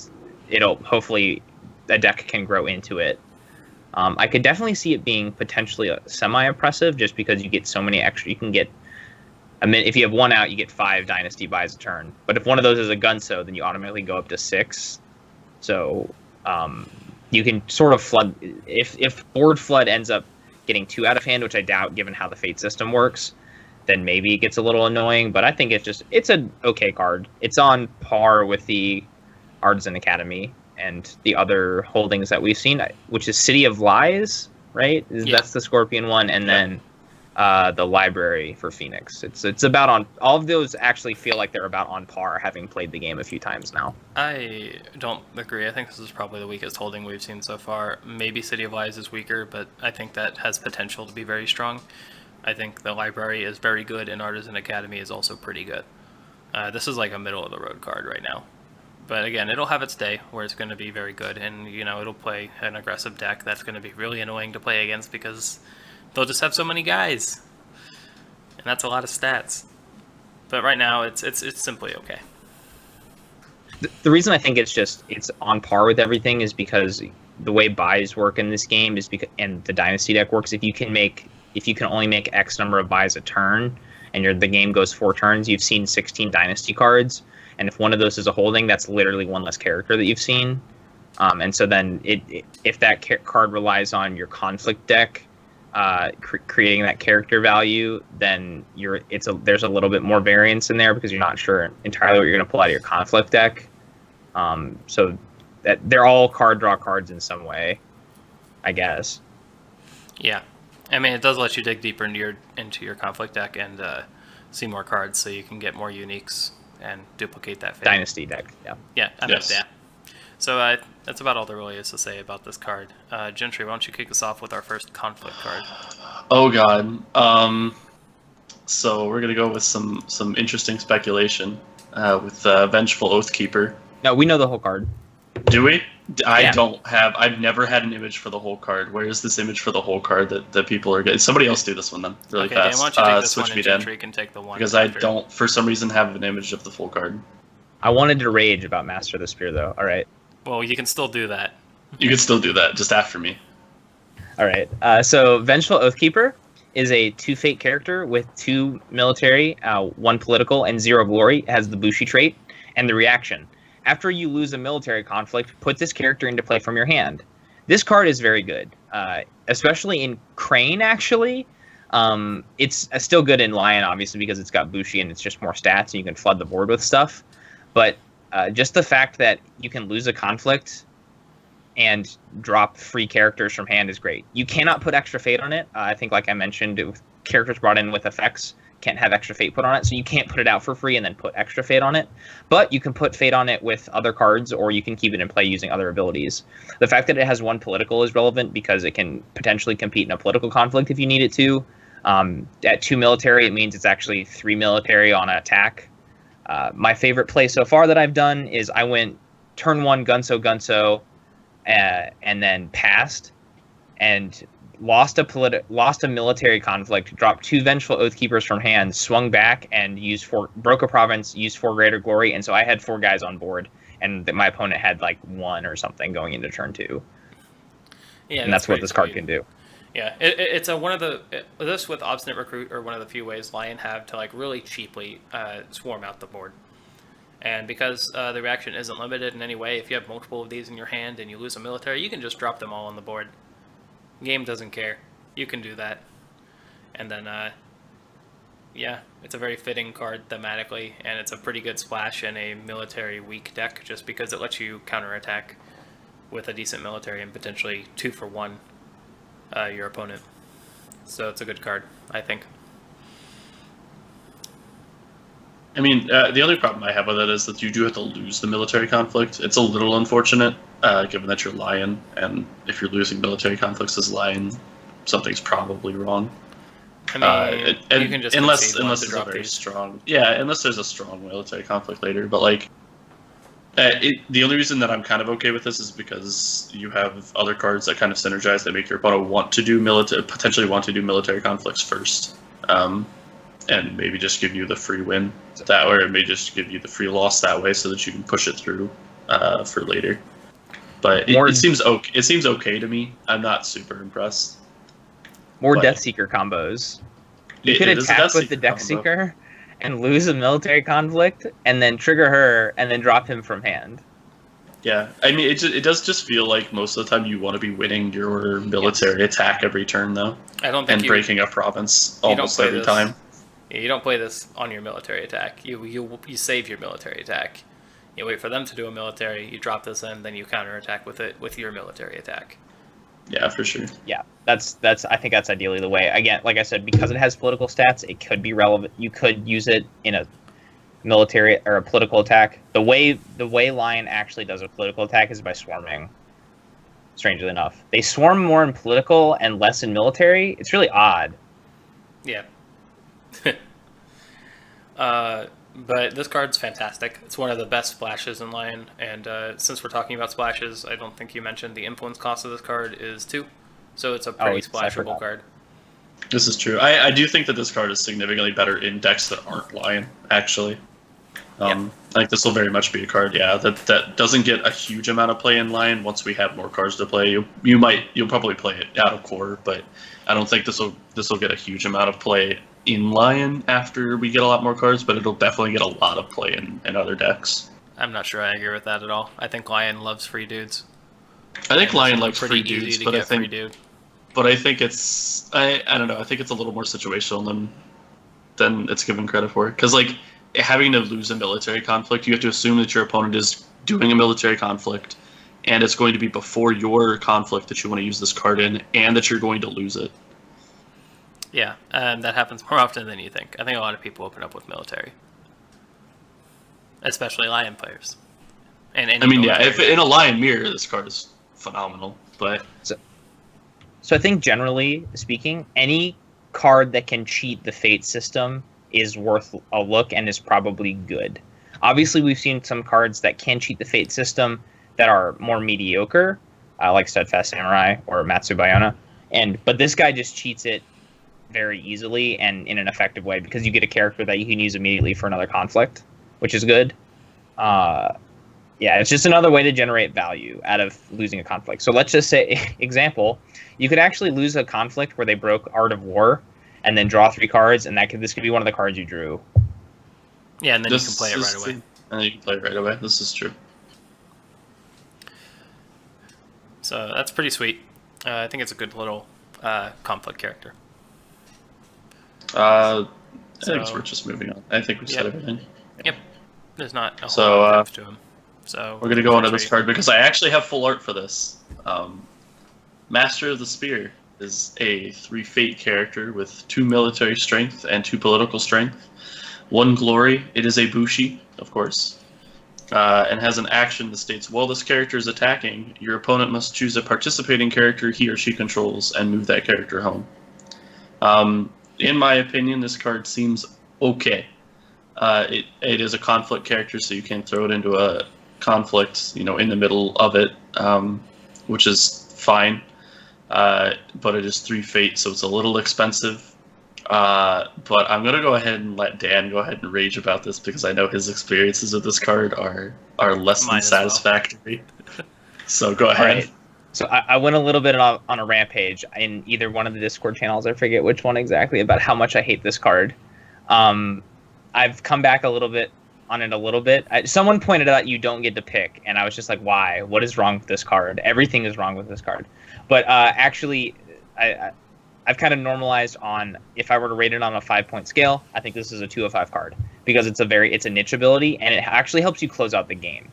S3: it'll hopefully a deck can grow into it. I could definitely see it being potentially semi-oppressive just because you get so many extra. You can get if you have 1 out, you get 5 Dynasty buys a turn. But if one of those is a Gunso, then you automatically go up to 6. So you can sort of flood. If board flood ends up getting 2 out of hand, which I doubt given how the Fate system works, then maybe it gets a little annoying. But I think it's an okay card. It's on par with the Artisan Academy and the other holdings that we've seen, which is City of Lies, right? That's the Scorpion one, and then the Library for Phoenix. It's about on all of those actually feel like they're about on par, having played the game a few times now.
S1: I don't agree. I think this is probably the weakest holding we've seen so far. Maybe City of Lies is weaker, but I think that has potential to be very strong. I think the Library is very good, and Artisan Academy is also pretty good. This is like a middle of the road card right now. But again, it'll have its day where it's going to be very good, and it'll play an aggressive deck that's going to be really annoying to play against because they'll just have so many guys, and that's a lot of stats. But right now, it's simply okay.
S3: The reason I think it's on par with everything is because the way buys work in this game is and the Dynasty deck works. If you can only make X number of buys a turn, and the game goes 4 turns, you've seen 16 Dynasty cards. And if one of those is a holding, that's literally 1 less character that you've seen. And so then if that card relies on your conflict deck creating that character value, then there's a little bit more variance in there because you're not sure entirely what you're going to pull out of your conflict deck. So that they're all card draw cards in some way, I guess.
S1: Yeah. It does let you dig deeper into your conflict deck and see more cards so you can get more uniques and duplicate that Fate.
S3: Dynasty deck, yeah.
S1: Yeah,
S2: yes.
S1: Yeah. So that's about all there really is to say about this card. Gentry, why don't you kick us off with our first conflict card?
S2: Oh God. So we're gonna go with some interesting speculation with Vengeful Oathkeeper.
S3: No, we know the whole card.
S2: Do we? I've never had an image for the whole card. Where is this image for the whole card that people are getting? Somebody else do this one then, really fast.
S1: Dan, why don't you take this
S2: switch
S1: one
S2: me
S1: and Gentry can take the one.
S2: Because I don't, for some reason, have an image of the full card.
S3: I wanted to rage about Master of the Spear, though. All right.
S1: Well, you can still do that.
S2: You can still do that, just after me.
S3: All right. So Vengeful Oathkeeper is a 2 Fate character with 2 military, 1 political, and 0 glory. It has the Bushi trait and the reaction. After you lose a military conflict, put this character into play from your hand. This card is very good, especially in Crane, actually. It's still good in Lion, obviously, because it's got Bushi and it's just more stats and you can flood the board with stuff. But just the fact that you can lose a conflict and drop free characters from hand is great. You cannot put extra fate on it. I think, like I mentioned, characters brought in with effects can't have extra fate put on it, so you can't put it out for free and then put extra fate on it. But you can put fate on it with other cards, or you can keep it in play using other abilities. The fact that it has 1 political is relevant because it can potentially compete in a political conflict if you need it to. At 2 military, it means it's actually 3 military on an attack. My favorite play so far that I've done is I went turn 1 Gunso, and then passed and lost a military conflict, dropped 2 Vengeful Oathkeepers from hand, swung back and broke a province, used 4 Greater Glory, and so I had 4 guys on board, and my opponent had like 1 or something going into turn 2. Yeah, and that's what this card can do.
S1: Yeah, it's one of the this with Obstinate Recruit are one of the few ways Lion have to like really cheaply swarm out the board. And because the reaction isn't limited in any way, if you have multiple of these in your hand and you lose a military, you can just drop them all on the board. Game doesn't care. You can do that. And then, yeah, it's a very fitting card thematically, and it's a pretty good splash in a military weak deck just because it lets you counterattack with a decent military and potentially 2 for 1 your opponent. So it's a good card, I think.
S2: I mean, the other problem I have with it is that you do have to lose the military conflict. It's a little unfortunate, given that you're Lion, and if you're losing military conflicts as Lion, something's probably wrong.
S1: I mean, you can just
S2: unless there's a very strong, unless there's a strong military conflict later. But like, the only reason that I'm kind of okay with this is because you have other cards that kind of synergize that make your opponent potentially want to do military conflicts first. And maybe just give you the free win that way, or it may just give you the free loss that way, so that you can push it through for later. But it seems okay. It seems okay to me. I'm not super impressed.
S3: More Deathseeker combos. You could attack with the Deathseeker and lose a military conflict, and then trigger her, and then drop him from hand.
S2: Yeah, I mean, it does just feel like most of the time you want to be winning your military attack every turn, though.
S1: I don't think
S2: breaking a province almost every time.
S1: You don't play this on your military attack. You save your military attack. You wait for them to do a military, you drop this in, then you counterattack with it with your military attack.
S2: Yeah, for sure.
S3: Yeah, that's I think that's ideally the way. Again, like I said, because it has political stats, it could be relevant. You could use it in a military or a political attack. The way Lion actually does a political attack is by swarming. Strangely enough, they swarm more in political and less in military. It's really odd.
S1: Yeah. But this card's fantastic. It's one of the best splashes in Lion, and since we're talking about splashes, I don't think you mentioned the influence cost of this card is 2, so it's a pretty splashable card.
S2: This is true. I do think that this card is significantly better in decks that aren't Lion, actually. I think this will very much be a card, that doesn't get a huge amount of play in Lion. Once we have more cards to play, you'll probably play it out of core, but I don't think this will get a huge amount of play in Lion after we get a lot more cards, but it'll definitely get a lot of play in other decks.
S1: I'm not sure I agree with that at all. I think Lion loves free dudes.
S2: I think Lion likes free dudes, but I think it's I don't know. I think it's a little more situational than it's given credit for. Because like having to lose a military conflict, you have to assume that your opponent is doing a military conflict, and it's going to be before your conflict that you want to use this card in, and that you're going to lose it.
S1: Yeah, and that happens more often than you think. I think a lot of people open up with military, especially Lion players. And
S2: I mean, if in a Lion mirror, this card is phenomenal. But
S3: so I think generally speaking, any card that can cheat the fate system is worth a look and is probably good. Obviously, we've seen some cards that can cheat the fate system that are more mediocre, like Steadfast Samurai or Matsubayana, but this guy just cheats it very easily and in an effective way because you get a character that you can use immediately for another conflict, which is good. It's just another way to generate value out of losing a conflict. So let's just say, example, you could actually lose a conflict where they broke Art of War and then draw 3 cards, and this could be one of the cards you drew.
S1: Yeah, and then you can play it right away.
S2: And then you can play it right away. This is true.
S1: So that's pretty sweet. I think it's a good little conflict character.
S2: I think we're just moving on. I think we've said everything.
S1: Yep. There's not a whole
S2: So
S1: lot of depth to him. So
S2: we're gonna go into this
S1: retreat.
S2: card because I actually have full art for this. Master of the Spear is a 3 fate character with 2 military strength and 2 political strength. 1 glory. It is a Bushi, of course. And has an action that states, while this character is attacking, your opponent must choose a participating character he or she controls and move that character home. In my opinion, this card seems okay. It is a conflict character, so you can throw it into a conflict, in the middle of it, which is fine. But it is 3 fate, so it's a little expensive. But I'm gonna go ahead and let Dan go ahead and rage about this because I know his experiences with this card are less
S1: Mine
S2: than
S1: as well.
S2: satisfactory. So go ahead.
S3: Right. So I went a little bit on a rampage in either one of the Discord channels, I forget which one exactly, about how much I hate this card. I've come back a little bit on it a little bit. Someone pointed out you don't get to pick, and I was just like, why? What is wrong with this card? Everything is wrong with this card. But actually, I've kind of normalized on, if I were to rate it on a 5-point scale, I think this is a 2 of 5 card because it's a niche ability and it actually helps you close out the game.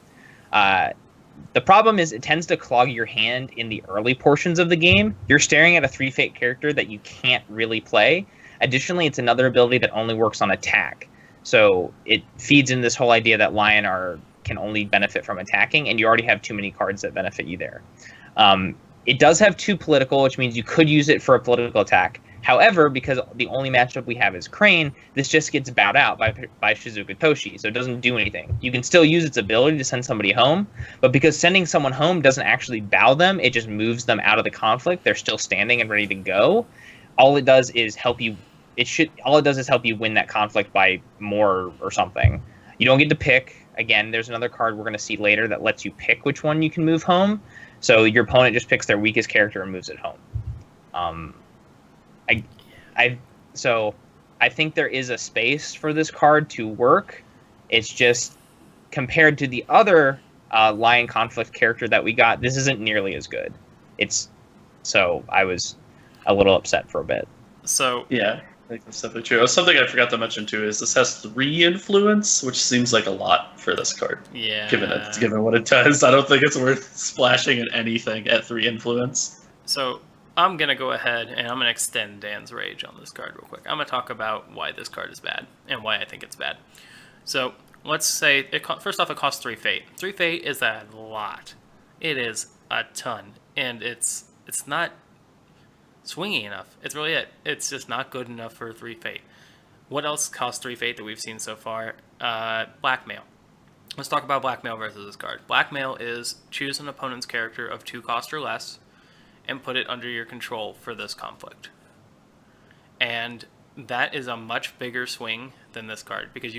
S3: The problem is it tends to clog your hand in the early portions of the game. You're staring at a 3 fate character that you can't really play. Additionally, it's another ability that only works on attack. So it feeds in this whole idea that Lion can only benefit from attacking, and you already have too many cards that benefit you there. It does have 2 political, which means you could use it for a political attack. However, because the only matchup we have is Crane, this just gets bowed out by Shizuka Toshi, so it doesn't do anything. You can still use its ability to send somebody home, but because sending someone home doesn't actually bow them, it just moves them out of the conflict. They're still standing and ready to go. All it does is help you. All it does is help you win that conflict by more or something. You don't get to pick. Again, there's another card we're going to see later that lets you pick which one you can move home. So your opponent just picks their weakest character and moves it home. So I think there is a space for this card to work. It's just compared to the other Lion conflict character that we got, this isn't nearly as good. So I was a little upset for a bit.
S1: So
S2: Yeah, I think that's definitely true. Something I forgot to mention too is this has 3 influence, which seems like a lot for this card.
S1: yeah,
S2: Given what it does, I don't think it's worth splashing in anything at 3 influence.
S1: So I'm going to go ahead and I'm going to extend Dan's rage on this card real quick. I'm going to talk about why this card is bad and why I think it's bad. So let's say, first off, it costs 3 fate. 3 fate is a lot. It is a ton. And it's not swingy enough. It's really it. It's just not good enough for 3 fate. What else costs 3 fate that we've seen so far? Blackmail. Let's talk about Blackmail versus this card. Blackmail is choose an opponent's character of 2 cost or less and put it under your control for this conflict. And that is a much bigger swing than this card because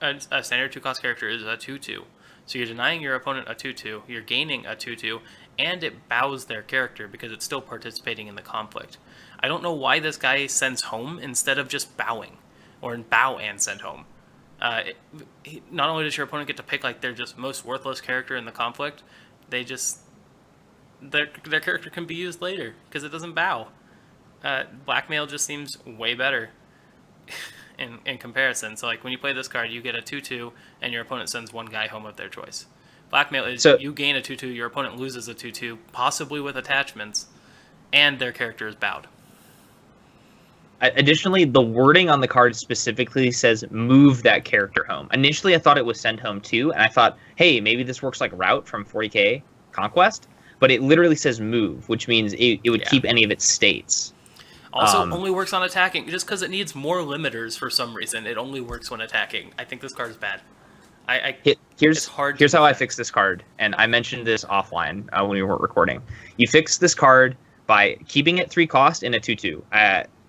S1: a standard 2 cost character is a 2/2. So you're denying your opponent a 2/2, you're gaining a 2/2, and it bows their character because it's still participating in the conflict. I don't know why this guy sends home instead of just bowing, or bow and send home. Not only does your opponent get to pick like their just most worthless character in the conflict, their character can be used later because it doesn't bow. Blackmail just seems way better in comparison. So like when you play this card, you get a 2/2 and your opponent sends one guy home of their choice. Blackmail is you gain a 2/2, your opponent loses a 2/2, possibly with attachments, and their character is bowed.
S3: Additionally, the wording on the card specifically says move that character home. Initially, I thought it was send home too, and I thought, hey, maybe this works like Route from 40k Conquest, but it literally says move, which means it would keep any of its states.
S1: Also, only works on attacking. Just because it needs more limiters for some reason, it only works when attacking. I think this card is bad.
S3: Here's how I fix this card, and I mentioned this offline when we weren't recording. You fix this card by keeping it 3 cost in a 2/2.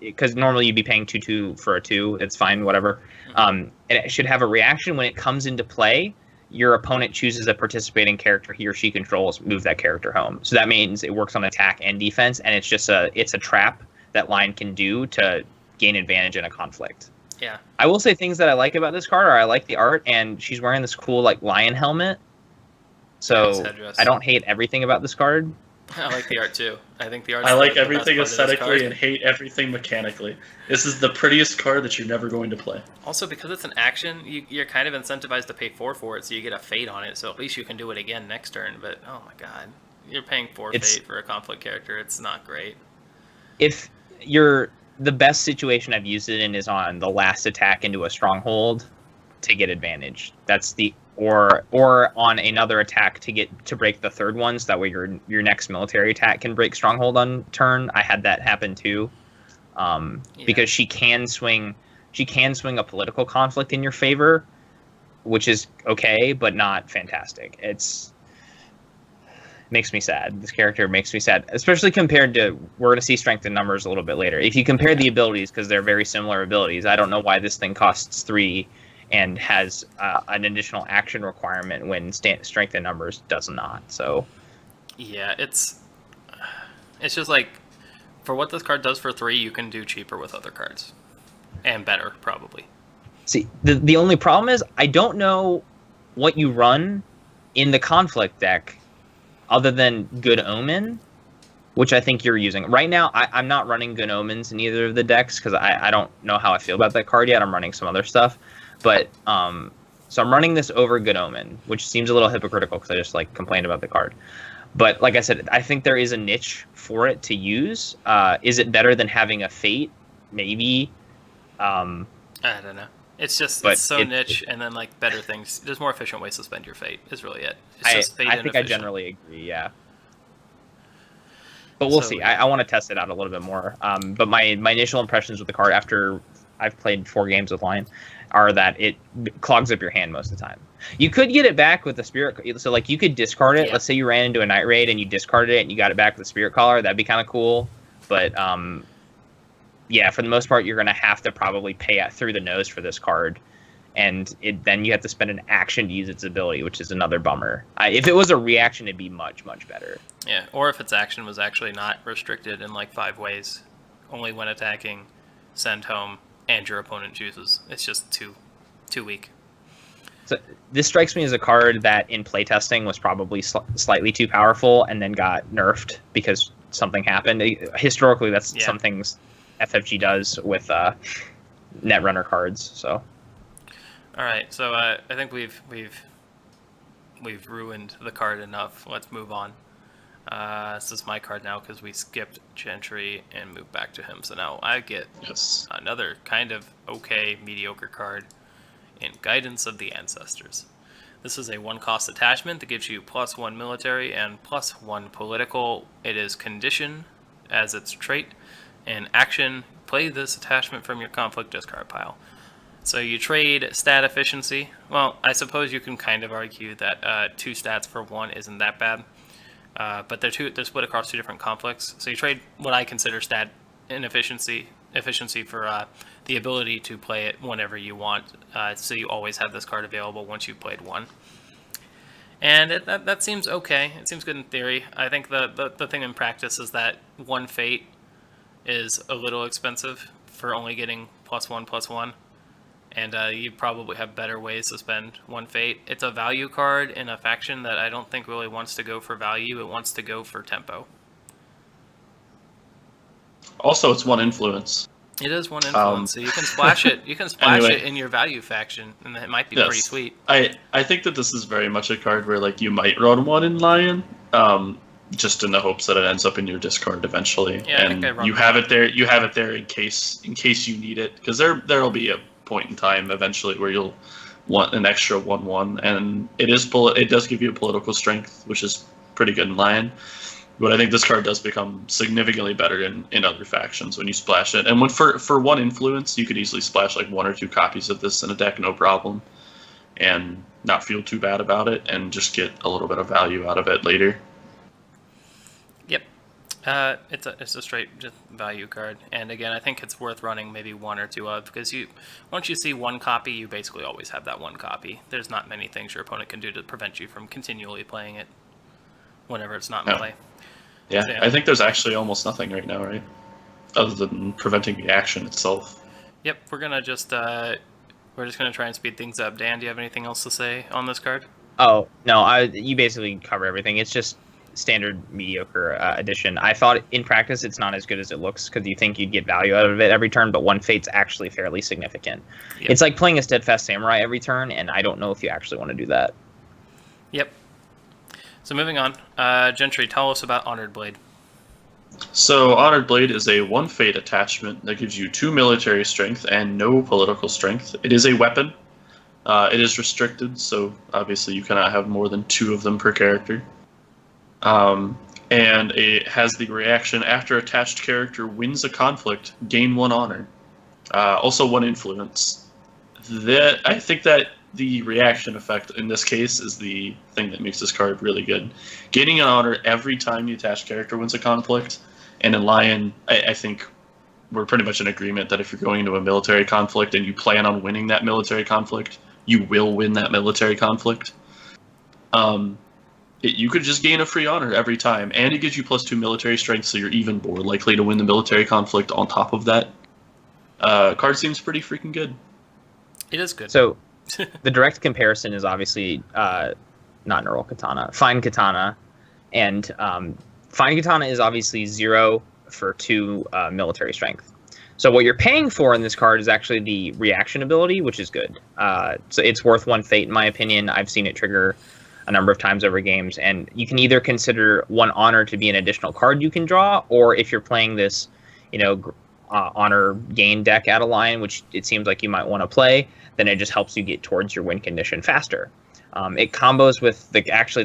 S3: Because normally you'd be paying 2/2 for a 2. It's fine, whatever. And it should have a reaction when it comes into play. Your opponent chooses a participating character he or she controls, move that character home. So that means it works on attack and defense, and it's just a trap that Lion can do to gain advantage in a conflict.
S1: Yeah.
S3: I will say things that I like about this card are I like the art, and she's wearing this cool like lion helmet. So
S1: Nice headdress.
S3: I don't hate everything about this card.
S1: I like the art too. I think the art.
S2: I like
S1: the
S2: everything
S1: best part of this
S2: aesthetically
S1: card.
S2: and hate everything mechanically. This is the prettiest card that you're never going to play.
S1: Also, because it's an action, you're kind of incentivized to pay 4 for it, so you get a fate on it. So at least you can do it again next turn. But oh my god, you're paying 4 fate for a conflict character. It's not great.
S3: If you're the best situation I've used it in is on the last attack into a stronghold to get advantage. That's the or on another attack to break the third one, so that way your next military attack can break stronghold on turn. I had that happen too, because she can swing a political conflict in your favor, which is okay, but not fantastic. Makes me sad. This character makes me sad, especially compared to, we're going to see strength in numbers a little bit later. If you compare the abilities, because they're very similar abilities, I don't know why this thing costs 3 and has an additional action requirement when strength in numbers does not. So
S1: yeah, it's just like, for what this card does for 3, you can do cheaper with other cards, and better probably.
S3: See, the only problem is I don't know what you run in the conflict deck other than Good Omen, which I think you're using. Right now, I'm not running Good Omens in either of the decks because I don't know how I feel about that card yet. I'm running some other stuff. But, so I'm running this over Good Omen, which seems a little hypocritical because I just, complained about the card. But, like I said, I think there is a niche for it to use. Is it better than having a Fate? Maybe.
S1: I don't know. It's just it's so niche, and then better things. There's more efficient ways to spend your fate. Is really it. It's just fate.
S3: I think I generally agree. Yeah, but we'll see. I want to test it out a little bit more. But my initial impressions with the card after I've played 4 games with Lion are that it clogs up your hand most of the time. You could get it back with the Spirit. So you could discard it. Yeah. Let's say you ran into a Night Raid and you discarded it and you got it back with the Spirit Caller. That'd be kind of cool. But yeah, for the most part, you're going to have to probably pay through the nose for this card. And then you have to spend an action to use its ability, which is another bummer. If it was a reaction, it'd be much, much better.
S1: Yeah, or if its action was actually not restricted in 5 ways. Only when attacking, send home, and your opponent chooses. It's just too weak.
S3: So this strikes me as a card that in playtesting was probably slightly too powerful and then got nerfed because something happened. Historically, that's some things FFG does with Netrunner cards. So,
S1: all right. So I think we've ruined the card enough. Let's move on. This is my card now because we skipped Gentry and moved back to him. So now I get another kind of okay, mediocre card in Guidance of the Ancestors. This is a 1-cost attachment that gives you +1 military and +1 political. It is condition as its trait. In action, play this attachment from your conflict discard pile. So you trade stat efficiency. Well, I suppose you can kind of argue that 2 stats for 1 isn't that bad. But they're split across 2 different conflicts. So you trade what I consider stat efficiency for the ability to play it whenever you want. So you always have this card available once you've played 1. And that seems okay. It seems good in theory. I think the thing in practice is that 1 fate is a little expensive for only getting +1/+1, and you probably have better ways to spend 1 fate. It's a value card in a faction that I don't think really wants to go for value. It wants to go for tempo.
S2: Also, it's 1 influence.
S1: It is 1 influence, so you can splash it. You can splash it in your value faction, and it might be pretty sweet.
S2: I think that this is very much a card where you might run 1 in Lion. Just in the hopes that it ends up in your discard eventually,
S1: yeah,
S2: and you have it there. You have it there in case you need it, because there'll be a point in time eventually where you'll want an extra 1/1, and it does give you a political strength, which is pretty good in Lion. But I think this card does become significantly better in other factions when you splash it. And when for 1 influence, you could easily splash 1 or 2 copies of this in a deck, no problem, and not feel too bad about it, and just get a little bit of value out of it later.
S1: It's a straight just value card, and again, I think it's worth running maybe 1 or 2 of, because once you see 1 copy, you basically always have that 1 copy. There's not many things your opponent can do to prevent you from continually playing it whenever it's not in play.
S2: Yeah, so, I think there's actually almost nothing right now, right? Other than preventing the action itself.
S1: Yep, we're just gonna try and speed things up. Dan, do you have anything else to say on this card?
S3: Oh no, you basically cover everything. It's just standard mediocre edition. I thought in practice it's not as good as it looks because you think you'd get value out of it every turn, but one fate's actually fairly significant.
S1: Yep.
S3: It's like playing a steadfast samurai every turn, and I don't know if you actually want to do that.
S1: Yep. So moving on, Gentry, tell us about Honored Blade.
S2: So Honored Blade is a 1 fate attachment that gives you 2 military strength and no political strength. It is a weapon. It is restricted, so obviously you cannot have more than 2 of them per character. And it has the reaction, after attached character wins a conflict, gain 1 honor. Also 1 influence. I think that the reaction effect in this case is the thing that makes this card really good. Gaining an honor every time the attached character wins a conflict, and in Lion, I think we're pretty much in agreement that if you're going into a military conflict and you plan on winning that military conflict, you will win that military conflict. You could just gain a free honor every time, and it gives you +2 military strength, so you're even more likely to win the military conflict on top of that. Card seems pretty freaking good.
S1: It is good.
S3: So the direct comparison is obviously not Neural Katana, Fine Katana, and Fine Katana is obviously 0 for 2 military strength. So what you're paying for in this card is actually the reaction ability, which is good. So it's worth 1 fate in my opinion. I've seen it trigger a number of times over games, and you can either consider 1 honor to be an additional card you can draw, or if you're playing this, honor gain deck out of line, which it seems like you might want to play, then it just helps you get towards your win condition faster. It combos with the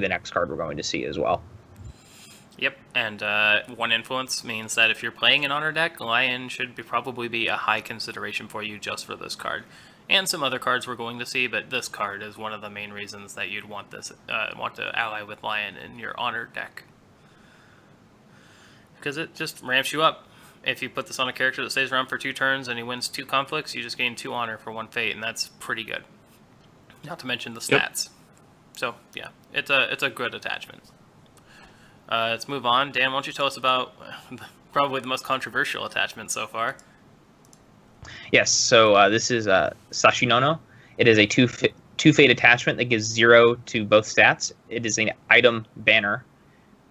S3: next card we're going to see as well.
S1: Yep, and 1 influence means that if you're playing an honor deck, Lion should probably be a high consideration for you just for this card. And some other cards we're going to see, but this card is one of the main reasons that you'd want to ally with Lion in your honor deck. Because it just ramps you up. If you put this on a character that stays around for 2 turns and he wins 2 conflicts, you just gain 2 honor for 1 fate, and that's pretty good. Not to mention the stats. Yep. So yeah, it's a good attachment. Let's move on. Dan, why don't you tell us about probably the most controversial attachment so far?
S3: Yes, so this is Sashinono. It is a 2 fate attachment that gives 0 to both stats. It is an item banner.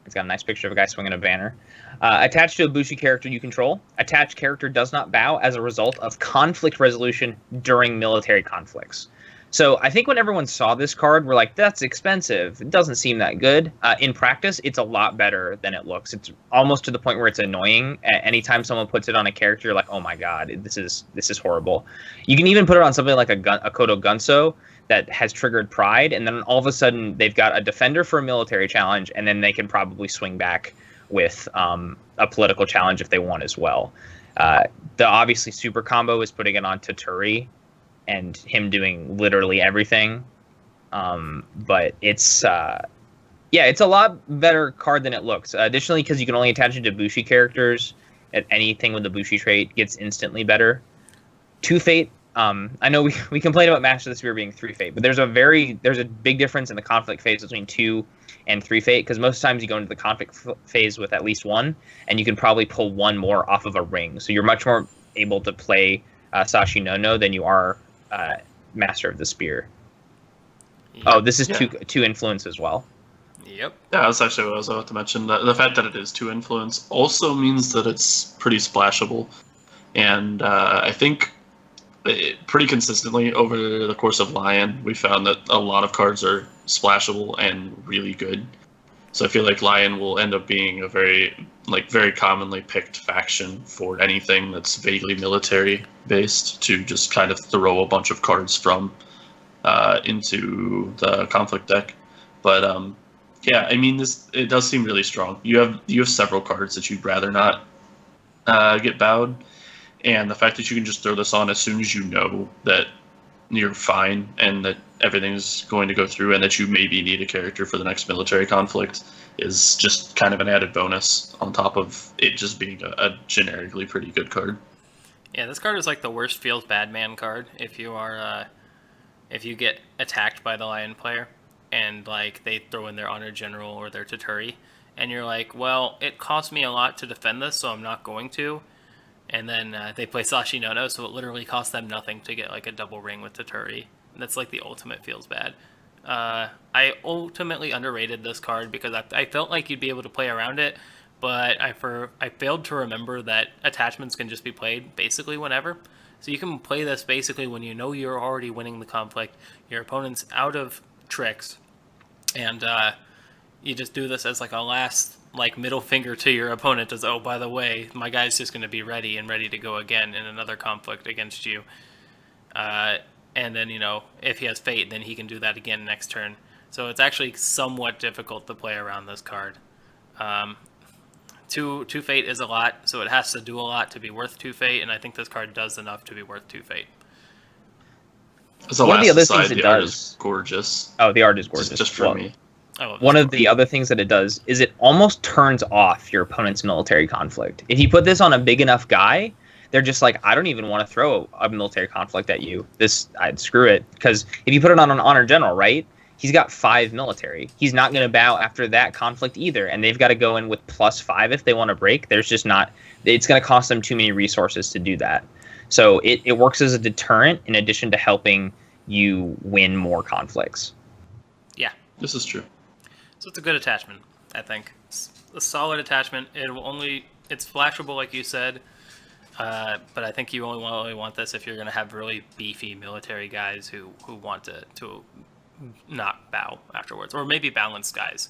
S3: It's got a nice picture of a guy swinging a banner. Attached to a Bushi character you control. Attached character does not bow as a result of conflict resolution during military conflicts. So I think when everyone saw this card, we're like, that's expensive. It doesn't seem that good. In practice, it's a lot better than it looks. It's almost to the point where it's annoying. Anytime someone puts it on a character, you're like, oh my god, this is horrible. You can even put it on something like a Kodo Gunso that has triggered Pride, and then all of a sudden they've got a defender for a military challenge, and then they can probably swing back with a political challenge if they want as well. The obviously super combo is putting it on Toturi and him doing literally everything. But it's it's a lot better card than it looks. Additionally, because you can only attach it to Bushi characters, anything with the Bushi trait gets instantly better. 2 fate. I know we complain about Master of the Spear being 3 fate, but there's a big difference in the conflict phase between 2 and 3 fate, because most times you go into the conflict phase with at least 1, and you can probably pull 1 more off of a ring. So you're much more able to play Sashinono than you are Master of the Spear. Yep. Oh, this is 2 influence as well.
S1: Yep.
S2: Yeah, that's actually what I was about to mention. The fact that it is 2 influence also means that it's pretty splashable. And I think pretty consistently over the course of Lion, we found that a lot of cards are splashable and really good. So I feel like Lion will end up being a very commonly picked faction for anything that's vaguely military based, to just kind of throw a bunch of cards from into the conflict deck. But I mean, it does seem really strong. You have several cards that you'd rather not get bowed. And the fact that you can just throw this on as soon as you know that you're fine and that everything's going to go through and that you maybe need a character for the next military conflict is just kind of an added bonus on top of it just being a generically pretty good card.
S1: Yeah, this card is like the worst feels bad man card if you are if you get attacked by the Lion player and like they throw in their Honor General or their Toturi and you're like, well, it costs me a lot to defend this, so I'm not going to. And then they play Sashinono, so it literally costs them nothing to get like a double ring with Toturi. And that's like the ultimate feels bad. I ultimately underrated this card because I felt like you'd be able to play around it, but I failed to remember that attachments can just be played basically whenever. So you can play this basically when you know you're already winning the conflict, your opponent's out of tricks, and you just do this as like a last like middle finger to your opponent as, oh, by the way, my guy's just going to be ready and ready to go again in another conflict against you. And then, if he has Fate, then he can do that again next turn. So it's actually somewhat difficult to play around this card. Two Fate is a lot, so it has to do a lot to be worth 2 Fate, and I think this card does enough to be worth 2 Fate.
S2: So
S3: one of the other things it
S2: art
S3: does
S2: is gorgeous.
S3: Oh, the art is gorgeous.
S2: Just for me.
S3: One of the other things that it does is it almost turns off your opponent's military conflict. If you put this on a big enough guy, they're just like, I don't even want to throw a military conflict at you. I'd screw it. Because if you put it on an honor general, right, he's got 5 military. He's not going to bow after that conflict either. And they've got to go in with +5 if they want to break. There's just not, it's going to cost them too many resources to do that. So it works as a deterrent in addition to helping you win more conflicts.
S1: Yeah.
S2: This is true.
S1: So it's a good attachment, I think. It's a solid attachment. It's flashable, like you said, but I think you only want this if you're going to have really beefy military guys who want to not bow afterwards, or maybe balanced guys.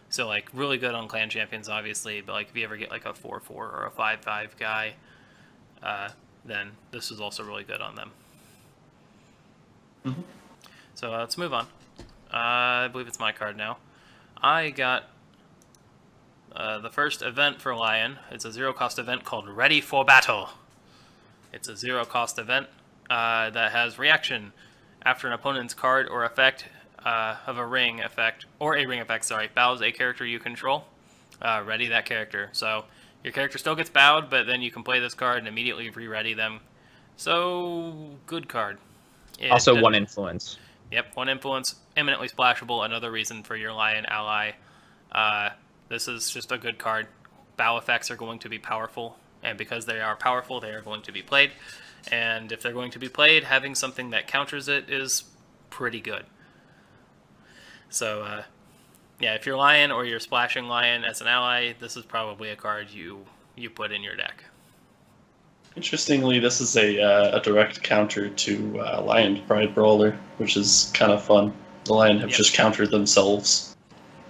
S1: So like really good on clan champions, obviously, but like if you ever get like a 4/4 or a 5/5 guy, then this is also really good on them.
S2: Mm-hmm.
S1: So let's move on. I believe it's my card now. I got the first event for Lion. It's a 0-cost event called Ready for Battle. It's a 0-cost event that has reaction. After an opponent's card or effect of a ring effect, bows a character you control, ready that character. So your character still gets bowed, but then you can play this card and immediately re-ready them. So, good card.
S3: Also 1 influence.
S1: Yep, 1 influence, eminently splashable, another reason for your Lion ally. This is just a good card. Bow effects are going to be powerful, and because they are powerful, they are going to be played. And if they're going to be played, having something that counters it is pretty good. So, yeah, if you're Lion or you're splashing Lion as an ally, this is probably a card you put in your deck.
S2: Interestingly, this is a direct counter to Lion Pride Brawler, which is kind of fun. The Lion have just countered themselves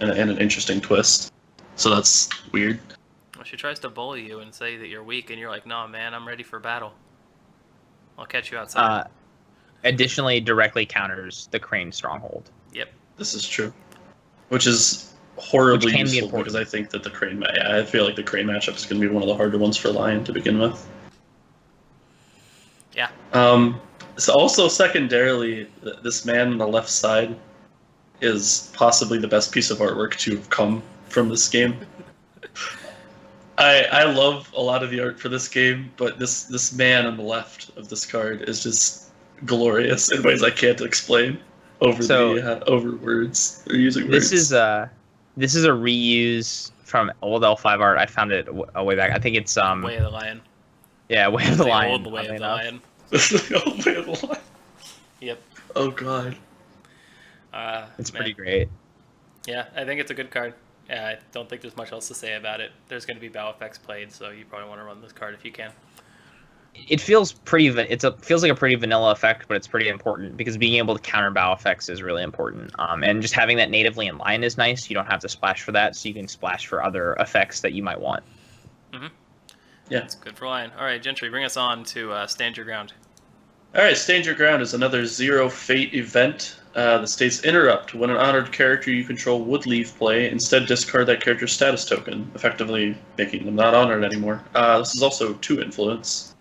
S2: in an interesting twist. So that's weird.
S1: Well, she tries to bully you and say that you're weak, and you're like, "No, man, I'm ready for battle. I'll catch you outside."
S3: Additionally, directly counters the Crane Stronghold.
S1: Yep.
S2: This is true. Which is horribly
S3: Which can be
S2: useful
S3: important.
S2: because I think that I feel like the Crane matchup is going to be one of the harder ones for Lion to begin with.
S1: Yeah.
S2: So also secondarily, this man on the left side is possibly the best piece of artwork to have come from this game. I love a lot of the art for this game, but this man on the left of this card is just glorious in ways I can't explain over words or using words.
S3: This is a reuse from old L5 art. I found it way back. I think it's
S1: Way of the Lion.
S3: Yeah, Way of the Lion.
S1: Old Way of the Lion.
S2: The old Way of the Lion.
S1: Yep.
S2: Oh god.
S3: It's pretty great.
S1: Yeah, I think it's a good card. Yeah, I don't think there's much else to say about it. There's going to be bow effects played, so you probably want to run this card if you can.
S3: It feels feels like a pretty vanilla effect, but it's pretty important because being able to counter bow effects is really important. And just having that natively in Lion is nice. You don't have to splash for that, so you can splash for other effects that you might want.
S1: Mm-hmm.
S2: Yeah.
S1: It's good for Lion. All right, Gentry, bring us on to Stand Your Ground.
S2: All right, Stand Your Ground is another 0 Fate event that states interrupt. When an honored character you control would leave play, instead discard that character's status token, effectively making them not honored anymore. This is also 2 influence.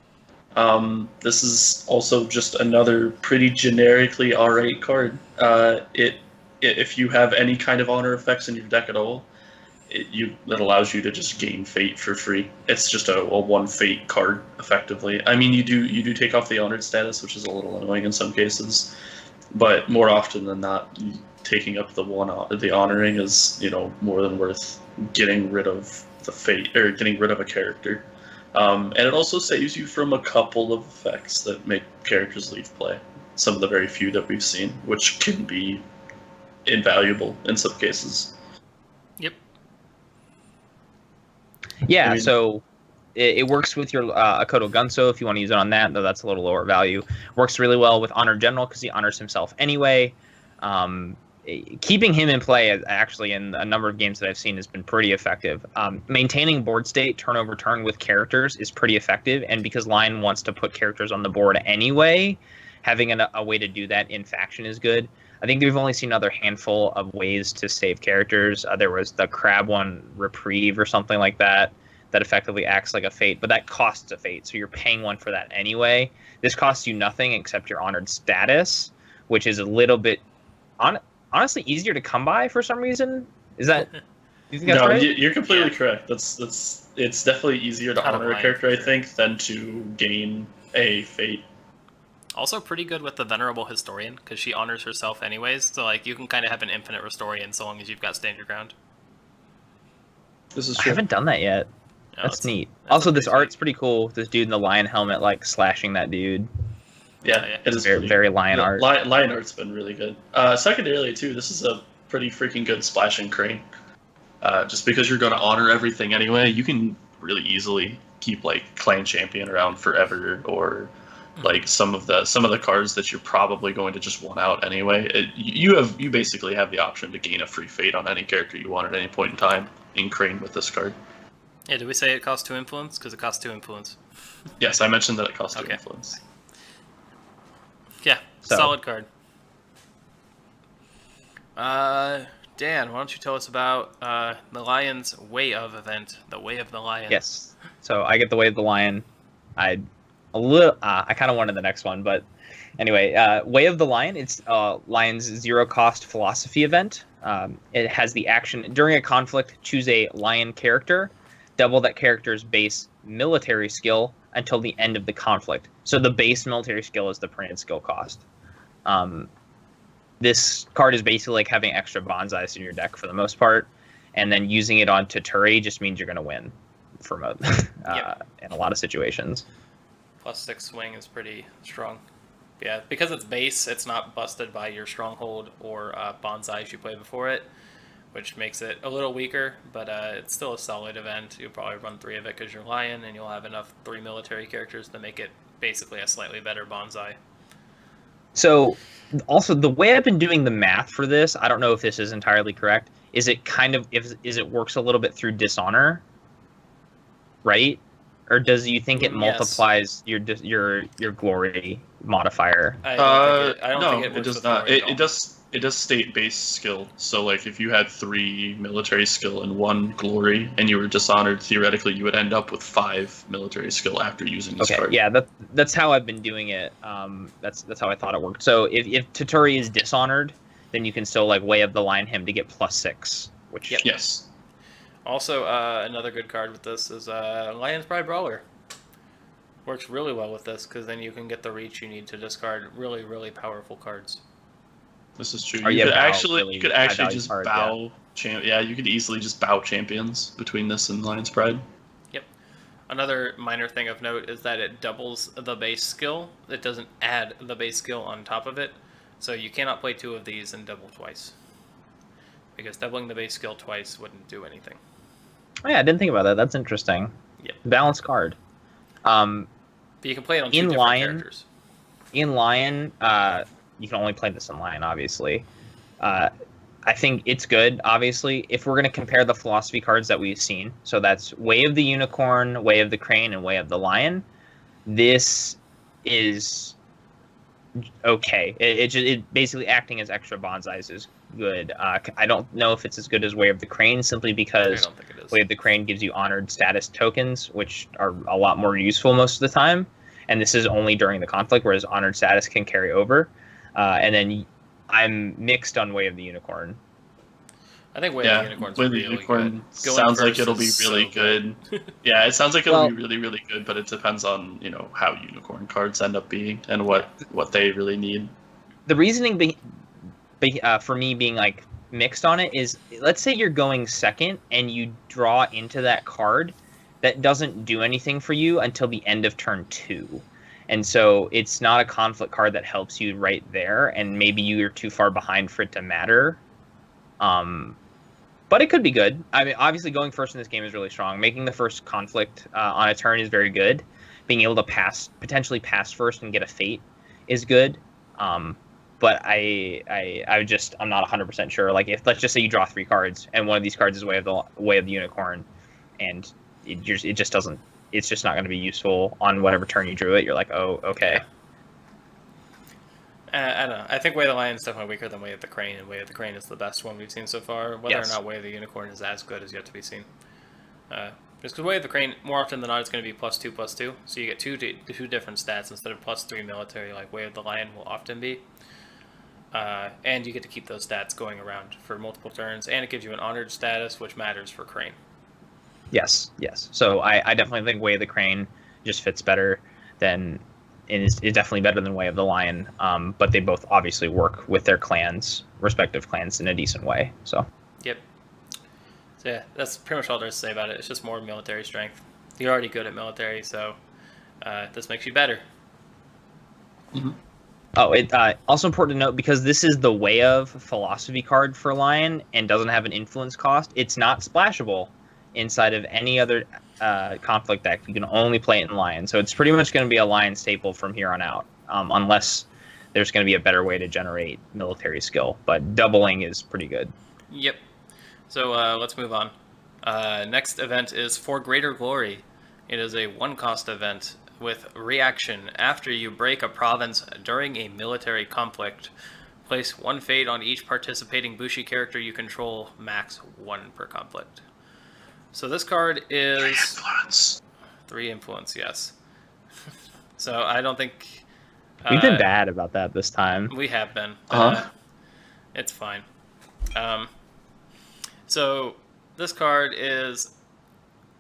S2: This is also just another pretty generically alright card. If you have any kind of honor effects in your deck at all, it allows you to just gain Fate for free. It's just a 1 Fate card, effectively. I mean, you do take off the honored status, which is a little annoying in some cases, but more often than not, taking up the honoring is more than worth getting rid of the Fate or getting rid of a character. And it also saves you from a couple of effects that make characters leave play. Some of the very few that we've seen, which can be invaluable in some cases.
S1: Yep.
S3: Yeah,
S2: I mean-
S3: so it works with your Akoto Gunso if you want to use it on that, though that's a little lower value. Works really well with Honor General because he honors himself anyway. Keeping him in play, actually, in a number of games that I've seen, has been pretty effective. Maintaining board state turn over turn with characters is pretty effective, and because Lion wants to put characters on the board anyway, having a way to do that in faction is good. I think we've only seen another handful of ways to save characters. There was the Crab one, Reprieve or something like that, that effectively acts like a fate, but that costs a fate, so you're paying one for that anyway. This costs you nothing except your honored status, which is a little bit honestly easier to come by for some reason. Is that? Do you think that's
S2: No,
S3: right?
S2: you're completely correct. That's it's definitely easier to
S1: Kind of
S2: honor a
S1: lying,
S2: character, I
S1: sure.
S2: think, than to gain a fate.
S1: Also pretty good with the Venerable Historian, because she honors herself anyways, so like you can kind of have an infinite Historian so long as you've got stand your ground.
S2: This is
S3: I
S2: true.
S3: haven't done that yet.
S1: No,
S3: That's
S1: it's-
S3: neat.
S1: that's
S3: Also,
S1: a
S3: this
S1: pretty
S3: art's pretty cool. This dude in the lion helmet, like slashing that dude.
S2: Yeah,
S1: yeah.
S2: it is
S3: Very,
S2: pretty,
S3: very lion art.
S2: Lion art's been really good. Secondarily, too, this is a pretty freaking good splashing crane. Just because you're going to honor everything anyway, you can really easily keep like Clan Champion around forever, or like some of the cards that you're probably going to just want out anyway. You basically have the option to gain a free fate on any character you want at any point in time in crane with this card.
S1: Yeah, did we say it costs 2 influence? Because it costs 2 influence.
S2: Yes, I mentioned that it costs 2
S1: Okay.
S2: influence.
S1: Yeah,
S3: So-
S1: solid card. Dan, why don't you tell us about the Lions Way of event, the Way of the Lion?
S3: Yes. So I get the way of the lion. I kind of wanted the next one, but anyway, Way of the Lion. It's Lion's zero cost philosophy event. It has the action during a conflict. Choose a lion character. Double that character's base military skill until the end of the conflict. So the base military skill is the printed skill cost. This card is basically like having extra bonsais in your deck for the most part, and then using it on Taturi just means you're going to win for in a lot of situations.
S1: +6 swing is pretty strong. Yeah, because it's base, it's not busted by your stronghold or bonsais you play before it, which makes it a little weaker, but it's still a solid event. You'll probably run 3 of it because you're Lion, and you'll have enough 3 military characters to make it basically a slightly better bonsai.
S3: So, also the way I've been doing the math for this, I don't know if this is entirely correct. Is it it works a little bit through dishonor, right? Or does you think it
S1: Yes.
S3: multiplies your glory modifier?
S1: I don't
S2: No,
S1: think it
S2: it
S1: works
S2: does
S1: with
S2: not.
S1: glory at all.
S2: It does state base skill. So like if you had 3 military skill and 1 glory, and you were dishonored, theoretically you would end up with 5 military skill after using this
S3: Okay,
S2: card.
S3: yeah, that's how I've been doing it. That's how I thought it worked. So if Taturi is dishonored, then you can still like Way of the Lion him to get +6, which
S1: Yep.
S2: Yes.
S1: Also, another good card with this is Lion's Pride Brawler. Works really well with this because then you can get the reach you need to discard really, really powerful cards.
S2: This is true.
S3: Or
S2: You
S3: yeah,
S2: could
S3: bow,
S2: actually
S3: really
S2: you could
S3: high
S2: actually
S3: value
S2: just
S3: card,
S2: bow yeah, you could easily just bow champions between this and Lion's Pride.
S1: Yep. Another minor thing of note is that it doubles the base skill. It doesn't add the base skill on top of it. So you cannot play 2 of these and double twice. Because doubling the base skill twice wouldn't do anything.
S3: Oh, yeah, I didn't think about that. That's interesting.
S1: Yep.
S3: Balanced card.
S1: But you can play it on 2
S3: In
S1: different
S3: Lion-
S1: characters.
S3: In Lion, you can only play this in Lion, obviously. I think it's good, obviously. If we're going to compare the philosophy cards that we've seen, so that's Way of the Unicorn, Way of the Crane, and Way of the Lion, this is okay. It basically acting as extra bonsais is good. I don't know if it's as good as Way of the Crane, simply
S1: I
S3: because
S1: don't think it is.
S3: Way of the Crane gives you honored status tokens, which are a lot more useful most of the time. And this is only during the conflict, whereas honored status can carry over. And then I'm mixed on Way of the Unicorn.
S1: I think Way of the Unicorn's
S2: Way of the
S1: really
S2: Unicorn
S1: good.
S2: sounds like
S1: first
S2: it'll be
S1: is
S2: really
S1: so
S2: good. Yeah, it sounds like it'll
S3: Well-
S2: be really, really good, but it depends on, how unicorn cards end up being and what they really need.
S3: The reasoning for me being like mixed on it is, let's say you're going second and you draw into that card that doesn't do anything for you until the end of turn 2. And so it's not a conflict card that helps you right there, and maybe you're too far behind for it to matter. But it could be good. I mean, obviously, going first in this game is really strong. Making the first conflict on a turn is very good. Being able to potentially pass first and get a fate is good. But I'm not 100% sure. Like, if let's just say you draw 3 cards and one of these cards is way of the unicorn, and it just doesn't. It's just not going to be useful on whatever turn you drew it. You're like, oh, okay.
S1: I don't know. I think Way of the Lion is definitely weaker than Way of the Crane, and Way of the Crane is the best one we've seen so far. Whether or not Way of the Unicorn is as good is yet to be seen. Just because Way of the Crane, more often than not, it's going to be +2/+2, so you get two different stats instead of +3 military like Way of the Lion will often be. And you get to keep those stats going around for multiple turns, and it gives you an honored status, which matters for Crane.
S3: Yes. So I definitely think Way of the Crane just fits better than... and is definitely better than Way of the Lion, but they both obviously work with their respective clans in a decent way. So.
S1: Yep. So yeah, that's pretty much all there is to say about it. It's just more military strength. You're already good at military, so this makes you better.
S2: Mm-hmm.
S3: Oh, it also important to note, because this is the Way of philosophy card for Lion and doesn't have an influence cost, it's not splashable inside of any other conflict deck. You can only play it in Lion, so it's pretty much going to be a Lion staple from here on out, unless there's going to be a better way to generate military skill. But doubling is pretty good.
S1: Yep. So let's move on. Next event is For Greater Glory. It is a 1-cost event with reaction. After you break a province during a military conflict, place 1 fate on each participating Bushi character you control, max 1 per conflict. So this card is 3 influence, yes. So I don't think
S3: we've been bad about that this time.
S1: We have been. It's fine. So this card is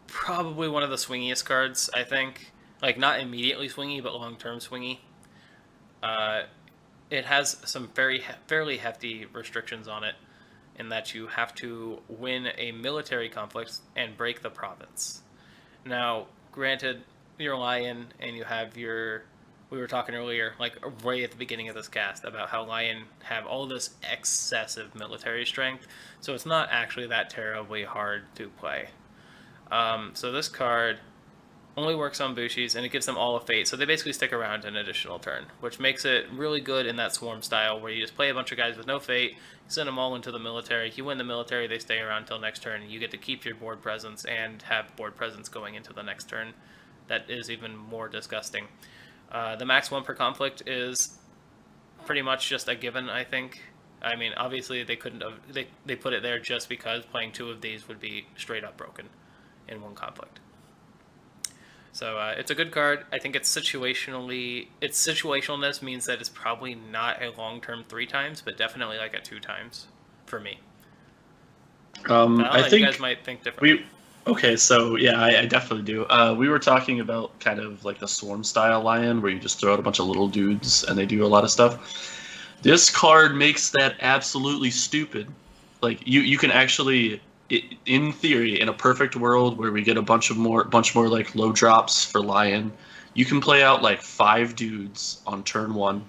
S1: probably one of the swingiest cards, I think. Like, not immediately swingy, but long-term swingy. It has some fairly hefty restrictions on it, in that you have to win a military conflict and break the province. Now, granted, you're Lion, and you have your... We were talking earlier, like, right at the beginning of this cast, about how Lion have all this excessive military strength, so it's not actually that terribly hard to play. So this card only works on Bushis, and it gives them all a fate, so they basically stick around an additional turn, which makes it really good in that swarm style, where you just play a bunch of guys with no fate, send them all into the military, you win the military, they stay around until next turn, and you get to keep your board presence and have board presence going into the next turn. That is even more disgusting. The max 1 per conflict is pretty much just a given, I think. I mean, obviously they couldn't have... They put it there just because playing 2 of these would be straight up broken in 1 conflict. So it's a good card. I think its situationalness means that it's probably not a long-term 3 times, but definitely like a 2 times for me.
S2: I think
S1: you guys might think differently.
S2: Okay, so yeah, I definitely do. We were talking about kind of like the swarm style Lion, where you just throw out a bunch of little dudes and they do a lot of stuff. This card makes that absolutely stupid. Like you can actually... in theory, in a perfect world where we get a bunch more like low drops for Lion, you can play out like 5 dudes on turn 1,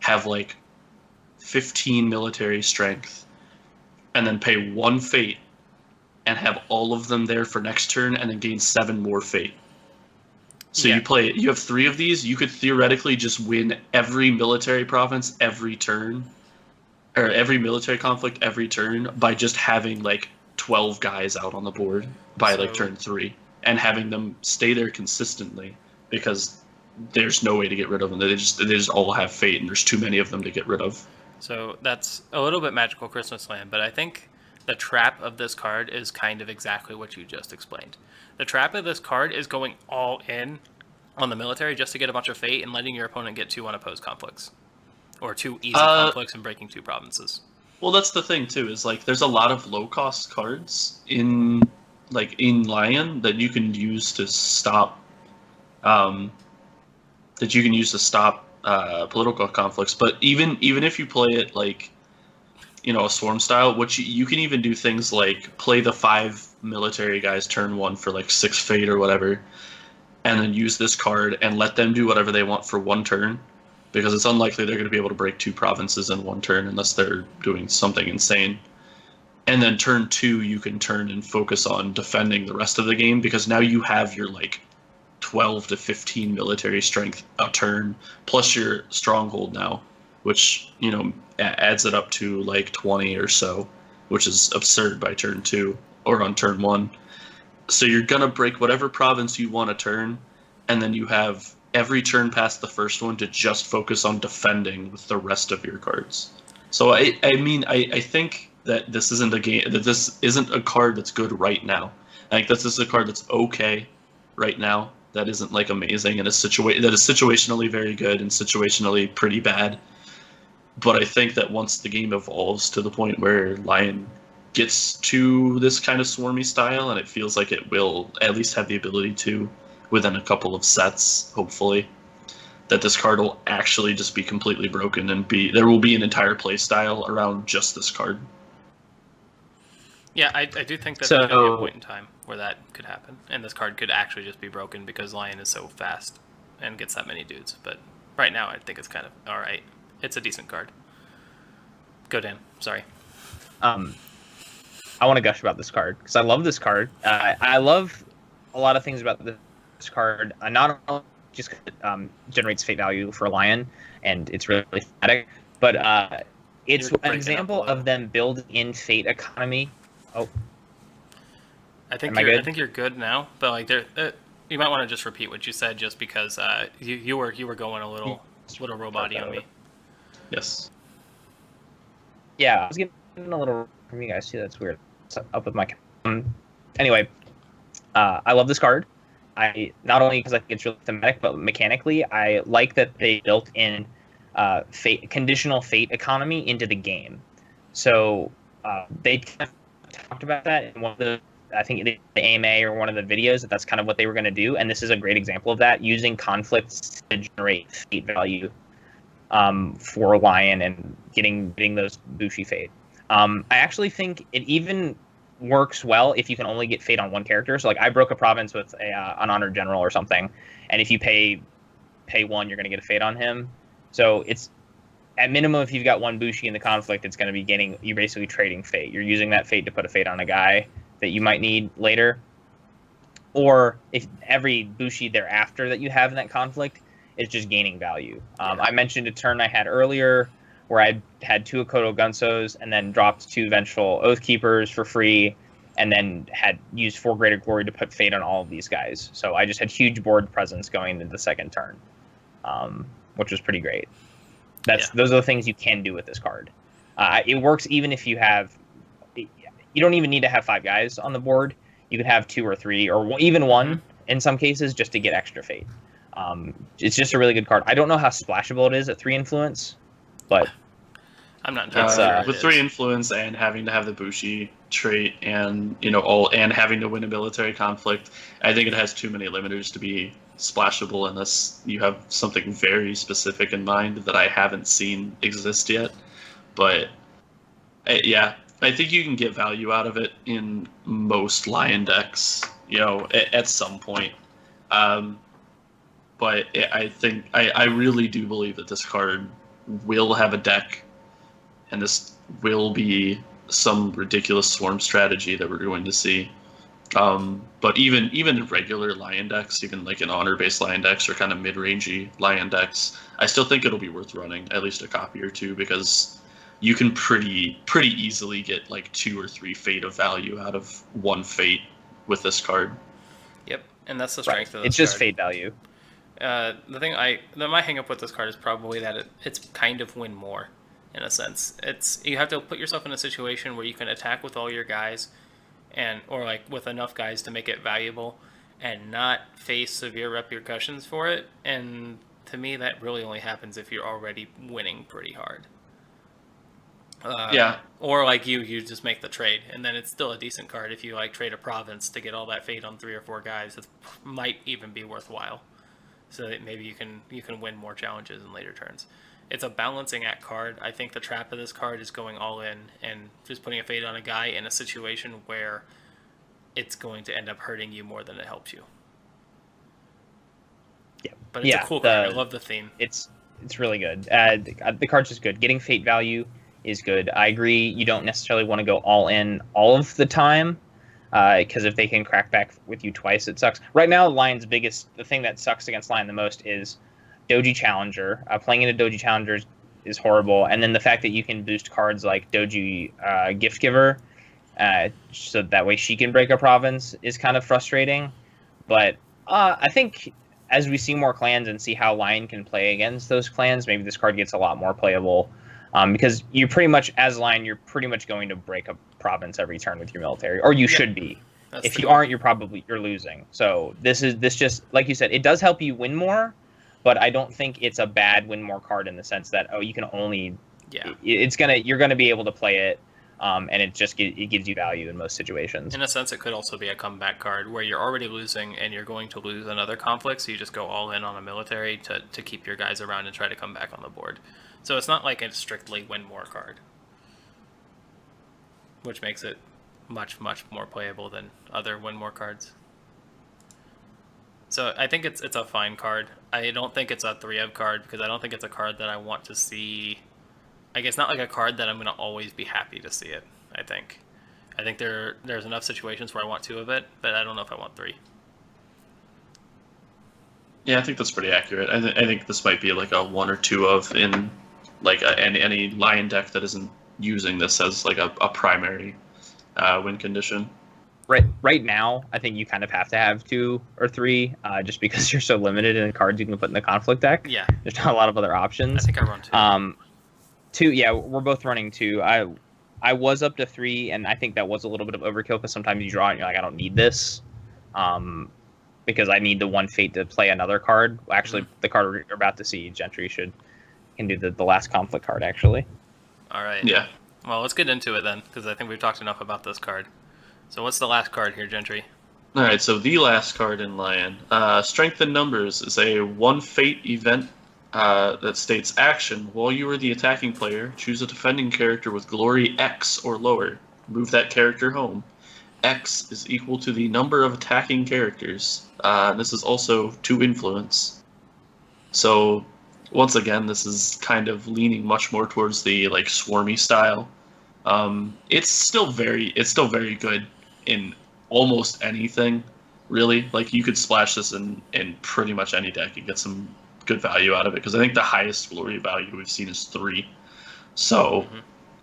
S2: have like 15 military strength, and then pay 1 fate, and have all of them there for next turn, and then gain 7 more fate. So
S1: yeah.
S2: You have 3 of these, you could theoretically just win every military province every turn, or every military conflict every turn, by just having like 12 guys out on the board by like turn 3 and having them stay there consistently, because there's no way to get rid of them. They just all have fate, and there's too many of them to get rid of.
S1: So that's a little bit Magical Christmas Land, but I think the trap of this card is kind of exactly what you just explained. The trap of this card is going all in on the military just to get a bunch of fate and letting your opponent get 2 unopposed conflicts, or 2 easy conflicts and breaking 2 provinces.
S2: Well, that's the thing too. Is like there's a lot of low cost cards in Lion that you can use to stop political conflicts. But even if you play it like, you know, a swarm style, which you can even do things like play the 5 military guys turn 1 for like 6 fate or whatever, and then use this card and let them do whatever they want for 1 turn. Because it's unlikely they're going to be able to break 2 provinces in 1 turn unless they're doing something insane. And then turn 2, you can turn and focus on defending the rest of the game, because now you have your like 12 to 15 military strength a turn, plus your stronghold now, which, you know, adds it up to like 20 or so, which is absurd by turn 2 or on turn 1. So you're going to break whatever province you want to turn, and then you have every turn past the first one to just focus on defending with the rest of your cards. So I think that this isn't a game, that this isn't a card that's good right now. I think this is a card that's okay right now. That isn't like amazing, and that is situationally very good and situationally pretty bad. But I think that once the game evolves to the point where Lion gets to this kind of swarmy style, and it feels like it will at least have the ability to within a couple of sets, hopefully, that this card will actually just be completely broken, and there will be an entire play style around just this card.
S1: Yeah, I do think that there's going to be a point in time where that could happen, and this card could actually just be broken because Lion is so fast and gets that many dudes. But right now, I think it's kind of all right. It's a decent card. Go, Dan. Sorry.
S3: I want to gush about this card because I love this card. I love a lot of things about this card. Not only just generates fate value for Lion, and it's really thematic, but it's an example of them building in fate economy. Oh,
S1: I think you're good now, but like you might want to just repeat what you said, just because you were going a little robot-y on me.
S2: Yes.
S3: Yeah, I was getting a little from you guys too. That's weird. It's up with my. Anyway, I love this card. I not only because I think it's really thematic, but mechanically, I like that they built in conditional fate economy into the game. So they kind of talked about that in one of the, I think the AMA or one of the videos, that's kind of what they were going to do, and this is a great example of that, using conflicts to generate fate value for Lion and getting those Bushi fate. I actually think it even works well if you can only get fate on one character. So like I broke a province with an honored general or something, and if you pay 1, you're going to get a fate on him. So it's at minimum, if you've got one Bushi in the conflict, it's going to be you're basically trading fate. You're using that fate to put a fate on a guy that you might need later. Or if every Bushi thereafter that you have in that conflict is just gaining value. I mentioned a turn I had earlier where I had 2 Akoto Gunsos and then dropped 2 Vengeful Oathkeepers for free, and then had used 4 Greater Glory to put fate on all of these guys. So I just had huge board presence going into the second turn, which was pretty great. Those are the things you can do with this card. It works even if you have. You don't even need to have 5 guys on the board. You could have 2 or 3 or even 1 in some cases just to get extra fate. It's just a really good card. I don't know how splashable it is at 3 influence, but
S1: I'm not entirely sure.
S2: With 3 influence and having to have the Bushi trait, and and having to win a military conflict, I think it has too many limiters to be splashable unless you have something very specific in mind that I haven't seen exist yet. But yeah, I think you can get value out of it in most Lion decks, at some point. But I think I really do believe that this card will have a deck, and this will be some ridiculous swarm strategy that we're going to see. But even in regular Lion decks, even like in honor-based Lion decks or kind of mid-rangey Lion decks, I still think it'll be worth running at least a copy or 2, because you can pretty easily get like 2 or 3 fate of value out of 1 fate with this card.
S1: Yep, and that's the strength of this
S3: It's just
S1: card.
S3: fate value.
S1: My hang up with this card is probably that it's kind of win more, in a sense. You have to put yourself in a situation where you can attack with all your guys, or like with enough guys to make it valuable, and not face severe repercussions for it. And to me, that really only happens if you're already winning pretty hard.
S2: Yeah.
S1: Or like you just make the trade, and then it's still a decent card if you like trade a province to get all that fate on 3 or 4 guys. It might even be worthwhile, so that maybe you can win more challenges in later turns. It's a balancing act card. I think the trap of this card is going all in and just putting a fate on a guy in a situation where it's going to end up hurting you more than it helps you.
S3: Yeah,
S1: but it's a cool card. I love the theme.
S3: It's really good. The card's just good. Getting fate value is good. I agree. You don't necessarily want to go all in all of the time, because if they can crack back with you twice, it sucks. Right now, the thing that sucks against Lion the most is Doji Challenger. Playing into Doji Challenger is horrible, and then the fact that you can boost cards like Doji Gift Giver, so that way she can break a province is kind of frustrating. But I think as we see more clans and see how Lion can play against those clans, maybe this card gets a lot more playable. Because you pretty much, as Lion, you're pretty much going to break a province every turn with your military, or you should be. If you aren't, you're losing. So this just, like you said, it does help you win more, but I don't think it's a bad win more card in the sense that you can only, you're gonna be able to play it, and it gives you value in most situations.
S1: In a sense, it could also be a comeback card where you're already losing and you're going to lose another conflict, so you just go all in on a military to keep your guys around and try to come back on the board. So it's not like a strictly win more card, which makes it much, much more playable than other win more cards. So I think it's a fine card. I don't think it's a 3-of card because I don't think it's a card that I want to see. I guess not like a card that I'm going to always be happy to see it, I think. I think there's enough situations where I want 2 of it, but I don't know if I want 3.
S2: Yeah, I think that's pretty accurate. I think this might be like a 1 or 2 of in like any Lion deck that isn't using this as like a primary win condition.
S3: Right now, I think you kind of have to have 2 or 3, just because you're so limited in the cards you can put in the conflict deck.
S1: Yeah,
S3: there's not a lot of other options.
S1: I think I run 2.
S3: 2, yeah, we're both running 2. I was up to 3, and I think that was a little bit of overkill because sometimes you draw it and you're like, I don't need this, because I need the 1 fate to play another card. Actually, the card we're about to see, Gentry can do the last conflict card, actually.
S1: All right.
S2: Yeah.
S1: Well, let's get into it then, because I think we've talked enough about this card. So what's the last card here, Gentry?
S2: All right, so the last card in Lion. Strength in Numbers is a 1 fate event that states action. While you are the attacking player, choose a defending character with glory X or lower. Move that character home. X is equal to the number of attacking characters. This is also 2 influence. So once again, this is kind of leaning much more towards the like swarmy style. It's still very good in almost anything, really. Like you could splash this in pretty much any deck and get some good value out of it, because I think the highest glory value we've seen is 3. So,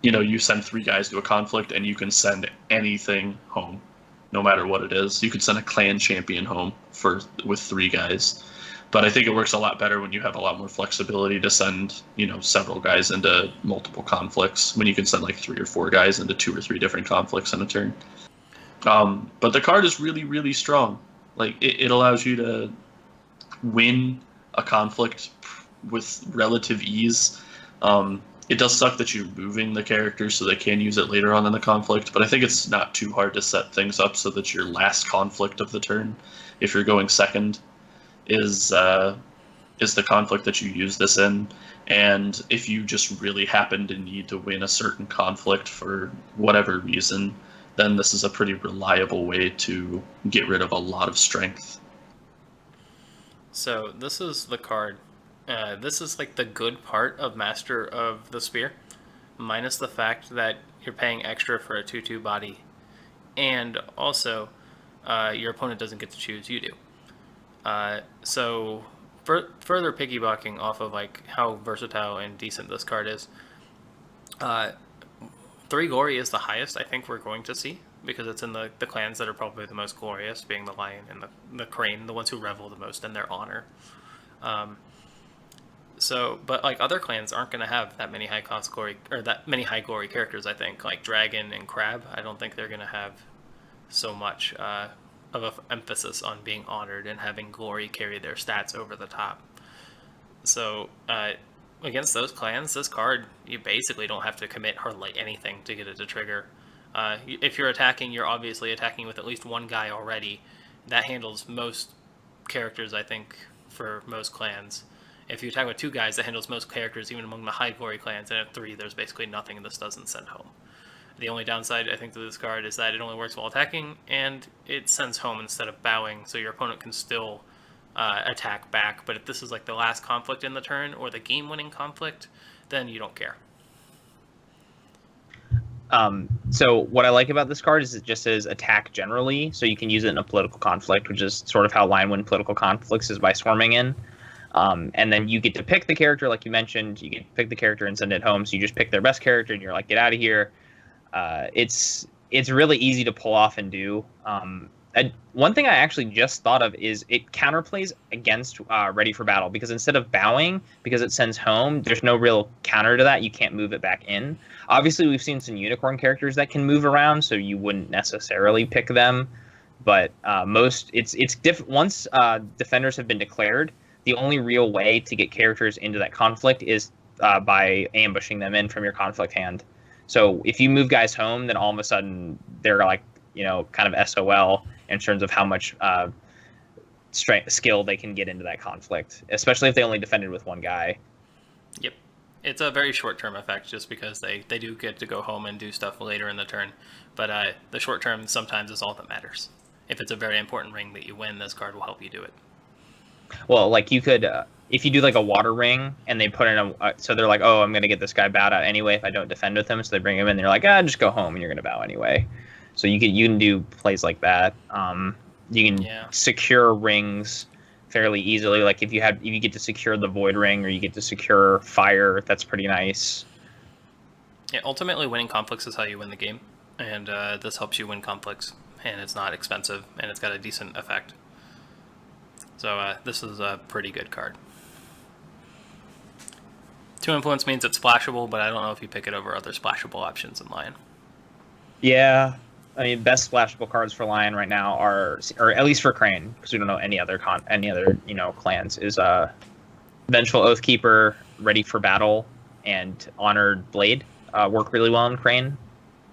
S2: you send 3 guys to a conflict and you can send anything home, no matter what it is. You could send a clan champion home with 3 guys. But I think it works a lot better when you have a lot more flexibility to send, several guys into multiple conflicts, when you can send like 3 or 4 guys into 2 or 3 different conflicts in a turn. But the card is really, really strong. Like it allows you to win a conflict with relative ease. It does suck that you're moving the characters so they can use it later on in the conflict, but I think it's not too hard to set things up so that your last conflict of the turn, if you're going second, is the conflict that you use this in. And if you just really happen to need to win a certain conflict for whatever reason, then this is a pretty reliable way to get rid of a lot of strength.
S1: So this is the card. This is like the good part of Master of the Spear, minus the fact that you're paying extra for a 2/2 body, and also your opponent doesn't get to choose, you do. So further piggybacking off of like how versatile and decent this card is, 3 glory is the highest I think we're going to see, because it's in the clans that are probably the most glorious, being the lion and the crane, the ones who revel the most in their honor. But like other clans aren't going to have that many high cost glory, or that many high glory characters. I think like dragon and crab, I don't think they're going to have so much of an emphasis on being honored and having glory carry their stats over the top. So against those clans, this card, you basically don't have to commit hardly anything to get it to trigger. If you're attacking, you're obviously attacking with at least 1 guy already. That handles most characters, I think, for most clans. If you attack with 2 guys, that handles most characters, even among the high glory clans. And at 3, there's basically nothing, and this doesn't send home. The only downside, I think, to this card is that it only works while attacking, and it sends home instead of bowing, so your opponent can still attack back. But if this is like the last conflict in the turn, or the game-winning conflict, then you don't care.
S3: So what I like about this card is it just says attack generally, so you can use it in a political conflict, which is sort of how Lion win political conflicts, is by swarming in. And then you get to pick the character, like you mentioned. You get to pick the character and send it home. So you just pick their best character, and you're like, get out of here. It's really easy to pull off and do. One thing I actually just thought of is it counterplays against Ready for Battle, because instead of bowing, because it sends home, there's no real counter to that. You can't move it back in. Obviously, we've seen some unicorn characters that can move around, so you wouldn't necessarily pick them. But once defenders have been declared, the only real way to get characters into that conflict is by ambushing them in from your conflict hand. So if you move guys home, then all of a sudden they're like, kind of SOL in terms of how much skill they can get into that conflict, especially if they only defended with one guy.
S1: Yep. It's a very short-term effect just because they do get to go home and do stuff later in the turn. But the short term sometimes is all that matters. If it's a very important ring that you win, this card will help you do it.
S3: Well, like you could, if you do like a water ring and they put in so they're like, oh, I'm going to get this guy bowed out anyway if I don't defend with him. So they bring him in, they're like, just go home and you're going to bow anyway. So you can do plays like that. You can secure rings fairly easily. Like if you get to secure the void ring or you get to secure fire, that's pretty nice.
S1: Yeah, ultimately winning conflicts is how you win the game, and this helps you win conflicts, and it's not expensive, and it's got a decent effect. So this is a pretty good card. 2 influence means it's splashable, but I don't know if you pick it over other splashable options in Lion.
S3: Yeah, I mean, best splashable cards for Lion right now are, or at least for Crane, because we don't know any other clans, is Vengeful Oathkeeper, Ready for Battle, and Honored Blade work really well in Crane.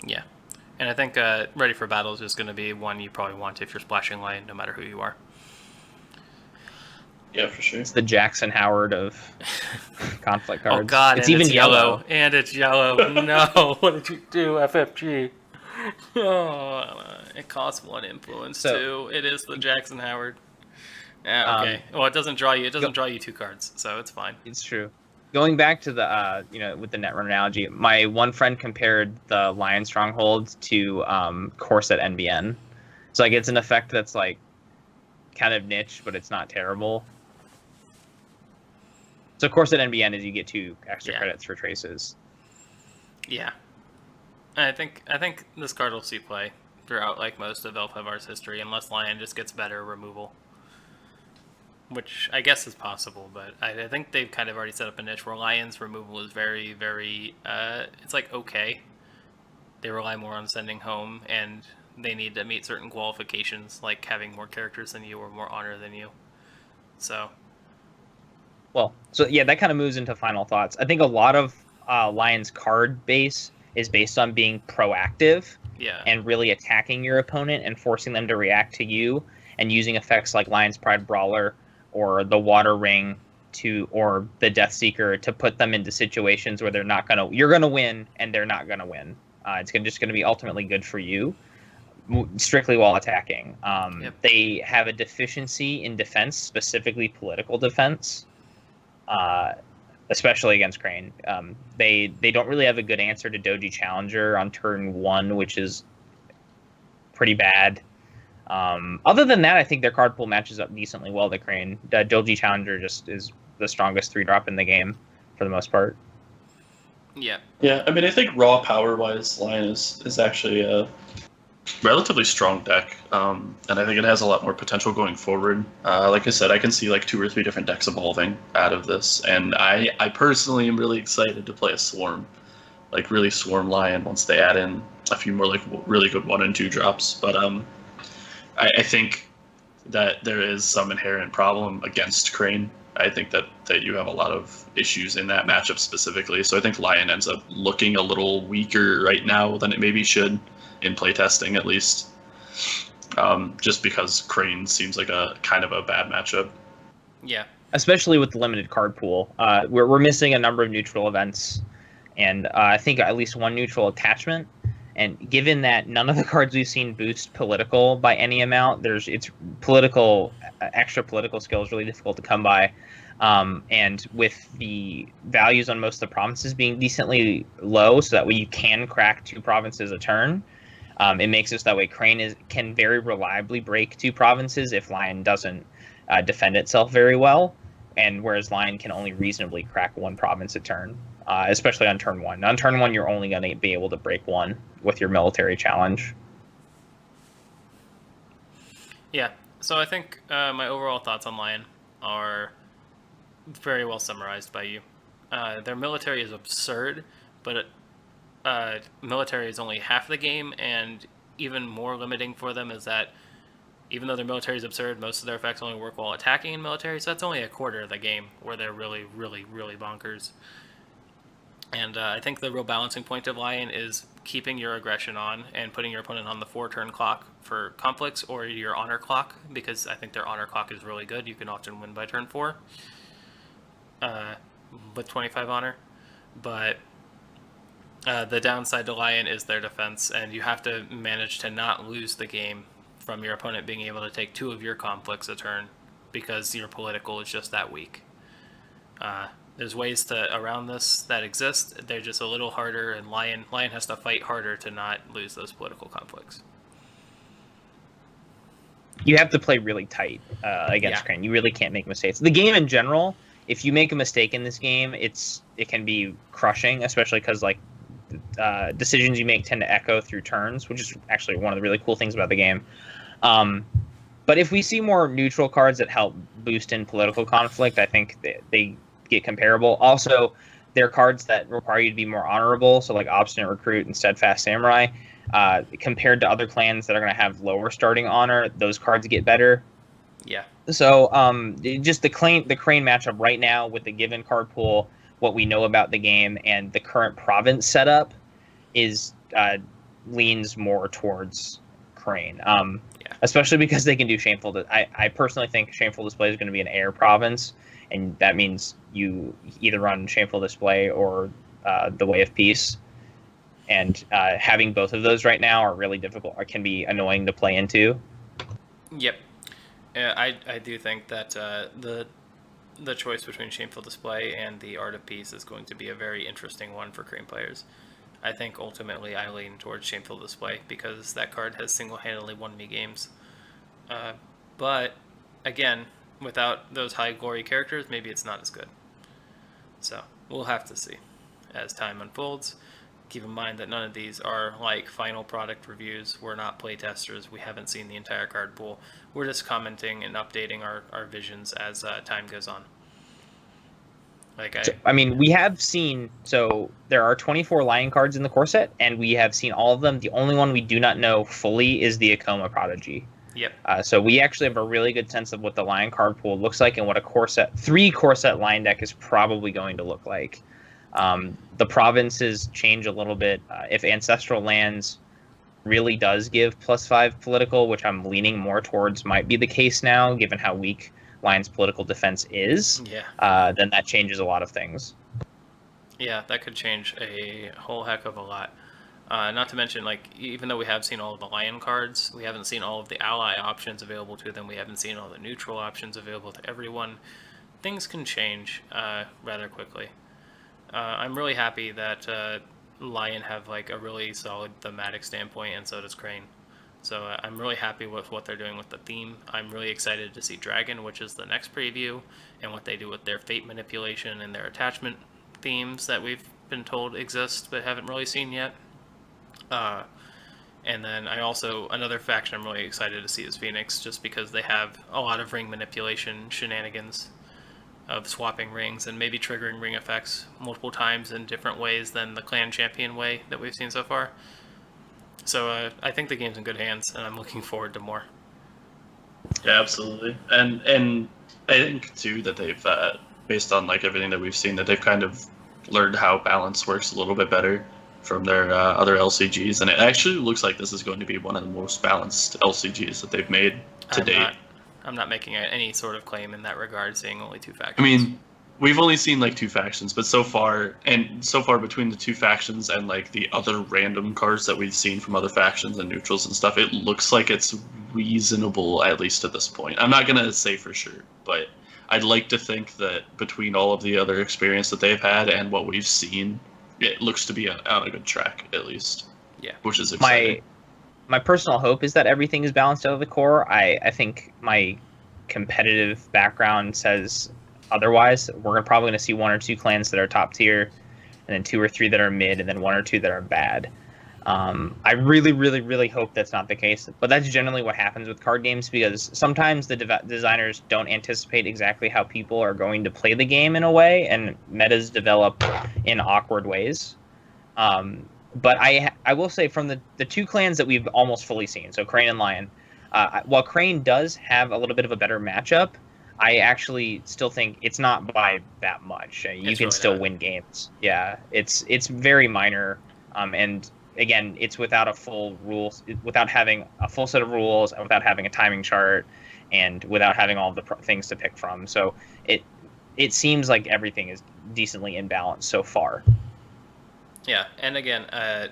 S1: Yeah, and I think Ready for Battle is just going to be one you probably want if you're splashing Lion, no matter who you are.
S2: Yeah, for sure.
S3: It's the Jackson Howard of conflict cards.
S1: Oh God,
S3: it's even yellow.
S1: And it's yellow. No, what did you do, FFG? Oh, it costs 1 influence too. It is the Jackson Howard. Yeah, okay. Well, it doesn't draw you. It doesn't draw you 2 cards, so it's fine.
S3: It's true. Going back to the with the Netrunner analogy, my one friend compared the Lion Stronghold to Corset NBN. So like it's an effect that's like kind of niche, but it's not terrible. So Corset NBN is you get 2 extra credits for traces.
S1: Yeah. I think this card will see play throughout like most of Elfhevar's history, unless Lion just gets better removal. Which I guess is possible, but I think they've kind of already set up a niche where Lion's removal is very, very, it's like okay. They rely more on sending home, and they need to meet certain qualifications, like having more characters than you or more honor than you. So yeah, that kind of moves into final thoughts. I think a lot of Lion's card base is based on being proactive and really attacking your opponent and forcing them to react to you, and using effects like Lion's Pride Brawler or the Water Ring or the Death Seeker to put them into situations where you're gonna win and they're not gonna win. It's just gonna be ultimately good for you, strictly while attacking. They have a deficiency in defense, specifically political defense. Especially against Crane. They don't really have a good answer to Doji Challenger on turn 1, which is pretty bad. Other than that, I think their card pool matches up decently well to Crane. Doji Challenger just is the strongest 3-drop in the game for the most part. Yeah.
S2: Yeah, I mean, I think raw power-wise, Lion is actually a relatively strong deck, and I think it has a lot more potential going forward. Like I said, I can see like 2 or 3 different decks evolving out of this, and I personally am really excited to play a Swarm, like really Swarm Lion once they add in a few more like really good 1 and 2 drops. But I think that there is some inherent problem against Crane. I think that you have a lot of issues in that matchup specifically, so I think Lion ends up looking a little weaker right now than it maybe should. In playtesting, at least, just because Crane seems like a kind of a bad matchup.
S1: Yeah,
S3: especially with the limited card pool. We're missing a number of neutral events, and I think at least 1 neutral attachment. And given that none of the cards we've seen boost political by any amount, extra political skill is really difficult to come by. And with the values on most of the provinces being decently low, so that way you can crack 2 provinces a turn, it makes it so that way Crane can very reliably break 2 provinces if Lion doesn't defend itself very well, and whereas Lion can only reasonably crack 1 province a turn, especially on turn 1. On turn 1, you're only going to be able to break 1 with your military challenge.
S1: Yeah, so I think my overall thoughts on Lion are very well summarized by you. Their military is absurd, but military is only half the game, and even more limiting for them is that even though their military is absurd, most of their effects only work while attacking in military, so that's only a quarter of the game where they're really, really, really bonkers. And I think the real balancing point of Lion is keeping your aggression on and putting your opponent on the 4-turn clock for conflicts or your honor clock, because I think their honor clock is really good. You can often win by turn 4 with 25 honor. But the downside to Lion is their defense, and you have to manage to not lose the game from your opponent being able to take 2 of your conflicts a turn because your political is just that weak. There's ways around this that exist. They're just a little harder, and Lion has to fight harder to not lose those political conflicts.
S3: You have to play really tight against Crane. You really can't make mistakes. The game in general, if you make a mistake in this game, it can be crushing, especially because decisions you make tend to echo through turns, which is actually one of the really cool things about the game. But if we see more neutral cards that help boost in political conflict, I think they get comparable. Also, they're cards that require you to be more honorable, so like Obstinate Recruit and Steadfast Samurai. Compared to other clans that are going to have lower starting honor, those cards get better.
S1: Yeah.
S3: So just the Crane matchup right now with the given card pool, what we know about the game, and the current province setup is leans more towards Crane. Especially because they can do Shameful. I personally think Shameful Display is going to be an air province, and that means you either run Shameful Display or the Way of Peace. And having both of those right now are really difficult, or can be annoying to play into.
S1: Yep. I do think that the choice between Shameful Display and the Art of Peace is going to be a very interesting one for Crane players. I think ultimately I lean towards Shameful Display because that card has single-handedly won me games. But again, without those high glory characters, maybe it's not as good. So we'll have to see as time unfolds. Keep in mind that none of these are like final product reviews. We're not playtesters. We haven't seen the entire card pool. We're just commenting and updating our visions as time goes on.
S3: We have seen, so there are 24 Lion cards in the core set, and we have seen all of them. The only one we do not know fully is the Akoma Prodigy.
S1: Yep.
S3: So we actually have a really good sense of what the Lion card pool looks like and what a 3 core set Lion deck is probably going to look like. The provinces change a little bit. If Ancestral Lands really does give +5 political, which I'm leaning more towards might be the case now, given how weak Lion's political defense is, then that changes a lot of things.
S1: Yeah, that could change a whole heck of a lot. Not to mention, even though we have seen all of the Lion cards, we haven't seen all of the ally options available to them. We haven't seen all the neutral options available to everyone. Things can change rather quickly. I'm really happy that Lion have a really solid thematic standpoint, and so does Crane. So I'm really happy with what they're doing with the theme. I'm really excited to see Dragon, which is the next preview, and what they do with their fate manipulation and their attachment themes that we've been told exist but haven't really seen yet. And then another faction I'm really excited to see is Phoenix, just because they have a lot of ring manipulation shenanigans of swapping rings and maybe triggering ring effects multiple times in different ways than the clan champion way that we've seen so far. So I think the game's in good hands, and I'm looking forward to more.
S2: Yeah, absolutely. And I think too that they've based on everything that we've seen, that they've kind of learned how balance works a little bit better from their other LCGs, and it actually looks like this is going to be one of the most balanced LCGs that they've made to date.
S1: I'm not making any sort of claim in that regard, seeing only 2 factions.
S2: I mean, we've only seen 2 factions, but so far between the 2 factions and the other random cards that we've seen from other factions and neutrals and stuff, it looks like it's reasonable, at least at this point. I'm not gonna say for sure, but I'd like to think that between all of the other experience that they've had and what we've seen, it looks to be on a good track, at least.
S1: Yeah.
S2: Which is exciting.
S3: My personal hope is that everything is balanced out of the core. I think my competitive background says otherwise. We're probably going to see 1 or 2 clans that are top tier, and then 2 or 3 that are mid, and then 1 or 2 that are bad. I really, really, really hope that's not the case, but that's generally what happens with card games, because sometimes the designers don't anticipate exactly how people are going to play the game in a way, and metas develop in awkward ways. But I will say, from the 2 clans that we've almost fully seen, so Crane and Lion, while Crane does have a little bit of a better matchup, I actually still think it's not by that much. You can still win games. Yeah, it's very minor, and again, it's without a full rules, without having a full set of rules, without having a timing chart, and without having all the things to pick from. So it seems like everything is decently in balance so far.
S1: Yeah, and again, I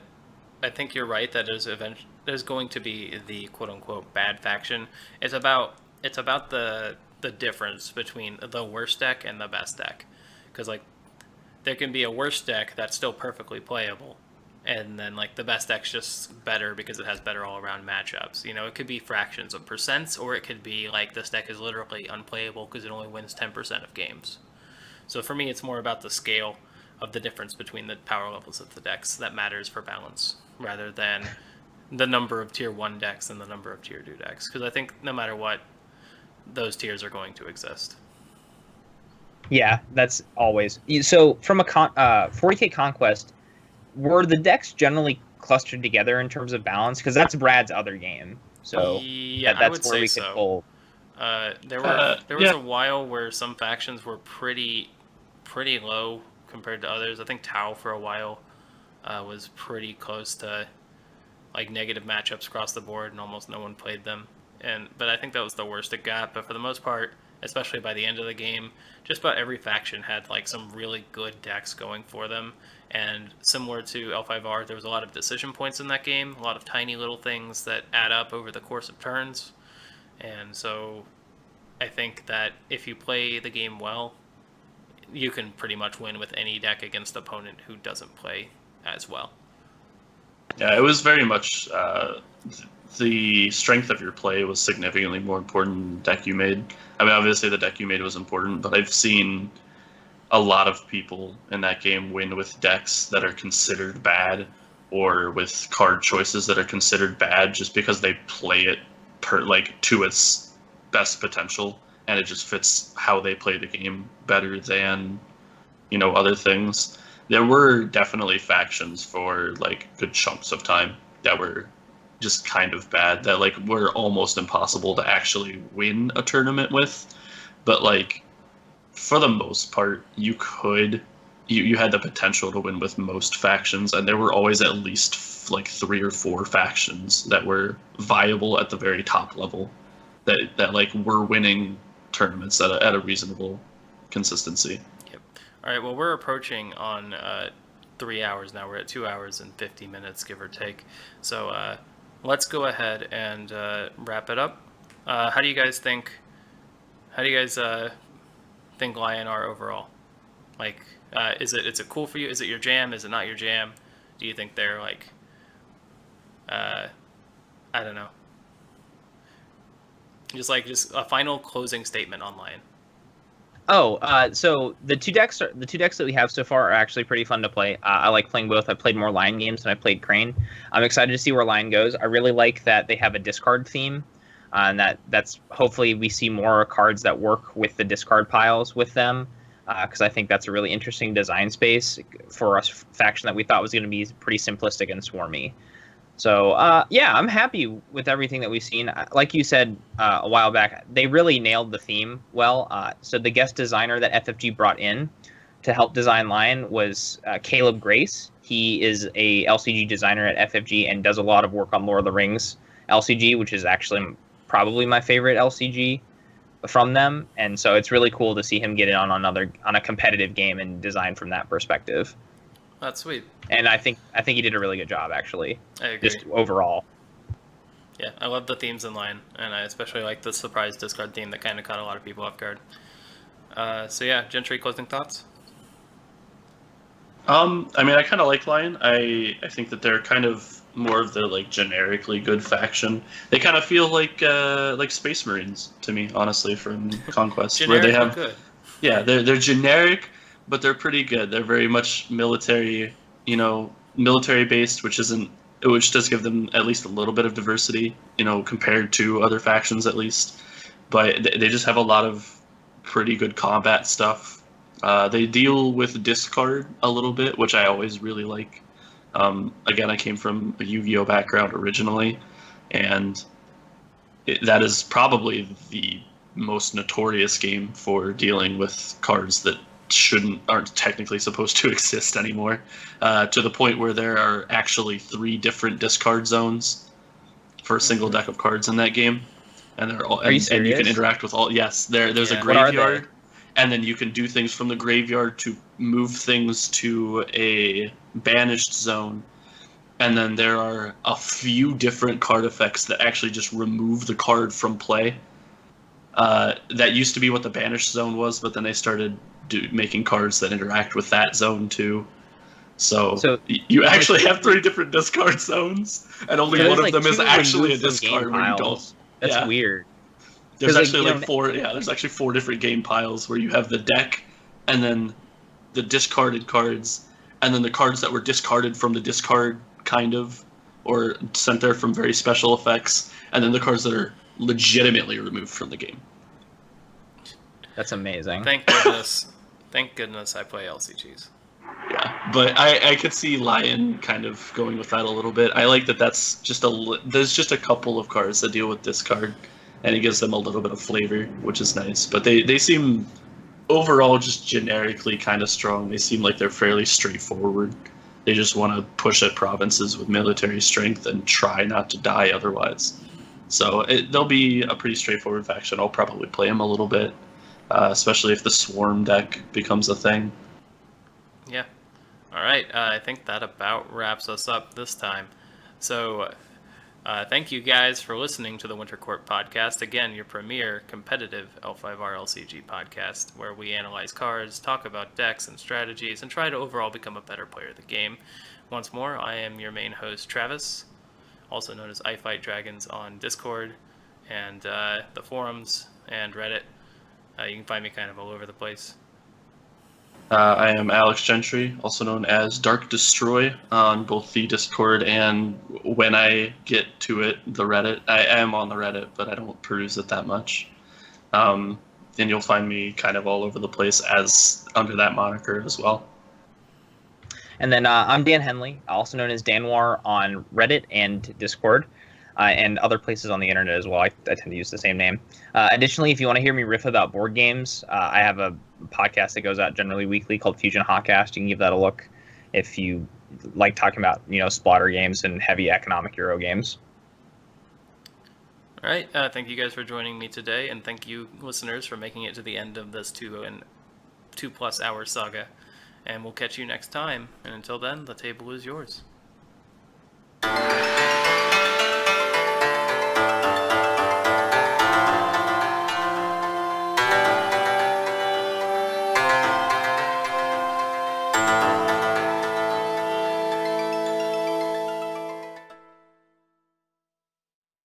S1: think you're right that there's going to be the quote unquote bad faction. It's about the difference between the worst deck and the best deck, because like there can be a worse deck that's still perfectly playable, and then like the best deck's just better because it has better all around matchups. You know, it could be fractions of percents, or it could be like this deck is literally unplayable because it only wins 10% of games. So for me, it's more about the scale of the difference between the power levels of the decks that matters for balance, rather than the number of tier 1 decks and the number of tier 2 decks, because I think no matter what, those tiers are going to exist.
S3: Yeah, that's always. So from a 40k Conquest, were the decks generally clustered together in terms of balance? Because that's Brad's other game. So
S1: yeah,
S3: that's
S1: I would
S3: where
S1: say
S3: we
S1: so.
S3: could pull.
S1: There was a while where some factions were pretty low compared to others. I think Tau for a while was pretty close to like negative matchups across the board, and almost no one played them. But I think that was the worst it got. But for the most part, especially by the end of the game, just about every faction had like some really good decks going for them. And similar to L5R, there was a lot of decision points in that game, a lot of tiny little things that add up over the course of turns. And so I think that if you play the game well, you can pretty much win with any deck against an opponent who doesn't play as well.
S2: Yeah, it was very much the strength of your play was significantly more important than the deck you made. I mean, obviously the deck you made was important, but I've seen a lot of people in that game win with decks that are considered bad, or with card choices that are considered bad just because they play it to its best potential, and it just fits how they play the game better than, other things. There were definitely factions for like good chunks of time that were just kind of bad, that like were almost impossible to actually win a tournament with. But like for the most part, you had the potential to win with most factions, and there were always at least like 3 or 4 factions that were viable at the very top level, that like were winning tournaments at a reasonable consistency.
S1: Yep. All right. Well, we're approaching on 3 hours now. We're at 2 hours and 50 minutes, give or take. So let's go ahead and wrap it up. How do you guys think Lion are overall? Like, is it cool for you? Is it your jam? Is it not your jam? Do you think they're like, I don't know. Just a final closing statement on Lion.
S3: So the two decks that we have so far are actually pretty fun to play. I like playing both. I played more Lion games than I played Crane. I'm excited to see where Lion goes. I really like that they have a discard theme, and that's hopefully we see more cards that work with the discard piles with them, because I think that's a really interesting design space for a faction that we thought was going to be pretty simplistic and swarmy. So, yeah, I'm happy with everything that we've seen. Like you said a while back, they really nailed the theme well. So the guest designer that FFG brought in to help design Lion was Caleb Grace. He is a LCG designer at FFG and does a lot of work on Lord of the Rings LCG, which is actually probably my favorite LCG from them. And so it's really cool to see him get in on a competitive game and design from that perspective.
S1: That's sweet.
S3: And I think he did a really good job, actually.
S1: I agree.
S3: Just overall.
S1: Yeah, I love the themes in Lion, and I especially like the surprise discard theme that kind of caught a lot of people off guard. So yeah, Gentry, closing thoughts?
S2: I mean, I kind of like Lion. I think that they're kind of more of the like generically good faction. They kind of feel like Space Marines to me, honestly, from Conquest, where they
S1: Generic but
S2: have
S1: good.
S2: yeah, they're generic, but they're pretty good. They're very much military, military based, which does give them at least a little bit of diversity, compared to other factions at least. But they just have a lot of pretty good combat stuff. They deal with discard a little bit, which I always really like. Again, I came from a Yu-Gi-Oh background originally, and that is probably the most notorious game for dealing with cards that aren't technically supposed to exist anymore. To the point where there are actually 3 different discard zones for a single deck of cards in that game, and they're all and you can interact with all. Yes, there's a graveyard. And then you can do things from the graveyard to move things to a banished zone. And then there are a few different card effects that actually just remove the card from play. That used to be what the banished zone was, but then they started making cards that interact with that zone too. So you actually have 3 different discard zones, and only one of them is actually a discard where you don't.
S3: That's weird.
S2: There's actually 4. Yeah, there's actually 4 different game piles where you have the deck, and then the discarded cards, and then the cards that were discarded from the discard, kind of, or sent there from very special effects, and then the cards that are legitimately removed from the game.
S3: That's amazing.
S1: Thank goodness. Thank goodness I play LCGs.
S2: Yeah, but I could see Lion kind of going with that a little bit. I like that. There's just a couple of cards that deal with discard. And it gives them a little bit of flavor, which is nice. But they seem overall just generically kind of strong. They seem like they're fairly straightforward. They just want to push at provinces with military strength and try not to die otherwise. So they'll be a pretty straightforward faction. I'll probably play them a little bit, especially if the Swarm deck becomes a thing.
S1: Yeah. All right. I think that about wraps us up this time. So... thank you guys for listening to the Winter Court Podcast. Again, your premier competitive L5R LCG podcast, where we analyze cards, talk about decks and strategies, and try to overall become a better player of the game. Once more, I am your main host, Travis, also known as I Fight Dragons on Discord and the forums and Reddit. You can find me kind of all over the place.
S2: I am Alex Gentry, also known as Dark Destroy on both the Discord and, when I get to it, the Reddit. I am on the Reddit, but I don't peruse it that much. And you'll find me kind of all over the place as under that moniker as well.
S3: And then I'm Dan Henley, also known as Danwar on Reddit and Discord. And other places on the internet as well. I tend to use the same name. Additionally, if you want to hear me riff about board games, I have a podcast that goes out generally weekly called Fusion Hotcast. You can give that a look if you like talking about splatter games and heavy economic Euro games.
S1: All right. Thank you guys for joining me today, and thank you, listeners, for making it to the end of this 2+ hour saga. And we'll catch you next time. And until then, the table is yours.